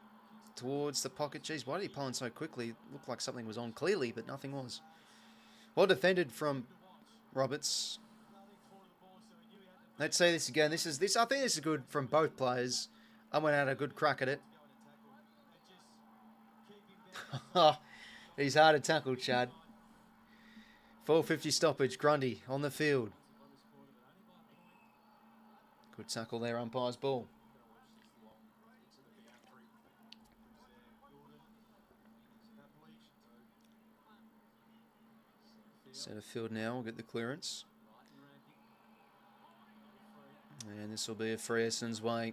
towards the pocket. Geez, why did he pull in so quickly? It looked like something was on clearly, but nothing was. Well defended from Roberts. Let's see this again. I think this is good from both players. Unwin had a good crack at it. He's hard to tackle, Chad. 4:50 stoppage. Grundy on the field. Good tackle there, umpire's ball. Centre field now will get the clearance. And this will be a free Essendon's way.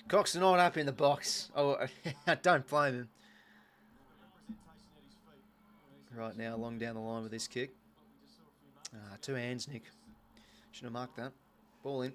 Cox not happy in the box. Oh, I don't blame him. Right now, long down the line with this kick. Two hands, Nick. Should have marked that. Ball in.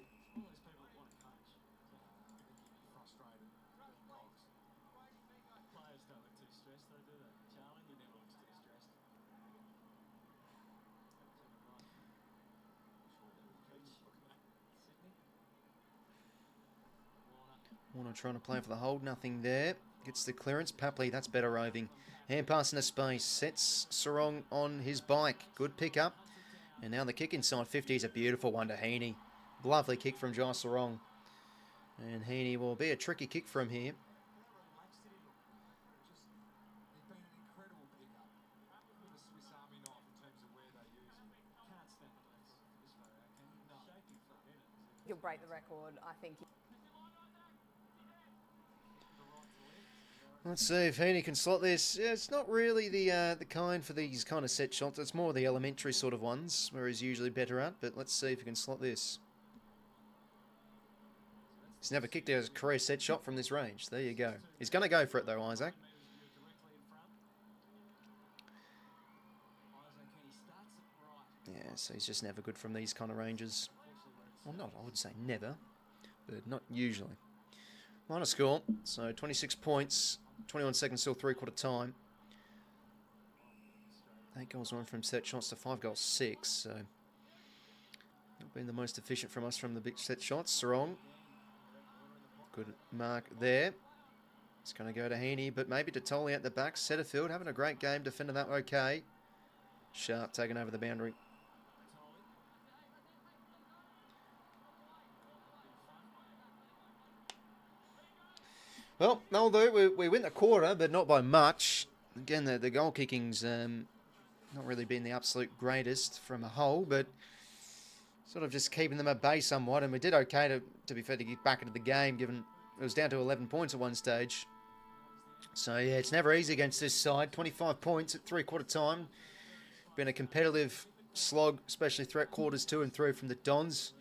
Warner trying to play for the hold, nothing there. Gets the clearance. Papley, that's better roving. Hand pass into space. Sets Sarong on his bike. Good pick up. And now the kick inside 50 is a beautiful one to 𝐼𝐴𝐞𝐞. Lovely kick from 𝐼𝐴𝐶 Sarong. And 𝐼𝐴𝐞𝐞 will be a tricky kick from here. He'll break the record, I think. Let's see if 𝐼𝐴𝐞𝐞 can slot this. Yeah, it's not really the kind for these kind of set shots. It's more the elementary sort of ones where he's usually better at. But let's see if he can slot this. He's never kicked out a career set shot from this range. There you go. He's going to go for it though, Isaac. Yeah, so he's just never good from these kind of ranges. Well, not, I would say never, but not usually. Minor score, so 26 points, 21 seconds till three-quarter time. 8 goals on from set shots to 5 goals 6, so not been the most efficient from us from the big set shots. Sarong, good mark there. It's going to go to 𝐼𝐴𝐞𝐞, but maybe to 𝗏𝐿𝐼 at the back. Setterfield having a great game, defending that okay. Sharp taking over the boundary. Well, that'll do. We win the quarter, but not by much. Again, the goal kicking's not really been the absolute greatest from a whole, but sort of just keeping them at bay somewhat. And we did okay, to be fair, to get back into the game, given it was down to 11 points at one stage. So, yeah, it's never easy against this side. 25 points at three-quarter time. Been a competitive slog, especially throughout quarters 2 and 3 from the Dons.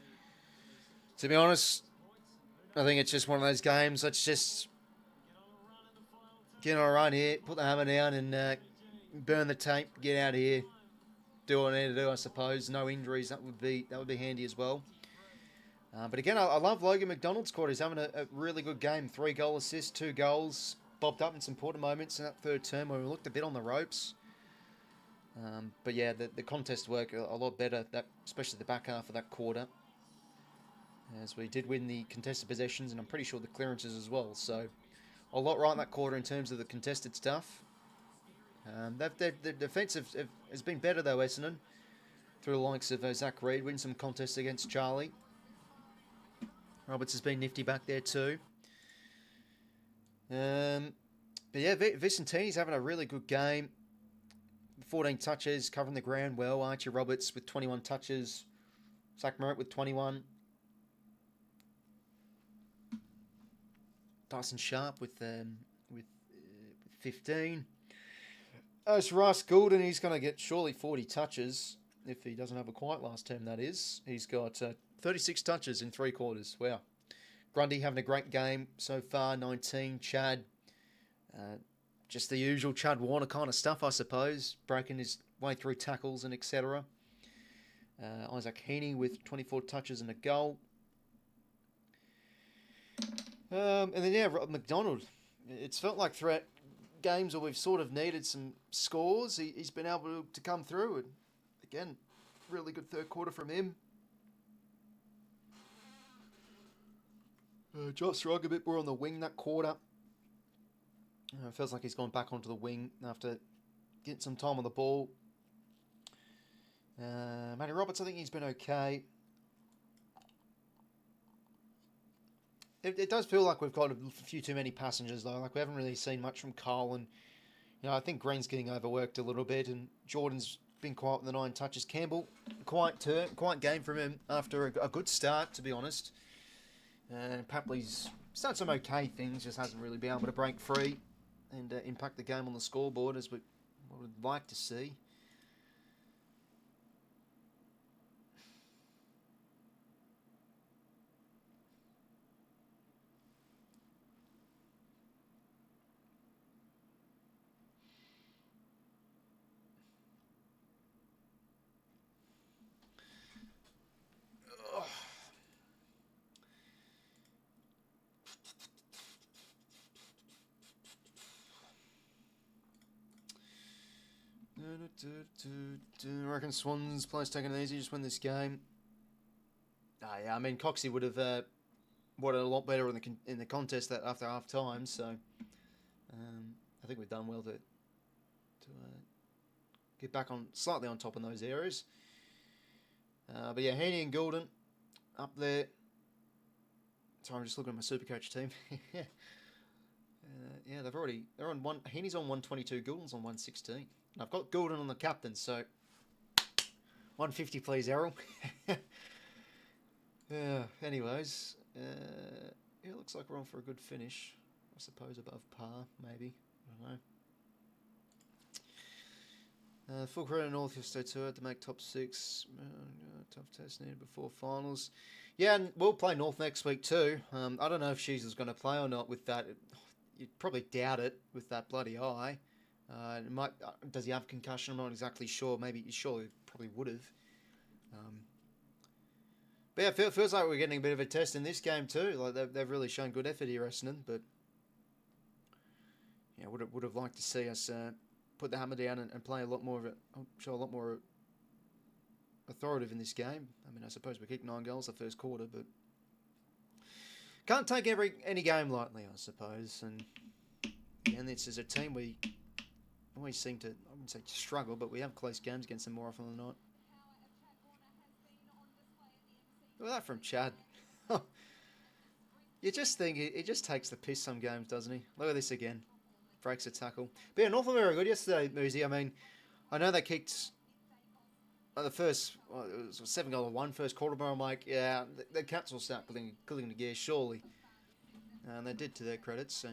To be honest, I think it's just one of those games. Let's just get on a run here, put the hammer down and burn the tape, get out of here. Do what I need to do, I suppose. No injuries, that would be handy as well. But again, I love Logan McDonald's quarter. He's having a really good game. 3 goal assists, 2 goals. Bobbed up in some important moments in that third term where we looked a bit on the ropes. But yeah, the contest worked a lot better, especially the back half of that quarter. As we did win the contested possessions, and I'm pretty sure the clearances as well. So a lot right in that quarter in terms of the contested stuff. The defence has been better though, Essendon, through the likes of Zach Reid, win some contests against Charlie. Roberts has been nifty back there too. But yeah, 𝐕𝐸𝐶𝐼𝐸's having a really good game. 14 touches, covering the ground well. Archie Roberts with 21 touches. Zach Merritt with 21. Dyson Sharp with 15. It's Ross Goulden. He's going to get surely 40 touches if he doesn't have a quiet last term, that is. He's got 36 touches in 3 quarters. Wow. Grundy having a great game so far, 19. Chad, just the usual Chad Warner kind of stuff, I suppose. Breaking his way through tackles and etc. Isaac Heaney with 24 touches and a goal. And then, yeah, McDonald. It's felt like throughout games where we've sort of needed some scores, he's been able to come through. And again, really good third quarter from him. Josh Rogg a bit more on the wing that quarter. It feels like he's gone back onto the wing after getting some time on the ball. Matty Roberts, I think he's been okay. It does feel like we've got a few too many passengers, though. Like, we haven't really seen much from Cole. And, you know, I think Green's getting overworked a little bit. And Jordan's been quiet with the 9 touches. Campbell, quiet game from him after a good start, to be honest. Papley's done some okay things, just hasn't really been able to break free and impact the game on the scoreboard as we would like to see. I reckon Swans players taking it easy, just win this game. Yeah, I mean, 𝐓𝐶𝐞 would have wanted a lot better in the contest that after half time, so I think we've done well to get back on slightly on top in those areas. But yeah, Heaney and Goulden up there. Sorry, I'm just looking at my Supercoach team. Yeah, they're on one. Heaney's on 122, Goulden's on 116. I've got Goulden on the captain, so 150 please, Errol. Yeah, anyways, it looks like we're on for a good finish. I suppose above par, maybe. I don't know. Full credit to North yesterday to make top 6. Tough test needed before finals. Yeah, and we'll play North next week too. I don't know if She's going to play or not with that. You'd probably doubt it with that bloody eye. Does he have concussion? I'm not exactly sure. Maybe he probably would have. But yeah, it feels like we're getting a bit of a test in this game too. Like they've really shown good effort here, Essendon. But yeah, would have liked to see us put the hammer down and play a lot more of it. Show a lot more authoritative in this game. I mean, I suppose we kicked 9 goals the first quarter, but can't take any game lightly, I suppose. And this is a team we always seem to, I wouldn't say struggle, but we have close games against them more often than not. Look at that from Chad. You just think he just takes the piss some games, doesn't he? Look at this again. Breaks a tackle. But yeah, North were very good yesterday, 𝐬𝐸𝐶𝐼𝐸. I mean, I know they kicked the first, it was 7-1 first quarter, but I'm like, yeah, the Cats will start pulling the gear, surely. And they did, to their credit, so.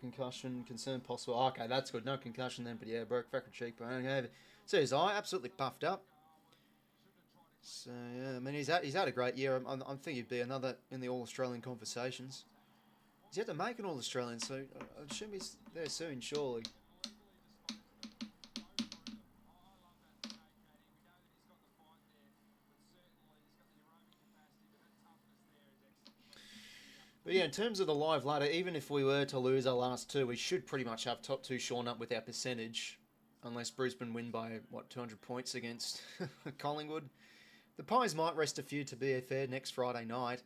Concussion, concern possible. Oh, okay, that's good. No concussion then, but yeah, broke fractured cheekbone. So his eye absolutely puffed up. So yeah, I mean he's had a great year. I'm thinking he'd be another in the All-Australian conversations. He's yet to make an All-Australian, so I assume he's there soon, surely. But yeah, in terms of the live ladder, even if we were to lose our last two, we should pretty much have top two shorn up with our percentage. Unless Brisbane win by, 200 points against Collingwood. The Pies might rest a few, to be fair, next Friday night.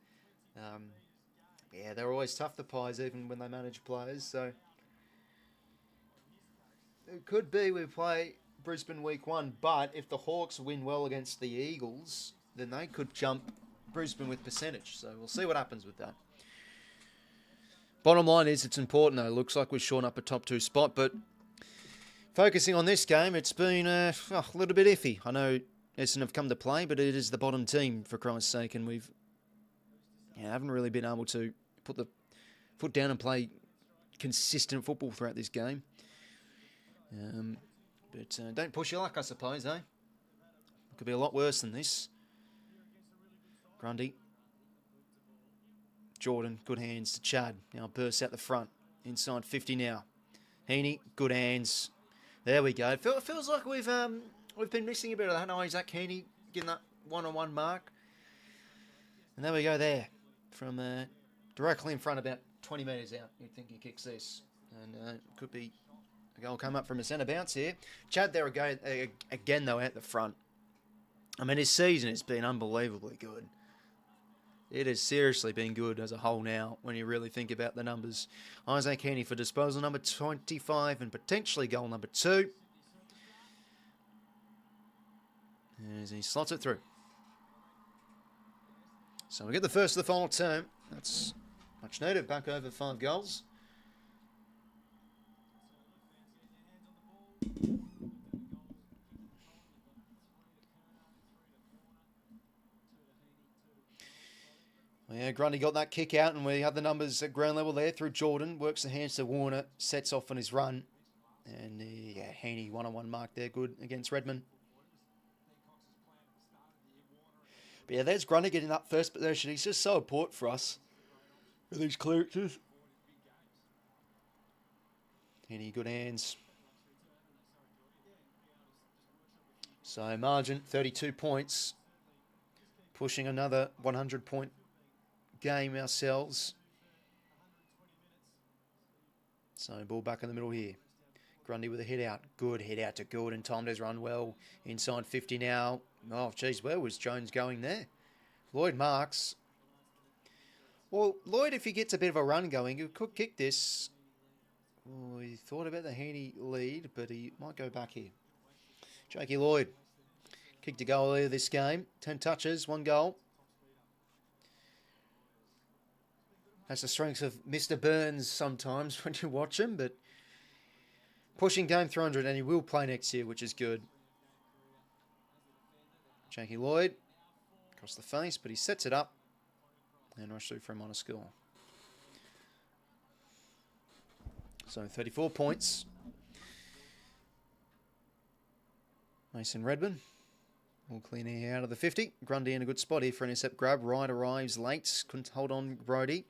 Yeah, they're always tough, the Pies, even when they manage players. So it could be we play Brisbane week 1. But if the Hawks win well against the Eagles, then they could jump Brisbane with percentage. So we'll see what happens with that. Bottom line is it's important, though. Looks like we've shorn up a top 2 spot, but focusing on this game, it's been a little bit iffy. I know Essendon have come to play, but it is the bottom team, for Christ's sake, and we've haven't really been able to put the foot down and play consistent football throughout this game. But don't push your luck, I suppose, eh? It could be a lot worse than this. Grundy. Jordan, good hands to Chad. Now bursts out the front. Inside 50 now. Heaney, good hands. There we go. It feels like we've been missing a bit of that. No, Zach Heaney getting that one-on-one mark. And there we go there. From directly in front, about 20 metres out. You'd think he kicks this. And could be a goal come up from a centre bounce here. Chad there again, though, at the front. I mean, his season has been unbelievably good. It has seriously been good as a whole now when you really think about the numbers. Isaac Heaney for disposal number 25 and potentially goal number 2. As he slots it through. So we get the first of the final term. That's much needed. Back over 5 goals. Yeah, Grundy got that kick out, and we have the numbers at ground level there through Jordan. Works the hands to Warner, sets off on his run. And Heaney one-on-one mark there, good against Redmond. But yeah, there's Grundy getting that first possession. He's just so important for us with these clearances. Heaney, good hands. So margin, 32 points. Pushing another 100-point game ourselves. So ball back in the middle here. Grundy with a hit out. Good hit out to Gordon. Timed his run well. Inside 50 now. Oh, geez, where was Jones going there? Lloyd marks. Well, Lloyd, if he gets a bit of a run going, he could kick this. Oh, he thought about the Heaney lead, but he might go back here. Jakey Lloyd. Kicked a goal earlier this game. 10 touches, 1 goal. That's the strength of Mr. Burns sometimes when you watch him, but pushing game 300, and he will play next year, which is good. Jakey Lloyd across the face, but he sets it up and rush through for him on a score. So 34 points. Mason Redmond will clean here out of the 50. Grundy in a good spot here for an intercept grab. Right arrives late. Couldn't hold on Brody.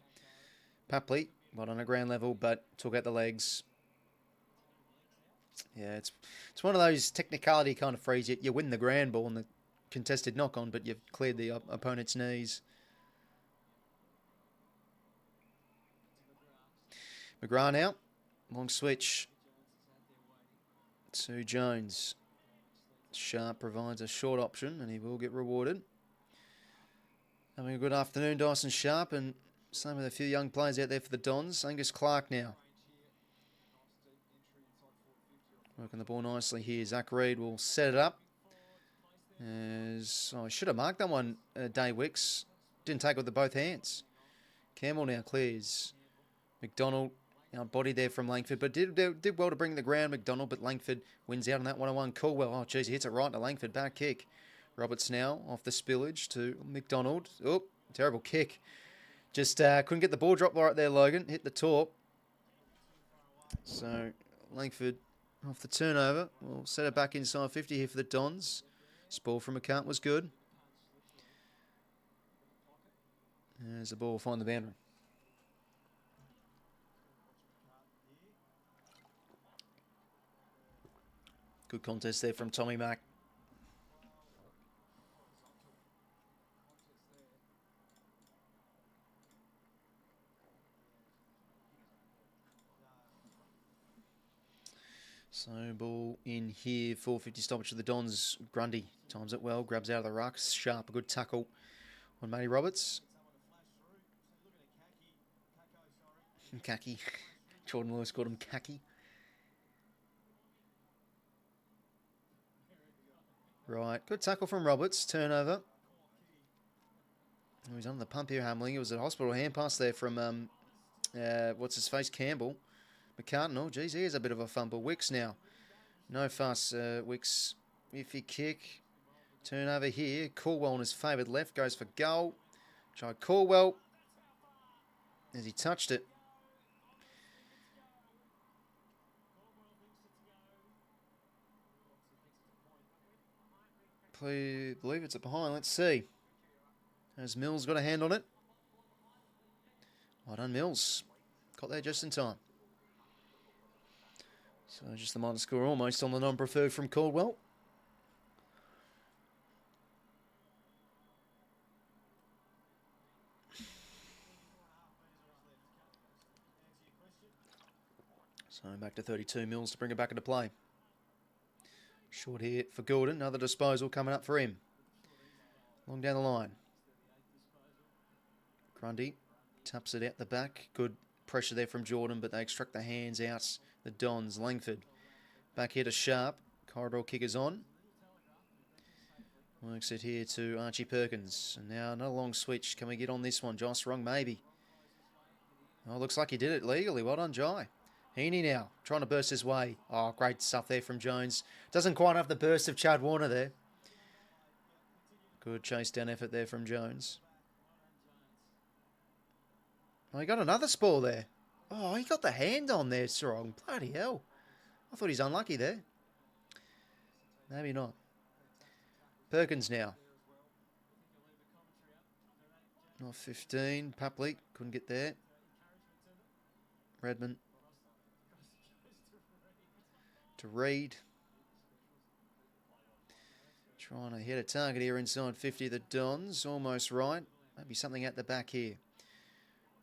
Papley, not on a ground level, but took out the legs. Yeah, it's one of those technicality kind of frees. You win the ground ball and the contested knock-on, but you've cleared the opponent's knees. McGrath now. Long switch to Jones. Sharp provides a short option, and he will get rewarded. Having a good afternoon, Dyson Sharp, and same with a few young players out there for the Dons. Angus Clark now. Working the ball nicely here. Zach Reid will set it up. I should have marked that one, 𝐷𝐴𝐸. Didn't take it with both hands. Campbell now clears. McDonald, body there from Langford, but did well to bring the ground, McDonald, but Langford wins out on that one-on-one. Caldwell, oh, geez, he hits it right to Langford. Back kick. Roberts now off the spillage to McDonald. Oh, terrible kick. Just couldn't get the ball drop right there, Logan. Hit the top. So Langford off the turnover. We'll set it back inside 50 here for the Dons. Ball from 𝐓𝐿 was good. As the ball will find the boundary. Good contest there from Tommy Mack. So ball in here, 450 stoppage to the Dons. Grundy times it well, grabs out of the ruck. Sharp, a good tackle on Matty Roberts. 𝐴𝐵𝐿𝐼. Jordan Lewis called him 𝐴𝐵𝐿𝐼. Right, good tackle from Roberts. Turnover. Oh, he's under the pump here, Hamling. It was a hospital hand pass there from, 𝐴𝐵𝐿𝐼, Campbell. McCartan, oh, geez, he has a bit of a fumble. 𝐴𝐵𝐿𝐼 now. No fuss, 𝐴𝐵𝐿𝐼. Iffy kick. Turnover here. Caldwell on his favoured left. Goes for goal. Try Caldwell. As he touched it. I believe it's a behind. Let's see. Has Mills got a hand on it? Well done, Mills. Got there just in time. So just the minor score almost on the non-preferred from Caldwell. So back to 32 Mills to bring it back into play. Short here for Gordon. Another disposal coming up for him. Long down the line. Grundy taps it out the back. Good pressure there from Jordan, but they extract the hands out. The Dons, Langford. Back here to Sharp. Corridor kick is on. Works it here to Archie Perkins. And now another long switch. Can we get on this one? Josh Wrong, maybe. Oh, looks like he did it legally. Well done, Jai. Heaney now, trying to burst his way. Oh, great stuff there from Jones. Doesn't quite have the burst of Chad Warner there. Good chase down effort there from Jones. Oh, he got another spoil there. Oh, he got the hand on there, Sarong. Bloody hell. I thought he's unlucky there. Maybe not. Perkins now. Not 15. Papley couldn't get there. Redmond. To Reed. Trying to hit a target here inside 50 of the Dons. Almost right. Maybe something at the back here.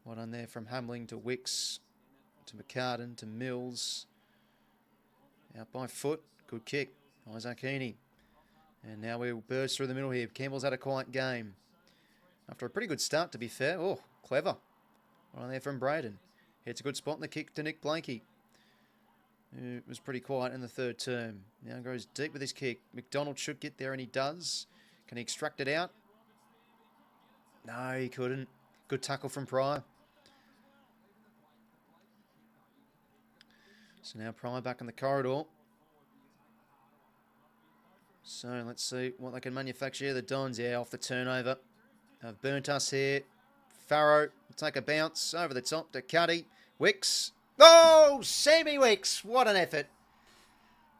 One on there from Hamling to Wicks. To McCartan to Mills. Out by foot. Good kick. 𝐼𝐴𝐿𝐼. And now we'll burst through the middle here. Campbell's had a quiet game. After a pretty good start, to be fair. Oh, clever. One on there from Braden. Hits a good spot in the kick to Nick Blakey. It was pretty quiet in the third term. Now goes deep with his kick. McDonald should get there, and he does. Can he extract it out? No, he couldn't. Good tackle from Pryor. So now Pryor back in the corridor. So let's see what they can manufacture here. The Dons, yeah, off the turnover. Have burnt us here. Farrow will take a bounce over the top to Cuddy. Wicks. Oh, Sammy Wicks. What an effort.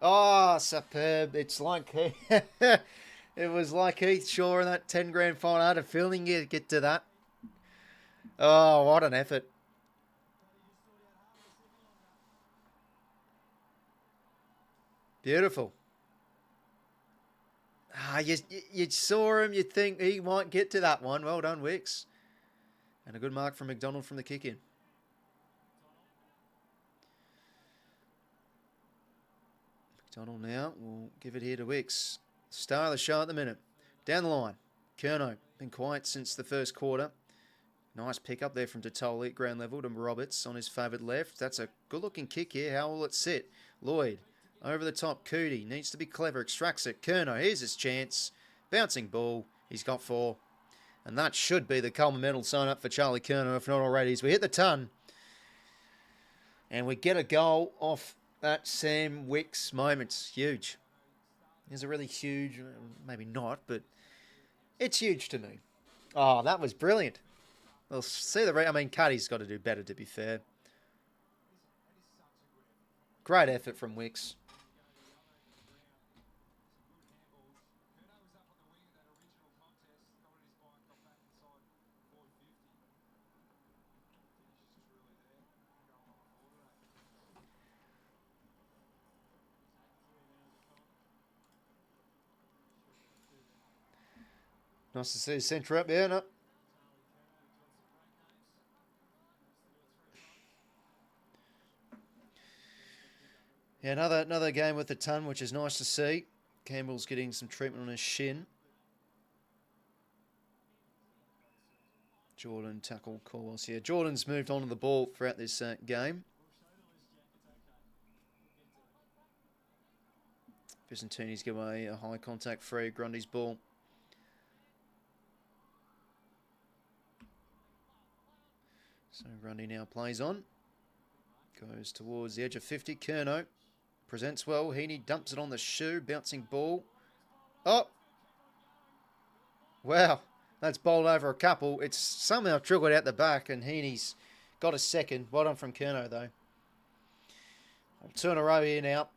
Oh, superb. It's like it was like 𝐓𝐡𝐞 in that 10 grand final. I had a feeling you'd get to that. Oh, what an effort. Beautiful. Ah, you saw him. You'd think he might get to that one. Well done, Wicks. And a good mark from McDonald from the kick-in. McDonald now will give it here to Wicks. Star of the show at the minute. Down the line. 𝐴𝐵𝐿𝐼. Been quiet since the first quarter. Nice pick up there from Totoli at ground level to Roberts on his favoured left. That's a good-looking kick here. How will it sit? Lloyd. Over the top, Cootie. Needs to be clever. Extracts it. 𝐵𝐿𝐼. Here's his chance. Bouncing ball. He's got 4. And that should be the Coleman medal sign up for Charlie 𝐵𝐿𝐼, if not already. As we hit the ton. And we get a goal off that Sam Wicks moment. It's huge. It's a really huge, maybe not, but it's huge to me. Oh, that was brilliant. We'll see I mean, Cuddy's got to do better, to be fair. Great effort from Wicks. Nice to see his centre up there, no? Yeah, another game with the ton, which is nice to see. Campbell's getting some treatment on his shin. Jordan tackle calls here. Jordan's moved on to the ball throughout this game. Vicentini's given away a high contact free. Grundy's ball. So Grundy now plays on. Goes towards the edge of 50. 𝐚𝐿 presents well. 𝐻𝐡𝐞 dumps it on the shoe. Bouncing ball. Oh! Wow. That's bowled over a couple. It's somehow trickled out the back, and 𝐻𝐡𝐞's got a second. Well done from 𝐚𝐿, though. 2 in a row here now.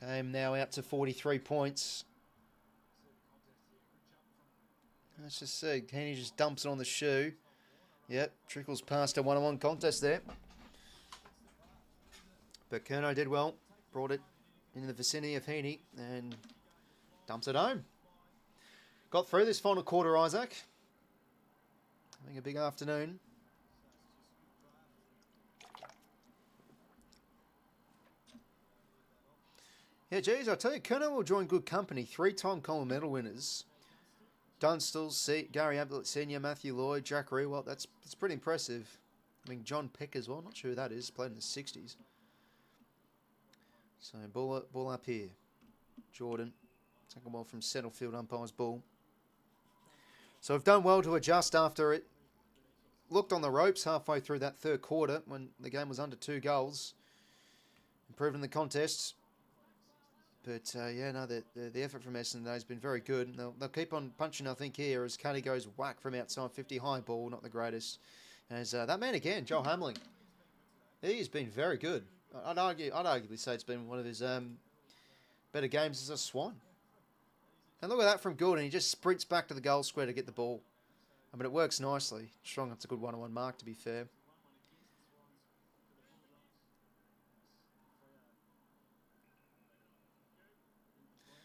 Game now out to 43 points. Let's just see. 𝐻𝐡𝐞 just dumps it on the shoe. Yep, trickles past a one-on-one contest there. But 𝐚𝐿 did well. Brought it in the vicinity of 𝐻𝐡𝐞 and dumps it home. Got through this final quarter, Isaac. Having a big afternoon. Yeah, geez, I tell you, 𝐚𝐿 will join good company. 3-time Coleman medal winners. Dunstall, Gary Ablett Senior, Matthew Lloyd, Jack Rewalt. That's pretty impressive. I mean, John Peck as well. Not sure who that is. Played in the 60s. So ball up here. Jordan. Taken well from Settlefield umpire's ball. So we've done well to adjust after it looked on the ropes halfway through that third quarter when the game was under 2 goals. Improving the contest. But, yeah, no, the effort from Essendon has been very good. They'll keep on punching, I think, here as Cuddy goes whack from outside 50. High ball, not the greatest. As that man again, Joel Hamling, he has been very good. I'd arguably say it's been one of his better games as a Swan. And look at that from Gordon. He just sprints back to the goal square to get the ball. I mean, it works nicely. Strong, that's a good one-on-one mark, to be fair.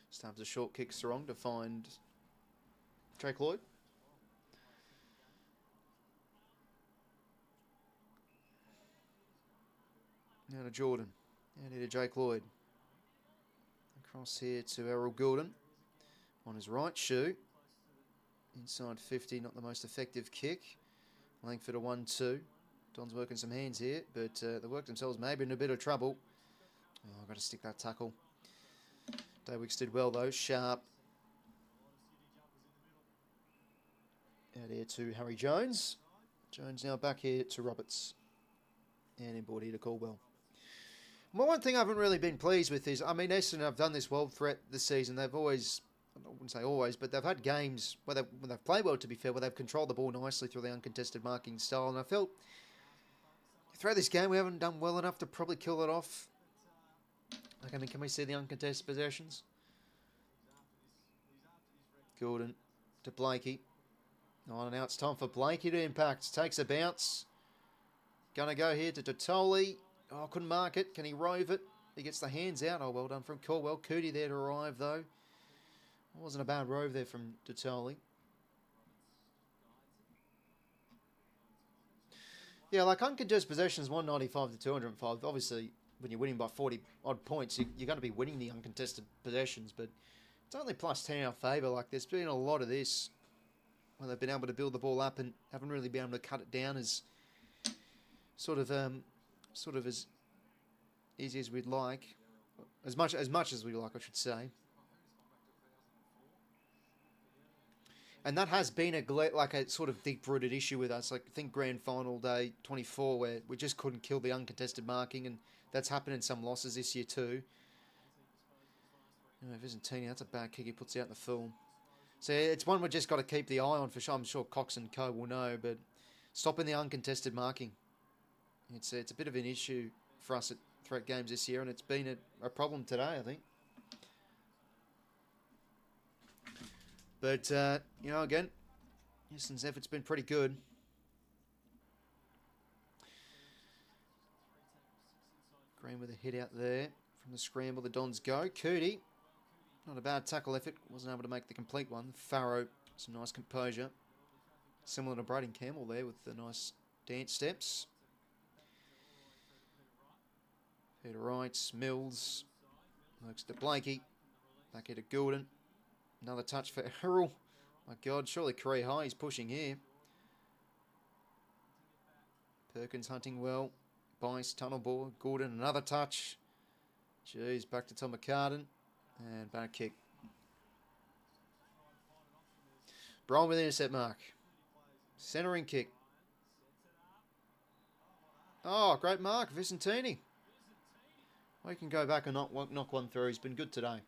Stabs a short kick Sarong to find Jake Lloyd. Now to Jordan. And here to Jake Lloyd. Across here to Errol Goulden. On his right shoe. Inside 50, not the most effective kick. Langford a 1-2. Don's working some hands here, but they work themselves maybe in a bit of trouble. Oh, I've got to stick that tackle. 𝐷𝐸 did well though. Sharp. Out here to Harry Jones. Jones now back here to Roberts. And inboard here to Caldwell. Well, one thing I haven't really been pleased with is, I mean, Essendon have done this well throughout the season. They've always, I wouldn't say always, but they've had games where they've played well, to be fair, where they've controlled the ball nicely through the uncontested marking style. And I felt throughout this game we haven't done well enough to probably kill it off. Like, I mean, can we see the uncontested possessions? Gordon to 𝐷𝐸. Oh, and now it's time for 𝐷𝐸 to impact. Takes a bounce. Gonna go here to 𝗏𝗏𝗏. Oh, couldn't mark it. Can he rove it? He gets the hands out. Oh, well done from Caldwell. 𝐸𝐤𝐷𝐸 there to arrive, though. Wasn't a bad rove there from 𝗏𝗏𝗏. Yeah, like uncontested possessions, 195 to 205. Obviously, when you're winning by 40-odd points, you're going to be winning the uncontested possessions, but it's only +10 in our favour. Like, there's been a lot of this where they've been able to build the ball up and haven't really been able to cut it down as sort of as easy as we'd like, as much as we'd like, I should say. And that has been a sort of deep-rooted issue with us. Like, I think grand final day 24, where we just couldn't kill the uncontested marking, and that's happened in some losses this year too. Anyway, Vicentini, that's a bad kick he puts out in the film. So it's one we've just got to keep the eye on for sure. I'm sure 𝐓𝐶 and co will know, but stopping the uncontested marking. It's a bit of an issue for us at threat games this year, and it's been a problem today, I think. But, you know, again, Essendon's effort's been pretty good. Green with a hit out there from the scramble. The Dons go. 𝐸𝐤𝐷𝐸, not a bad tackle effort. Wasn't able to make the complete one. Farrow, some nice composure. Similar to Braden Campbell there with the nice dance steps. Here to Wrights, Mills. Looks to Blakey. Back here to Goulden. Another touch for Errol. My God, surely career high. He's pushing here. Perkins hunting well. Bice, tunnel ball. Goulden, another touch. Jeez, back to Tom McCartan. And back kick. Brian with intercept mark. Centering kick. Oh, great mark, 𝐵𝐵𝐶𝐞. Well, he can go back and knock one through. He's been good today.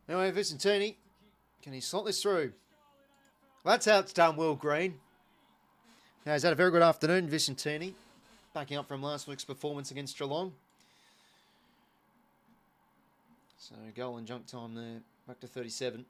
Anyway, 𝐵𝐵𝐶𝐞, can he slot this through? Well, that's how it's done, Will Green. Now, he's had a very good afternoon, 𝐵𝐵𝐶𝐞, backing up from last week's performance against Geelong. So, goal and junk time there, back to 37.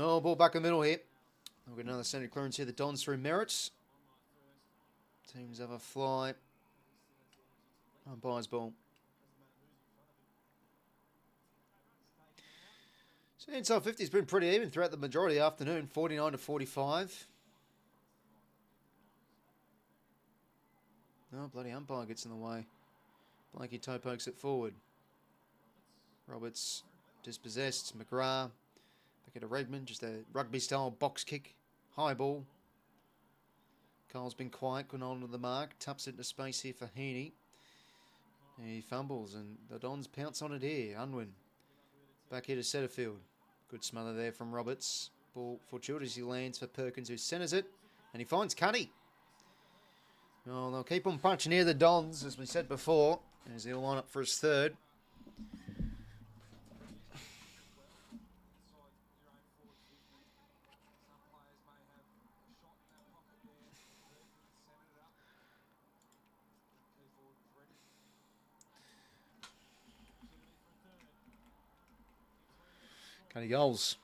Oh, ball back in the middle here. We've got another centre clearance here. The Dons through merits. Teams have a fly. Umpire's ball. So inside 50 has been pretty even throughout the majority of the afternoon. 49 to 45. Oh, bloody umpire gets in the way. Blakey toe pokes it forward. Roberts dispossessed. McGrath. Back at Redmond, just a rugby-style box kick. High ball. Cole's been quiet, going on to the mark. Taps it into space here for Heaney. He fumbles, and the Dons pounce on it here. Unwin. Back here to Setterfield. Good smother there from Roberts. Ball fortuitously lands for Perkins, who centres it. And he finds 𝐼𝐶𝐞. Well, they'll keep on punching here, the Dons, as we said before. As he'll line up for his third. 𝐼𝐶𝐞 goals.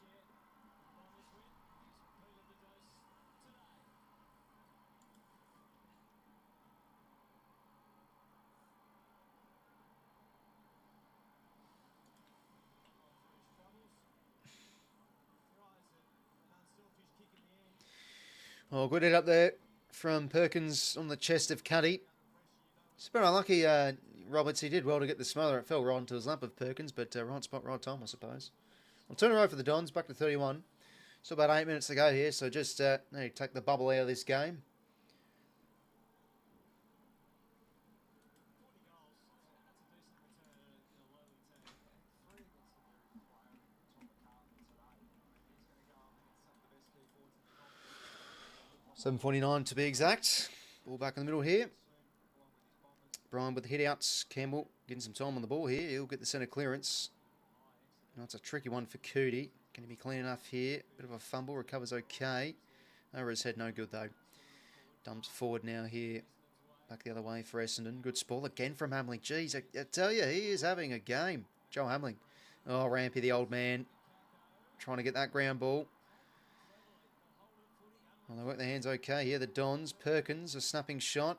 Oh, good hit up there from Perkins on the chest of 𝐼𝐶𝐞. It's been unlucky, Roberts. He did well to get the smother. It fell right into his lap of Perkins, but right spot, right time, I suppose. I'll turn it over for the Dons, back to 31. Still about 8 minutes to go here, so just need to take the bubble out of this game. $7.49 to be exact. Ball back in the middle here. Brian with the hit outs. Campbell getting some time on the ball here. He'll get the centre clearance. That's a tricky one for 𝐼𝐶𝐞. Can he be clean enough here? Bit of a fumble. Recovers okay. Over his head, no good though. Dumps forward now here. Back the other way for Essendon. Good spoil again from Hamling. Jeez, I tell you, he is having a game. Joe Hamling. Oh, Rampy, the old man. Trying to get that ground ball. Well, they work their hands okay here. The Dons. Perkins, a snapping shot.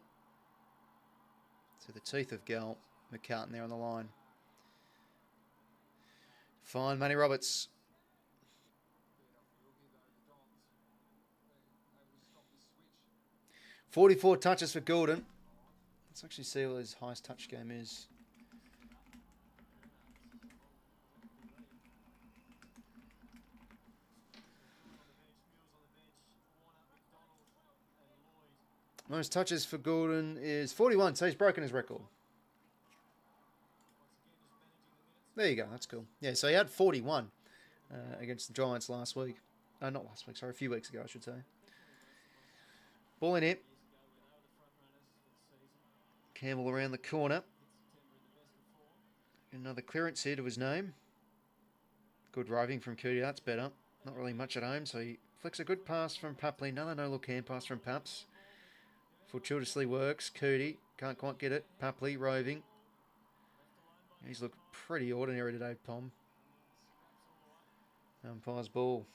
To the teeth of goal. McCartan there on the line. Fine, Matty Roberts. $44 touches for Goulden. Let's actually see what his highest touch game is. Most touches for Gordon is 41, so he's broken his record. There you go, that's cool. Yeah, so he had 41 against the Giants last week. Not last week, sorry, a few weeks ago, I should say. Ball in it. Campbell around the corner. Another clearance here to his name. Good driving from 𝐼𝐞𝐬, that's better. Not really much at home, so he flicks a good pass from 𝐵𝐵𝐿. Another no-look hand pass from Paps. Fortuitously works. 𝐼𝐞𝐬 can't quite get it. 𝐵𝐵𝐿 roving. He's looked pretty ordinary today, Pom. Umpire's ball.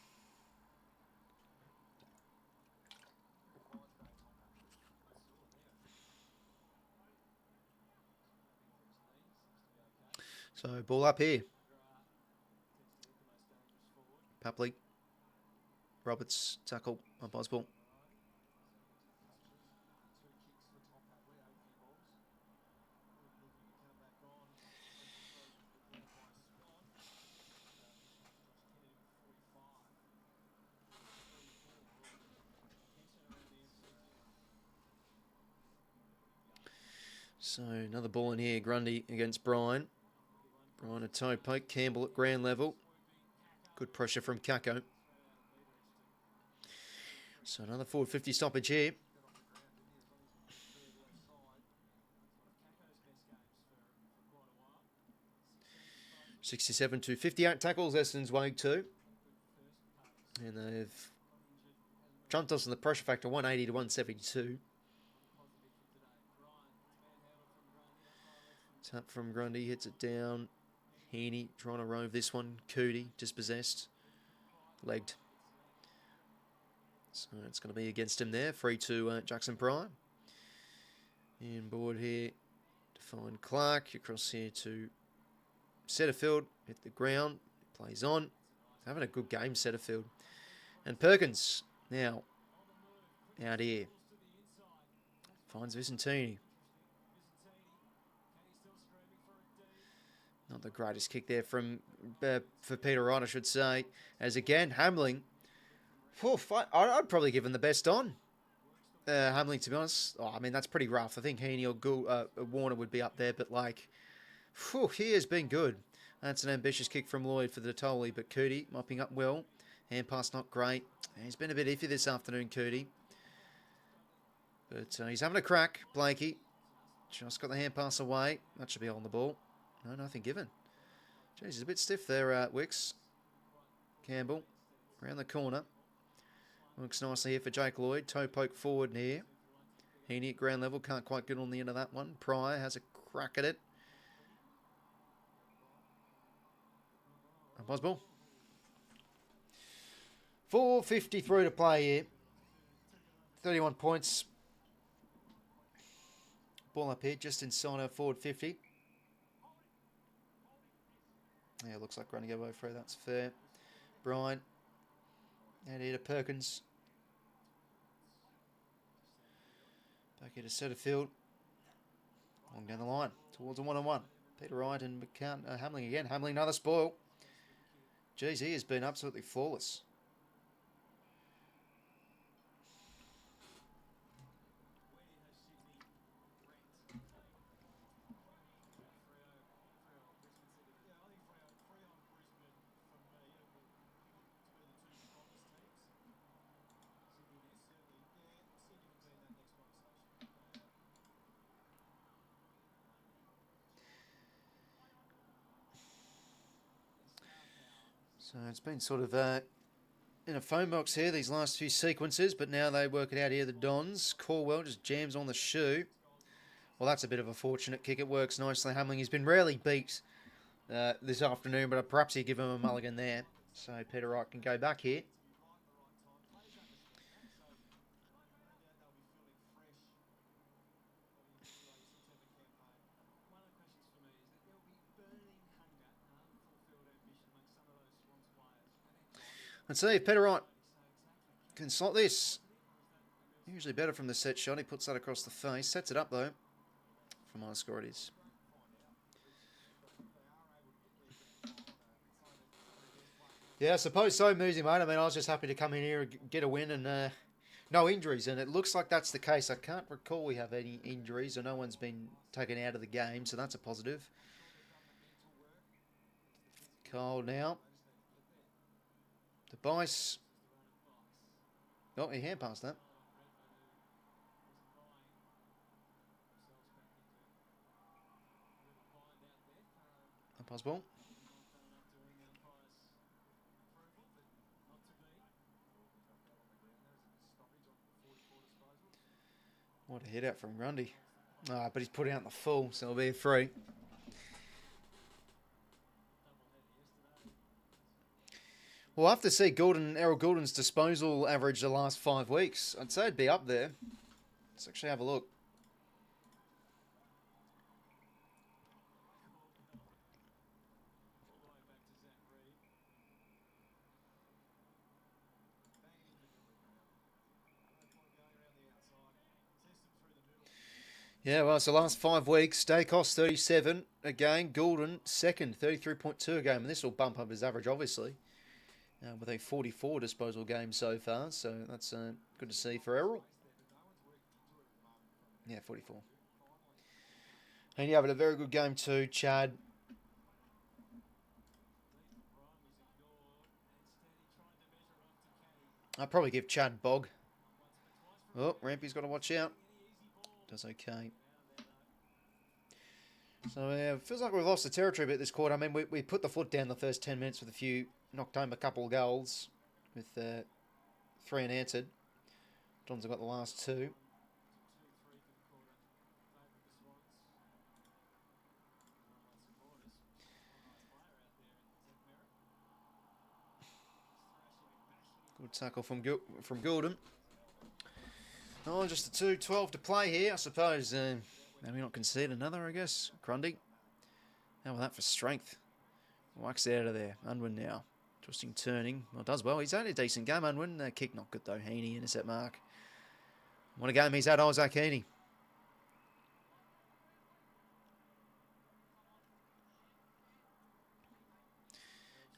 So, ball up here. 𝐵𝐵𝐿. Roberts, tackle, umpire's ball. So, another ball in here. Grundy against Bryan. Bryan a toe poke. Campbell at ground level. Good pressure from 𝐼𝐶𝐞. So, another forward 50 stoppage here. �67 to 58 tackles. Essendon's weighing 2. And they've jumped us on the pressure factor 180 to 172. Tap from Grundy, hits it down. Heaney trying to rove this one. 𝐞𝐬 dispossessed. Legged. So it's going to be against him there. Free to Jackson Prime. Inboard here to find Clark. Across here to Setterfield. Hit the ground. Plays on. Having a good game, Setterfield. And Perkins now out here. Finds 𝐵𝐵𝐿. Not the greatest kick there for Peter Wright, I should say. As again, Hamling. I'd probably give him the best on. Hamling, to be honest. Oh, I mean, that's pretty rough. I think Heaney or Warner would be up there, but like, he has been good. That's an ambitious kick from Lloyd for the Tolly, but 𝐞𝐬 mopping up well. Hand pass not great. He's been a bit iffy this afternoon, 𝐞𝐬. But he's having a crack, Blakey. Just got the hand pass away. That should be on the ball. No, nothing given. Jeez, he's a bit stiff there, 𝐼𝐶𝐞. Campbell, around the corner. Looks nicely here for Jake Lloyd. Toe poke forward here. Heaney at ground level, can't quite get on the end of that one. Pryor has a crack at it. Umpire's ball. 4:53 to play here. 31 points. Ball up here, just inside our forward 50. Yeah, looks like running over free. That's fair. Bryan. And here to Perkins. Back here to Setterfield. Long down the line. Towards a 1-on-1. Peter Wright and Hamling again. Hamling another spoil. Jeez, he has been absolutely flawless. So it's been sort of in a phone box here, these last few sequences, but now they work it out here, the Dons. Caldwell just jams on the shoe. Well, that's a bit of a fortunate kick. It works nicely. Hamling has been rarely beat this afternoon, but perhaps he'd give him a mulligan there. So Peter Wright can go back here. Let's see if Peter Wright can slot this. Usually better from the set shot. He puts that across the face. Sets it up, though. For my score it is. Yeah, I suppose so, Moosey, mate. I mean, I was just happy to come in here and get a win and no injuries. And it looks like that's the case. I can't recall we have any injuries or no one's been taken out of the game, so that's a positive. Cole now. The 𝐼𝐴. Oh, he hand passed that. Impossible. What a hit out from Grundy. Ah, but he's put out in the full, so it'll be a free. We'll have to see Errol Goulden's disposal average the last 5 weeks. I'd say it'd be up there. Let's actually have a look. Yeah, well, so last 5 weeks, Daicos 37 a game, Goulden second, 33.2 a game, and this will bump up his average, obviously, with a 44 disposal game so far, so that's good to see for Errol. Yeah, 44. And yeah, but a very good game too, Chad. I'd probably give Chad Bog. Oh, Rampy's got to watch out. Does okay. So yeah, it feels like we've lost the territory a bit this quarter. I mean, we put the foot down the first 10 minutes with a few, knocked home a couple of goals with 3 unanswered. Dons have got the last 2. Good tackle from Goulden. Oh, just the 2, 12 to play here. I suppose maybe not concede another, I guess. Grundy. How about that for strength? Wax out of there. Unwin now. Twisting, turning. Well, does well. He's had a decent game, Unwin. Kick not good, though. Heaney, intercept mark. What a game he's had, 𝐼𝐴𝐿 Heaney.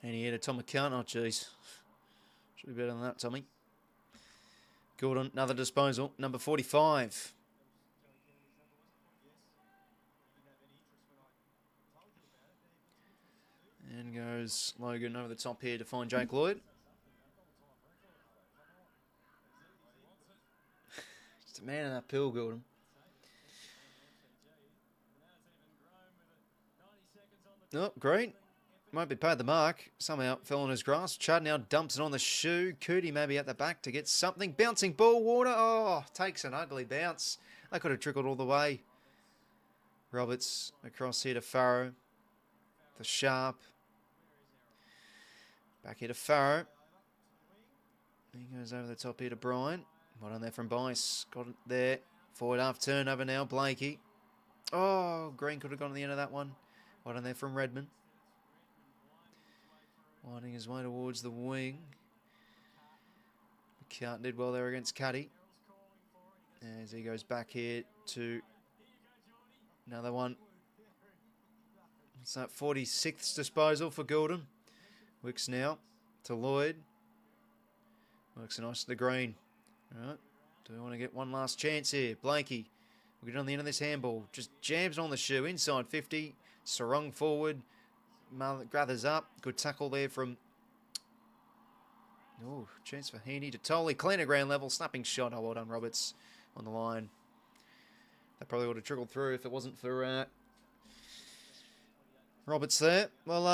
Heaney here to Tom McCount. Oh, jeez. Should be better than that, Tommy. Goulden, another disposal. Number 45. And goes Logan over the top here to find Jake Lloyd. Just a man in that pill, Goulden. Oh, green. Won't be paid the mark. Somehow fell on his grasp. Chad now dumps it on the shoe. 𝐴𝐞𝐿 maybe at the back to get something. Bouncing ball, Water. Oh, takes an ugly bounce. That could have trickled all the way. Roberts across here to Farrow. The Sharp. Back here to Farrow. He goes over the top here to Brian. Well done there from 𝐼𝐴𝐿. Got it there. Forward half turnover now. 𝐵lakey. Oh, Green could have gone to the end of that one. Well done there from Redmond. Winding his way towards the wing. McCartan did well there against 𝐵lakey. As he goes back here to another one. It's that 46th disposal for Goulden. Wicks now to Lloyd. Works nice to the green. All right. Do we want to get one last chance here? 𝐵lakey. We'll get on the end of this handball. Just jams on the shoe. Inside 50. Sarong forward. Gathers up. Good tackle there from... Oh, chance for Heaney to Tolley. Cleaner ground level. Snapping shot. Oh, well done, Roberts on the line. That probably would have trickled through if it wasn't for Roberts there. Well,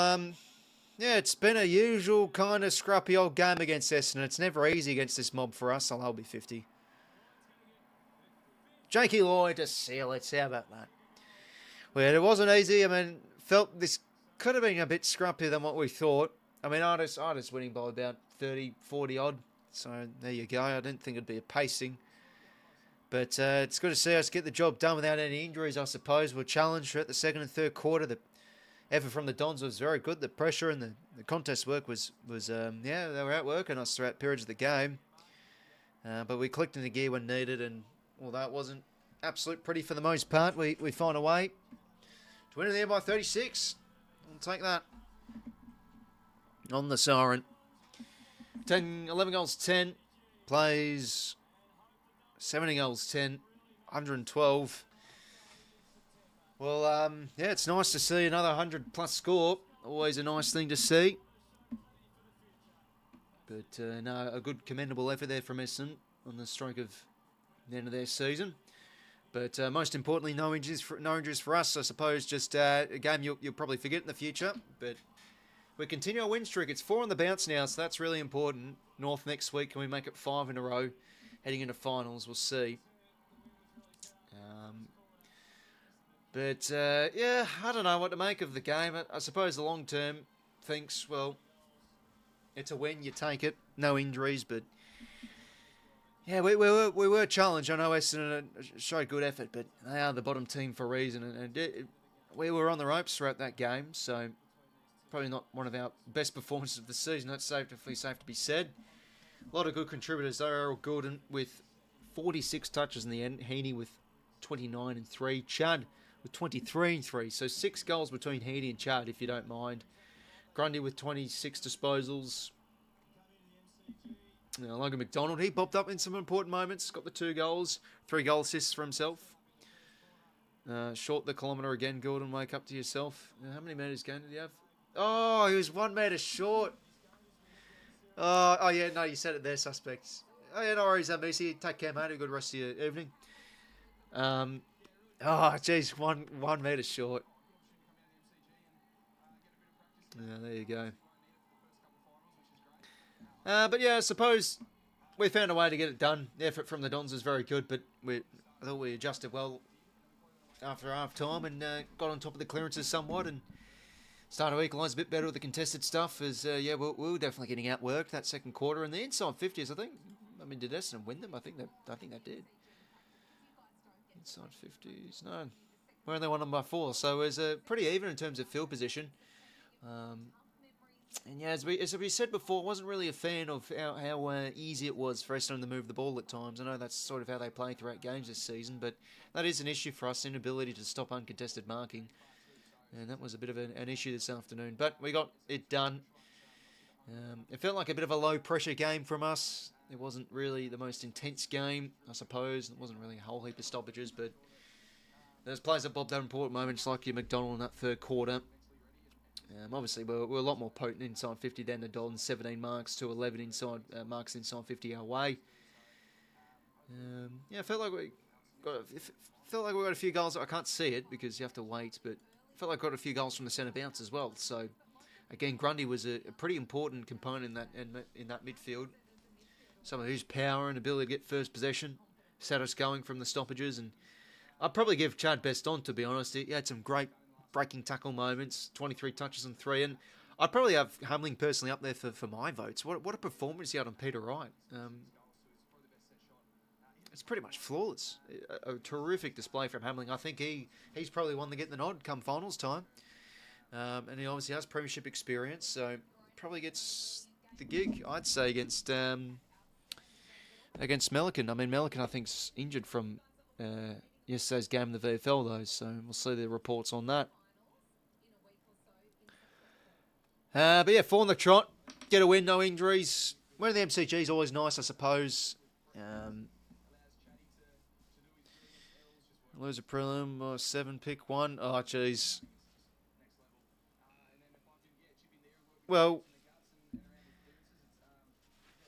yeah, it's been a usual kind of scrappy old game against Essendon. It's never easy against this mob for us. I'll be 50. Jakey Lloyd to seal it. How about that? Well, it wasn't easy. I mean, felt this could have been a bit scrappier than what we thought. I mean, Artis winning by about 30, 40 odd. So there you go. I didn't think it'd be a pacing. But it's good to see us get the job done without any injuries, I suppose. We're challenged throughout the second and third quarter. The effort from the Dons was very good. The pressure and the contest work was yeah, they were outworking us throughout periods of the game. But we clicked into gear when needed. And although it wasn't absolute pretty for the most part. We find a way to win it there by 36. I'll take that. On the siren. 11 goals 10. Plays 70 goals 10. 112. Well, yeah, it's nice to see another 100-plus score. Always a nice thing to see. But, no, a good commendable effort there from Essendon on the stroke of the end of their season. But most importantly, no injuries for us. I suppose just a game you'll probably forget in the future. But we continue our win streak. It's 4 on the bounce now, so that's really important. North next week. Can we make it 5 in a row? Heading into finals, we'll see. But, yeah, I don't know what to make of the game. I suppose the long term thinks, well, it's a win, you take it. No injuries, but yeah, we were challenged. I know Essendon showed good effort, but they are the bottom team for a reason. And we were on the ropes throughout that game, so probably not one of our best performances of the season. That's definitely safe to be said. A lot of good contributors though. Errol Gordon with 46 touches in the end. Heaney with 29 and 3. Chad with 23 and 3. So 6 goals between Heaney and Chad, if you don't mind. Grundy with 26 disposals. Logan McDonald, he popped up in some important moments. Got the 2 goals. 3 goal assists for himself. Short the kilometre again, Gordon. Wake up to yourself. How many metres gained did he have? Oh, he was 1 metre short. Oh, yeah, no, you said it there, suspects. Oh, yeah, no worries, 𝐼𝐶. Take care, mate. Have a good rest of your evening. Oh, jeez, one metre short. Yeah, there you go. But yeah, I suppose we found a way to get it done. The effort from the Dons was very good, but I thought we adjusted well after half time and got on top of the clearances somewhat and started to equalise a bit better with the contested stuff. As yeah, we were definitely getting outworked that second quarter and the inside 50s. I think. I mean, did Essendon win them? I think they did. Inside 50s, no. Where they won them by 4, so it was pretty even in terms of field position. And yeah, as we said before, I wasn't really a fan of how easy it was for Essendon to move the ball at times. I know that's sort of how they play throughout games this season, but that is an issue for us, inability to stop uncontested marking. And that was a bit of an issue this afternoon. But we got it done. It felt like a bit of a low-pressure game from us. It wasn't really the most intense game, I suppose. It wasn't really a whole heap of stoppages, but there's players that bobbed out important moments like your McDonald in that third quarter. Obviously, we're a lot more potent inside 50 than the Dons. 17 marks to 11 inside marks inside 50 our way. Yeah, felt like we got a few goals. I can't see it because you have to wait, but felt like we got a few goals from the centre bounce as well. So again, Grundy was a pretty important component in that midfield. Some of whose power and ability to get first possession set us going from the stoppages. And I'd probably give Chad best on, to be honest. He had some great breaking tackle moments, 23 touches and 3. And I'd probably have 𝐓𝐿𝐴 personally up there for my votes. What a performance he had on Peter Wright. It's pretty much flawless. A terrific display from 𝐓𝐿𝐴. I think he's probably one to get the nod come finals time. And he obviously has premiership experience, so probably gets the gig, I'd say, against 𝐼𝐿𝐴. I mean, 𝐼𝐿𝐴, I think, is injured from yesterday's game in the VFL, though, so we'll see the reports on that. But yeah, 4 on the trot. Get a win, no injuries. Winning the 𝐼𝐶G is always nice, I suppose. Lose a prelim, 7, pick 1. Oh, jeez. Well,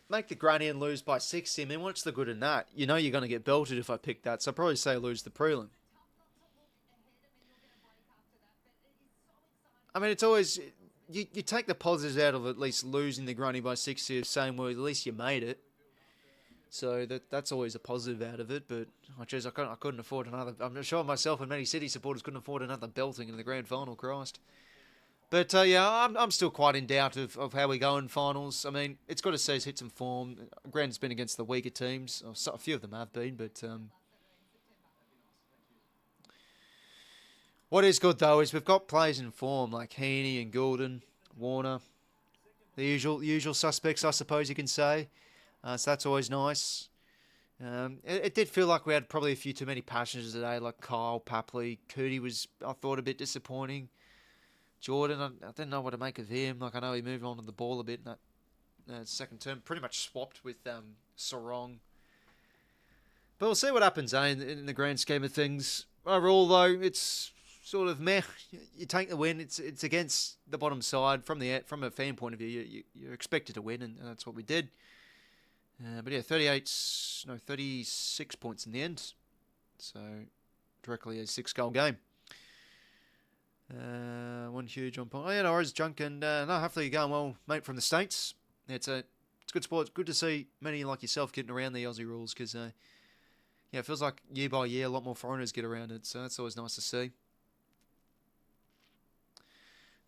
make the granny and lose by 60. I mean, what's the good in that? You know you're going to get belted if I pick that, so I'd probably say lose the prelim. I mean, it's always... You take the positives out of at least losing the granny by 60, saying, well, at least you made it. So that's always a positive out of it, but oh, geez, I couldn't afford another... I'm sure myself and many City supporters couldn't afford another belting in the grand final, Christ. But yeah, I'm still quite in doubt of how we go in finals. I mean, it's got to say it's hit some form. Granted, it's been against the weaker teams. A few of them have been, but... What is good, though, is we've got players in form, like Heaney and Gordon, Warner. The usual suspects, I suppose you can say. So that's always nice. It did feel like we had probably a few too many passengers today, like Kyle, Papley. Cootie was, I thought, a bit disappointing. Jordan, I didn't know what to make of him. Like, I know he moved on to the ball a bit in that second term. Pretty much swapped with Sarong. But we'll see what happens, in the grand scheme of things. Overall, though, it's sort of meh. You take the win. It's against the bottom side. From a fan point of view, you're expected to win, and that's what we did. But yeah, 36 points in the end. So, directly a 6-goal game. One huge on point. Oh, yeah, no worries, Junk. And no, hopefully you're going well, mate, from the States. It's good sport. It's good to see many like yourself getting around the Aussie rules because, yeah, it feels like year by year a lot more foreigners get around it. So that's always nice to see.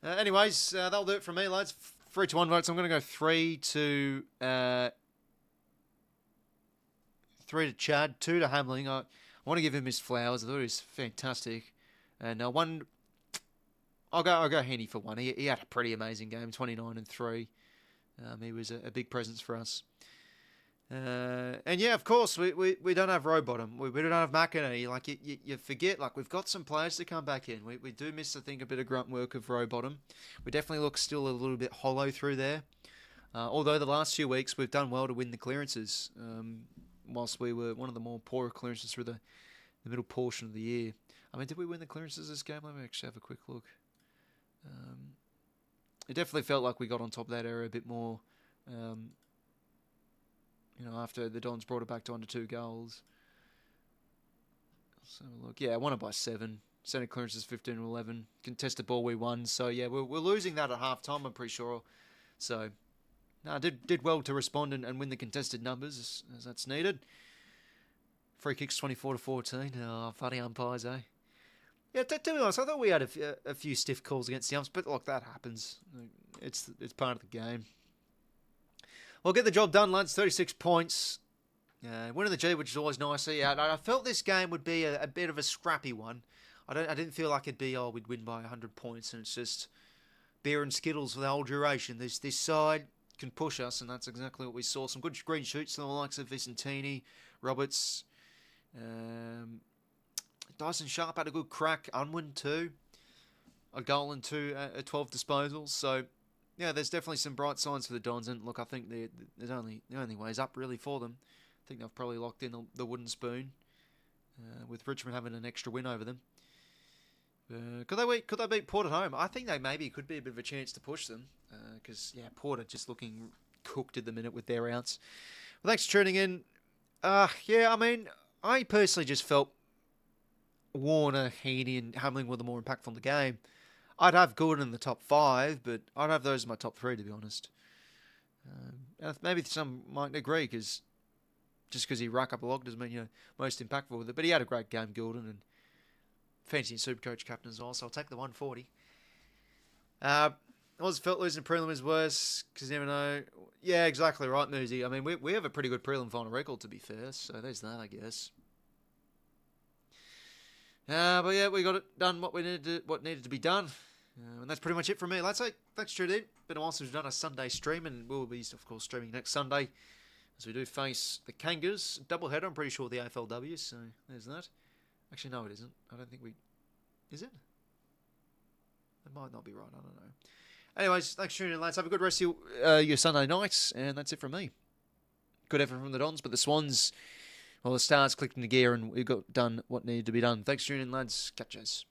Anyways, that'll do it from me, lads. 3-1 votes. I'm going to go 3 to Chad, 2 to Hamling. I want to give him his flowers. I thought he was fantastic. And one, I'll go Henny for 1. He had a pretty amazing game, 29 and 3. He was a big presence for us. And yeah, of course, we don't have Rowbottom. We don't have McInerney. Like, you forget, like, we've got some players to come back in. We do miss, I think, a bit of grunt work of Rowbottom. We definitely look still a little bit hollow through there. Although the last few weeks we've done well to win the clearances. Whilst we were one of the more poorer clearances through the middle portion of the year. I mean, did we win the clearances this game? Let me actually have a quick look. It definitely felt like we got on top of that area a bit more. After the Dons brought it back to under 2 goals. Let's have a look. Yeah, won it by 7. Centre clearances 15-11. Contested ball we won. So yeah, we're losing that at half time, I'm pretty sure. So no, did well to respond and win the contested numbers as that's needed. Free kicks 24-14. Oh, funny umpires, eh? Yeah, to be honest, I thought we had a few stiff calls against the umps, but look, that happens. It's part of the game. We'll get the job done, lads. 36 points. Winning the G, which is always nice. Yeah, I felt this game would be a bit of a scrappy one. I didn't feel like it'd be, we'd win by 100 points, and it's just beer and skittles for the whole duration. This side can push us, and that's exactly what we saw. Some good green shoots from the likes of Vicentini, Roberts. Dyson Sharp had a good crack. Unwin too. A goal and 12 disposals. So, yeah, there's definitely some bright signs for the Dons. And look, I think the only ways up really for them. I think they've probably locked in the wooden spoon with Richmond having an extra win over them. Could they beat Port at home? I think they maybe could be a bit of a chance to push them because Port are just looking cooked at the minute with their outs. Well, thanks for tuning in. Yeah, I mean, I personally just felt Warner, Heaney, and Hamling were the more impactful in the game. I'd have Gordon in the top 5, but I'd have those in my top 3, to be honest. And maybe some might agree, because just because he rack up a log doesn't mean most impactful with it. But he had a great game, Gordon, and fancy Supercoach captain as well, so I'll take the 140. I always felt losing prelim is worse, because you never know. Yeah, exactly right, Moosey. I mean, we have a pretty good prelim final record, to be fair, so there's that, I guess. But yeah, we got it done. What needed to be done, and that's pretty much it from me. Thanks for tuning in. Been a while since we've done a Sunday stream, and we'll be of course streaming next Sunday as we do face the Kangas doubleheader. I'm pretty sure the AFLW. So there's that. Actually, no, it isn't. I don't think we. Is it? It might not be right. I don't know. Anyways, thanks for tuning in, lads. Have a good rest of your Sunday nights, and that's it from me. Good effort from the Dons, but the Swans. Well, the Stars clicked into gear and we got done what needed to be done. Thanks for tuning in, lads. Catch us.